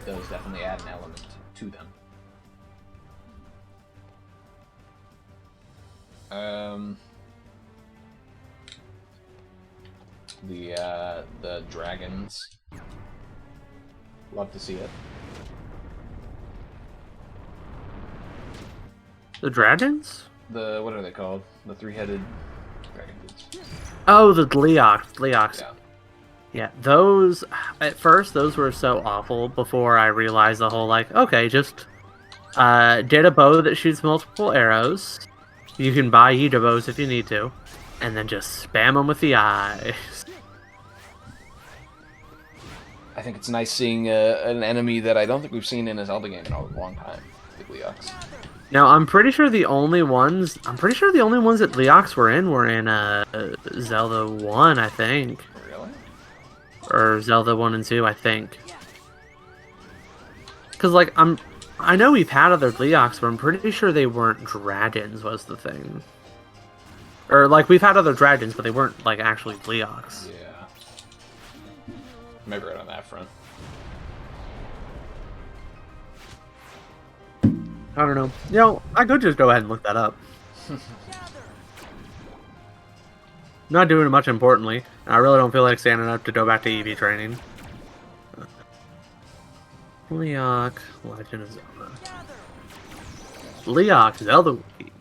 Those definitely add an element to them. The dragons. Love to see it. The dragons? What are they called? The three-headed dragon dudes. Oh, the Leox. Yeah. Yeah, those, at first, those were so awful before I realized the whole, like, okay, just get a bow that shoots multiple arrows. You can buy Yida bows if you need to. And then just spam them with the eyes. I think it's nice seeing an enemy that I don't think we've seen in a Zelda game in a long time, the Leox. Now, I'm pretty sure the only ones that Leox were in Zelda 1, I think. Really? Or Zelda 1 and 2, I think. Because, like, I know we've had other Leox, but I'm pretty sure they weren't dragons was the thing. Or, like, we've had other dragons, but they weren't, like, actually Leox. Yeah. Maybe right on that front. I don't know. I could just go ahead and look that up. Not doing it much importantly. I really don't feel like standing up to go back to EV training. Leox, Legend of Zelda. Leox, Zelda Wiki.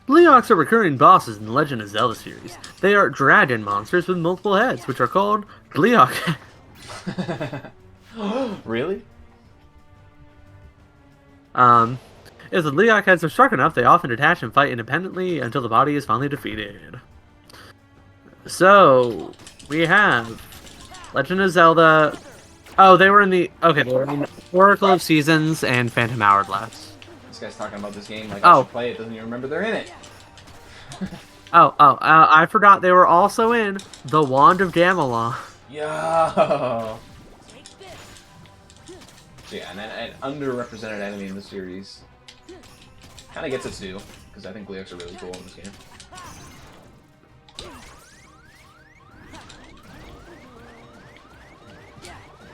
Leox are recurring bosses in the Legend of Zelda series. They are dragon monsters with multiple heads, which are called Leox. Really? If the Leox heads are struck enough, they often detach and fight independently until the body is finally defeated. So, we have Legend of Zelda. Oh, they were in the Oracle of Seasons and Phantom Hourglass. This guy's talking about this game like I should play it, doesn't even remember they're in it. I forgot they were also in The Wand of Gamelon. Yo! So yeah, an underrepresented enemy in the series. Kind of gets its due, because I think Leox are really cool in this game.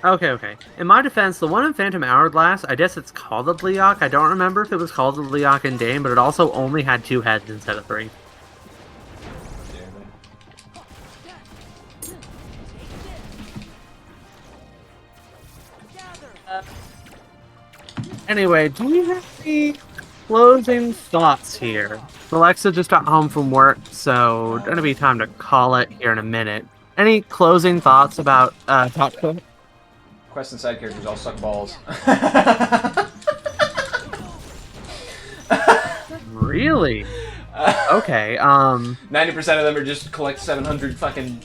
Okay. In my defense, the one in Phantom Hourglass, I guess it's called a Leox. I don't remember if it was called a Leox in game, but it also only had 2 heads instead of 3. Anyway, do we have any closing thoughts here? Alexa just got home from work, so gonna be time to call it here in a minute. Any closing thoughts about Top Coat? Quest and side characters all suck balls. Really? Okay, 90% of them are just collect 700 fucking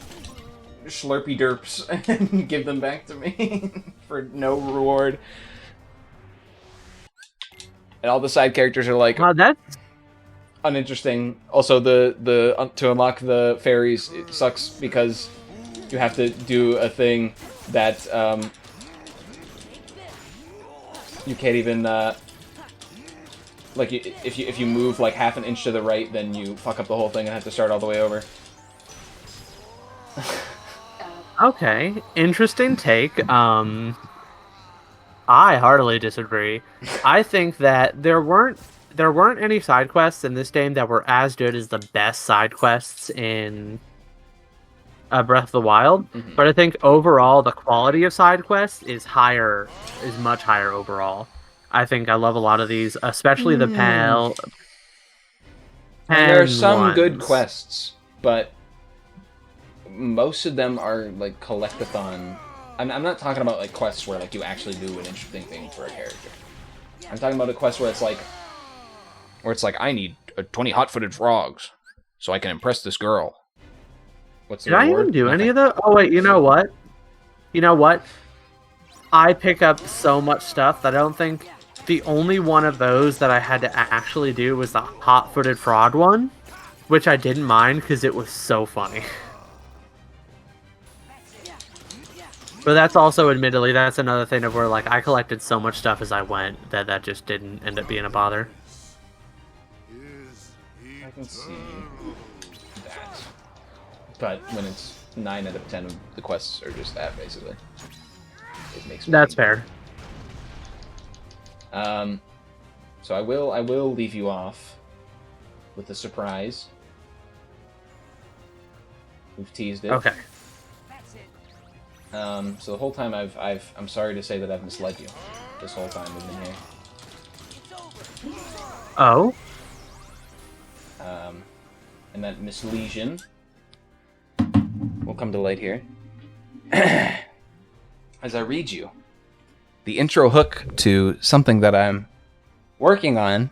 Slurpee derps and give them back to me for no reward. And all the side characters are like that's uninteresting. Also, the to unlock the fairies, it sucks because you have to do a thing that you can't even Like if you move like half an inch to the right, then you fuck up the whole thing and have to start all the way over. Okay, interesting take. I heartily disagree. I think that there weren't any side quests in this game that were as good as the best side quests in Breath of the Wild, but I think overall the quality of side quests is much higher overall. I think I love a lot of these, especially the pale. And there are some ones. good quests, but most of them are like collectathon. I'm not talking about like quests where like you actually do an interesting thing for a character. I'm talking about a quest where it's like I need 20 hot-footed frogs so I can impress this girl. What's the Did I reward? even do Nothing. any of those? Oh wait, you know what? I pick up so much stuff that I don't think the only one of those that I had to actually do was the hot-footed frog one, which I didn't mind because it was so funny. But that's also, admittedly, that's another thing of where like I collected so much stuff as I went that just didn't end up being a bother. I can see that. But when it's 9 out of 10 of the quests are just that, basically. It makes me That's fair. So I will leave you off with a surprise. We've teased it. Okay. So the whole time I'm sorry to say that I've misled you. This whole time we've been here. Oh? And that mislesion will come to light here. As I read you the intro hook to something that I'm working on.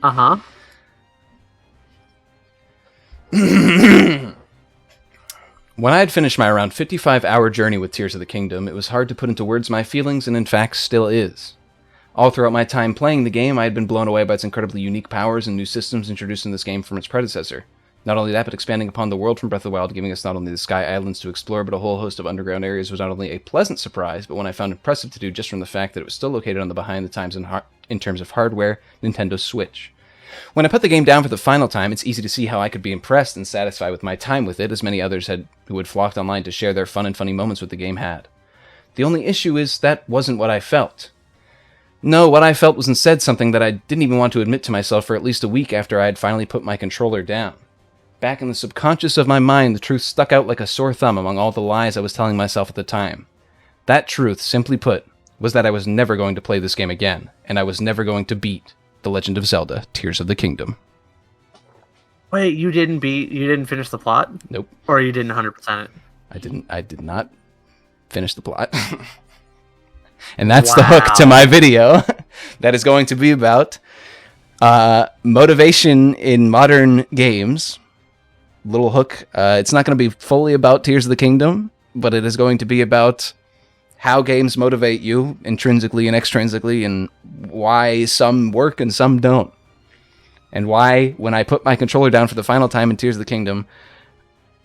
Uh-huh. When I had finished my around 55-hour journey with Tears of the Kingdom, it was hard to put into words my feelings, and in fact still is. All throughout my time playing the game, I had been blown away by its incredibly unique powers and new systems introduced in this game from its predecessor. Not only that, but expanding upon the world from Breath of the Wild, giving us not only the Sky Islands to explore, but a whole host of underground areas was not only a pleasant surprise, but one I found impressive to do just from the fact that it was still located on the behind the times in terms of hardware, Nintendo Switch. When I put the game down for the final time, it's easy to see how I could be impressed and satisfied with my time with it, as many others who had flocked online to share their fun and funny moments with the game had. The only issue is that wasn't what I felt. No, what I felt was instead something that I didn't even want to admit to myself for at least a week after I had finally put my controller down. Back in the subconscious of my mind, the truth stuck out like a sore thumb among all the lies I was telling myself at the time. That truth, simply put, was that I was never going to play this game again, and I was never going to beat The Legend of Zelda: Tears of the Kingdom. Wait, you didn't finish the plot? Nope. Or you didn't 100% it? I did not finish the plot. And that's the hook to Wow. my video that is going to be about motivation in modern games. Little hook. It's not going to be fully about Tears of the Kingdom, but it is going to be about how games motivate you intrinsically and extrinsically, and why some work and some don't. And why, when I put my controller down for the final time in Tears of the Kingdom,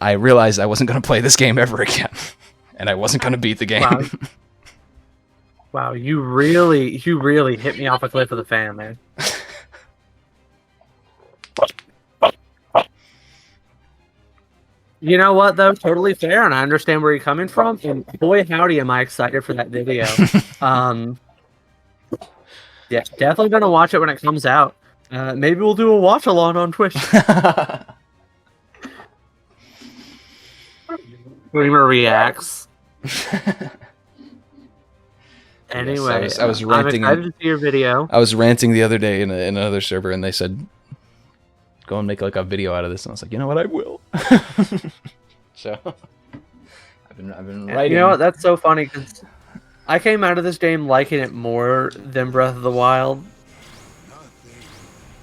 I realized I wasn't going to play this game ever again. And I wasn't going to beat the game. Wow. Wow, you really hit me off a cliff with a fan, man. You know what, though? Totally fair, and I understand where you're coming from. And boy, howdy, am I excited for that video. Yeah, definitely gonna watch it when it comes out. Maybe we'll do a watch-along on Twitch. Streamer reacts. Anyway, Yes, I was ranting. I'm excited to see your video. I was ranting the other day in another server, and they said, "Go and make like a video out of this." And I was like, "You know what? I will." So I've been writing. You know what? That's so funny because I came out of this game liking it more than Breath of the Wild.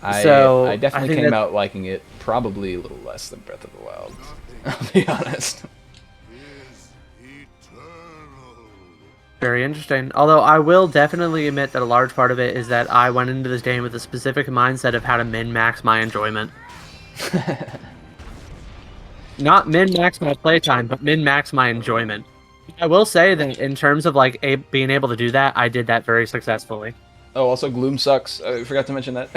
I definitely think came out liking it probably a little less than Breath of the Wild. I'll be honest. Very interesting. Although I will definitely admit that a large part of it is that I went into this game with a specific mindset of how to min-max my enjoyment. Not min-max my playtime, but min-max my enjoyment. I will say that in terms of like being able to do that, I did that very successful. Oh, also Gloom sucks. I forgot to mention that.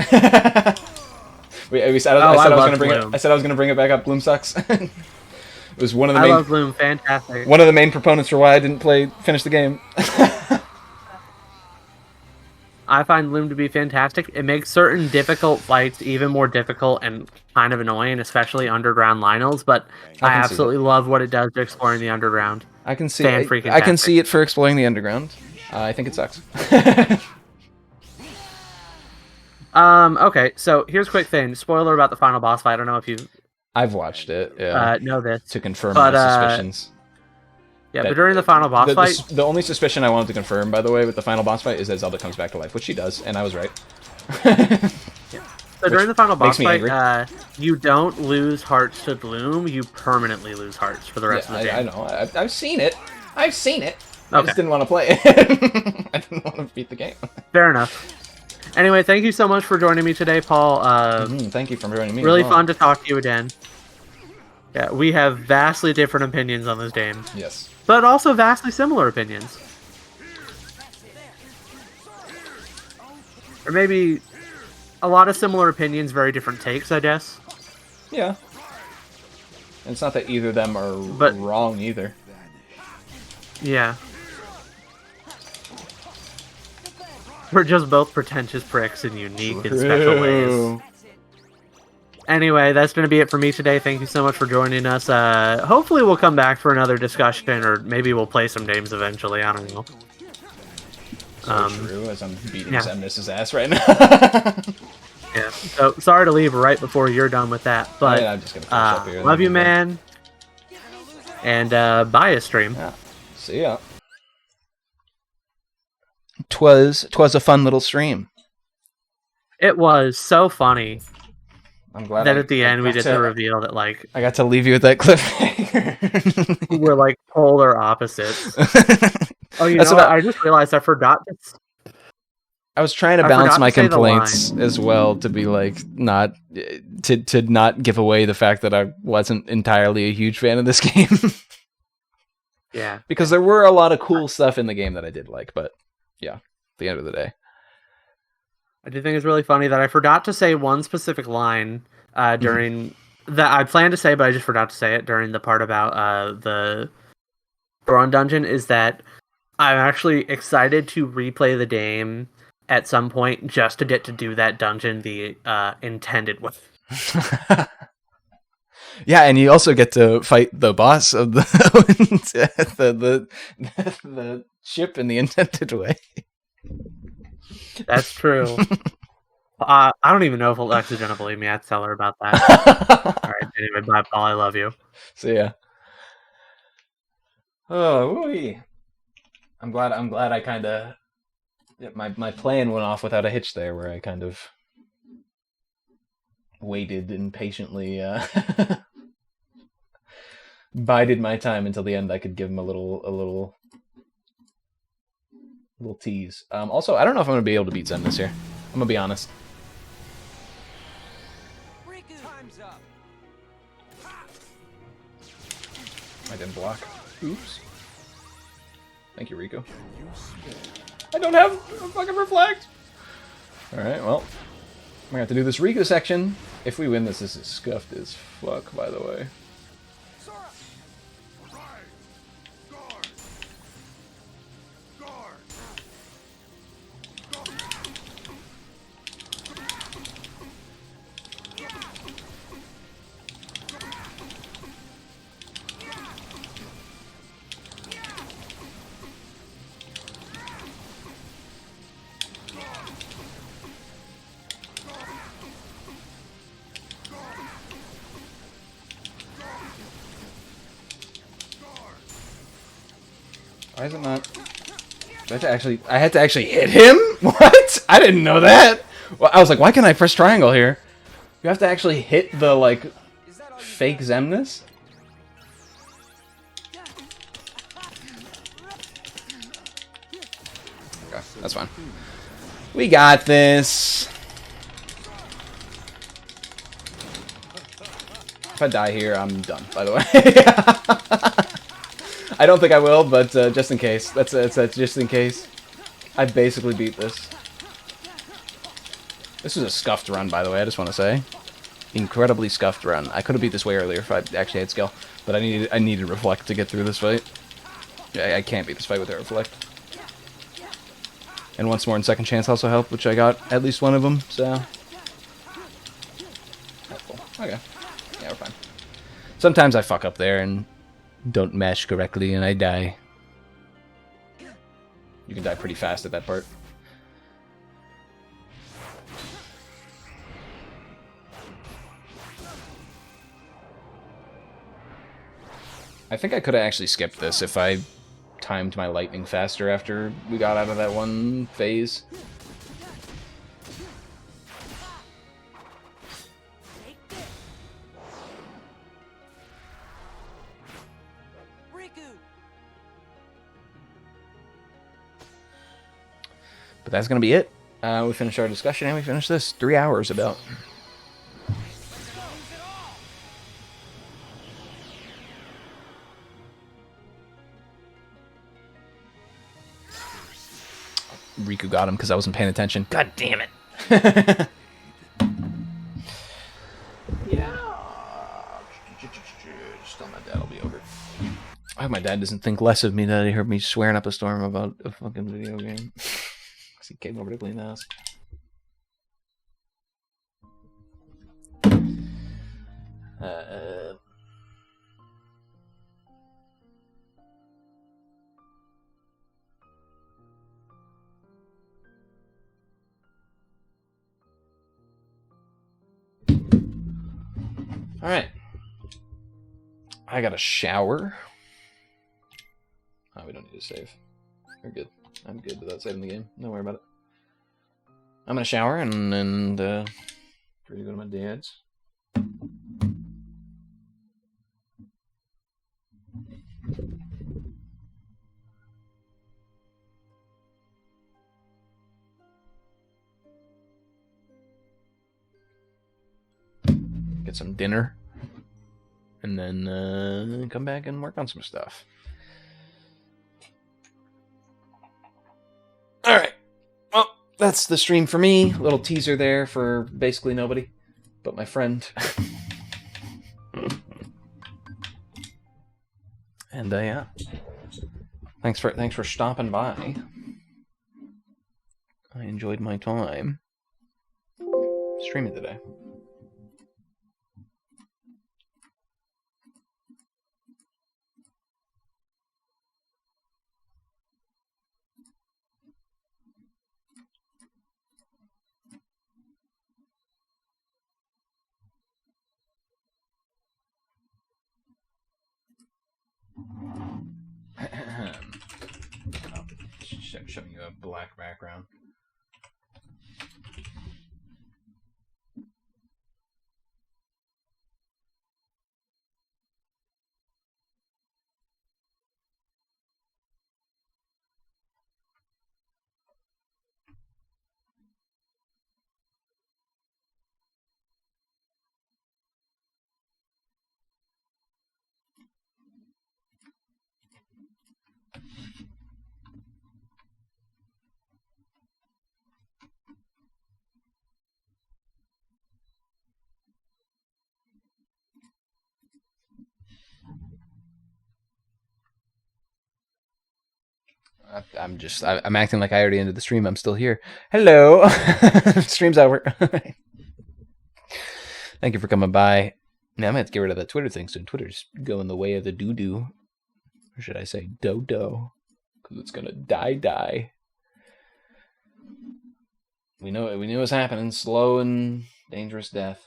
I said Oh, I I was love gonna bring it. Gloom. I said I was gonna bring it back up. Gloom sucks. It was one of the I main. love Bloom, fantastic. One of the main proponents for why I didn't finish the game. I find Bloom to be fantastic. It makes certain difficult fights even more difficult and kind of annoying, especially underground Lionels. But I can see absolutely love what it does to exploring the underground. I can see. Fan-freaking I can tastic. see it for exploring the underground. I think it sucks. Okay, so here's a quick thing. Spoiler about the final boss fight. I don't know if you I've watched it. Yeah. know this. To confirm but, my suspicions. Yeah, That- but during the final boss fight... The only suspicion I wanted to confirm, by the way, with the final boss fight is that Zelda comes back to life, which she does, and I was right. So during the final boss makes me fight, you don't lose hearts to Bloom. You permanently lose hearts for the rest of the game. I know. I've seen it. I've seen it. I Okay. just didn't want to play it. I didn't want to beat the game. Fair enough. Anyway, thank you so much for joining me today, Paul. Thank you for joining me. Really as well. fun to talk to you again. Yeah, we have vastly different opinions on this game, Yes. but also vastly similar opinions. Or maybe a lot of similar opinions, very different takes, I guess. Yeah. And it's not that either of them are wrong either. Yeah. We're just both pretentious pricks and unique in special ways. Anyway, that's going to be it for me today. Thank you so much for joining us. Hopefully we'll come back for another discussion, or maybe we'll play some games eventually. I don't know. So true, as I'm beating yeah. Zemnis' ass right now. Yeah. So sorry to leave right before you're done with that, but I'm just gonna finish up here, love then you, we're man. And bye, a stream. Yeah. See ya. Twas a fun little stream. It was so funny. I'm glad that at the end we did the reveal that like I got to leave you with that cliffhanger. we're like polar opposites. Oh, you That's know, about- I just realized I forgot to... I was trying to balance my complaints as well to be like not to not give away the fact that I wasn't entirely a huge fan of this game. Yeah. Because there were a lot of cool stuff in the game that I did like, but yeah, at the end of the day. I do think it's really funny that I forgot to say one specific line during that I planned to say, but I just forgot to say it during the part about the Goron dungeon, is that I'm actually excited to replay the game at some point just to get to do that dungeon the intended way. Yeah, and you also get to fight the boss of the the ship in the intended way. That's true. I don't even know if Alexa's gonna believe me. I'd tell her about that. All right. Anyway, bye, Paul. I love you. See ya. Oh, wee. I'm glad I kind of my plan went off without a hitch there, where I kind of waited and patiently bided my time until the end. I could give him a little tease. Also, I don't know if I'm gonna be able to beat Zen this year. I'm gonna be honest. Time's up. I didn't block. Oops. Thank you, Rico. I don't have a fucking reflect. All right, well, we're gonna have to do this Rico section. If we win this, this is scuffed as fuck, by the way. Why is it not? I had to actually hit him? What? I didn't know that. Well, I was like, why can't I press triangle here? You have to actually hit the, like, fake Zemnis? Okay, that's fine. We got this. If I die here, I'm done, by the way. I don't think I will, but just in case. That's just in case. I basically beat this. This was a scuffed run, by the way, I just want to say. Incredibly scuffed run. I could have beat this way earlier if I actually had skill, but I needed Reflect to get through this fight. I can't beat this fight without Reflect. And once more in Second Chance also helped, which I got at least one of them, so... Helpful. Okay. Yeah, we're fine. Sometimes I fuck up there and don't mash correctly and I die. You can die pretty fast at that part. I think I could have actually skipped this if I timed my lightning faster after we got out of that one phase. But that's going to be it. We finished our discussion and we finished this. 3 hours about. Riku got him because I wasn't paying attention. God damn it. Yeah. Just tell my dad I'll be over. I hope my dad doesn't think less of me that he heard me swearing up a storm about a fucking video game. Because he came over to clean the house. Alright. I got a shower. Oh, we don't need to save. We're good. I'm good without saving the game. Don't worry about it. I'm gonna shower and ready to go to my dad's. Get some dinner. And then come back and work on some stuff. Alright. Well, that's the stream for me. Little teaser there for basically nobody but my friend. And yeah. Thanks for stopping by. I enjoyed my time streaming today. Showing you a black background. I'm acting like I already ended the stream. I'm still here. Hello. Stream's over. Thank you for coming by. Now I'm going to have to get rid of that Twitter thing, so Twitter's going the way of the doo-doo. Or should I say do-do? Because it's going to die. We knew it was happening. Slow and dangerous death.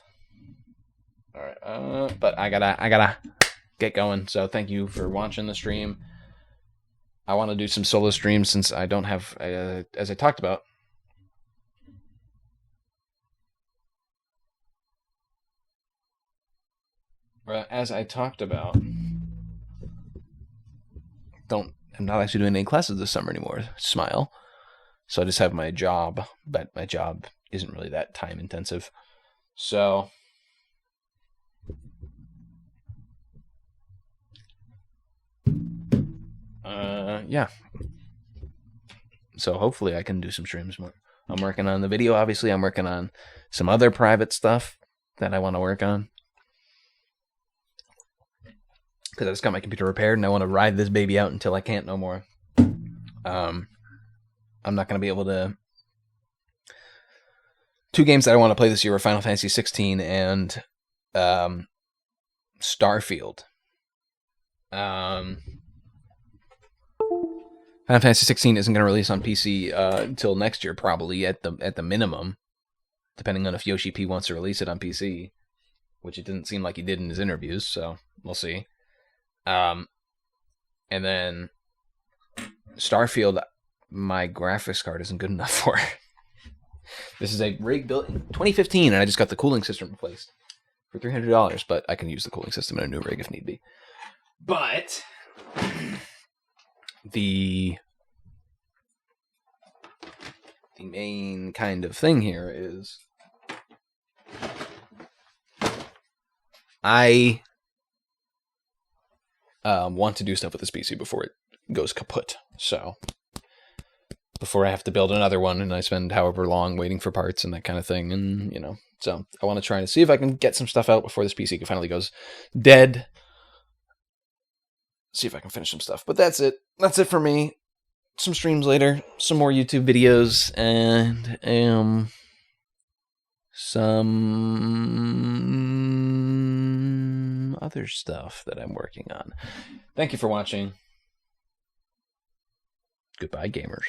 Alright, but I gotta get going. So thank you for watching the stream. I want to do some solo streams since I don't have, as I talked about. As I talked about, I'm not actually doing any classes this summer anymore. Smile. So I just have my job, but my job isn't really that time intensive. So Yeah. So hopefully I can do some streams more. I'm working on the video, obviously. I'm working on some other private stuff that I want to work on. Because I just got my computer repaired and I want to ride this baby out until I can't no more. I'm not going to be able to... 2 games that I want to play this year are Final Fantasy 16 and Starfield. Final Fantasy 16 isn't going to release on PC until next year, probably at the minimum, depending on if Yoshi P wants to release it on PC, which it didn't seem like he did in his interviews. So we'll see. And then Starfield, my graphics card isn't good enough for. This is a rig built in 2015, and I just got the cooling system replaced for $300. But I can use the cooling system in a new rig if need be. But the main kind of thing here is I want to do stuff with this PC before it goes kaput. So before I have to build another one and I spend however long waiting for parts and that kind of thing, and so I want to try to see if I can get some stuff out before this PC finally goes dead. See if I can finish some stuff. But that's it. That's it for me. Some streams later, some more YouTube videos, and some other stuff that I'm working on. Thank you for watching. Goodbye, gamers.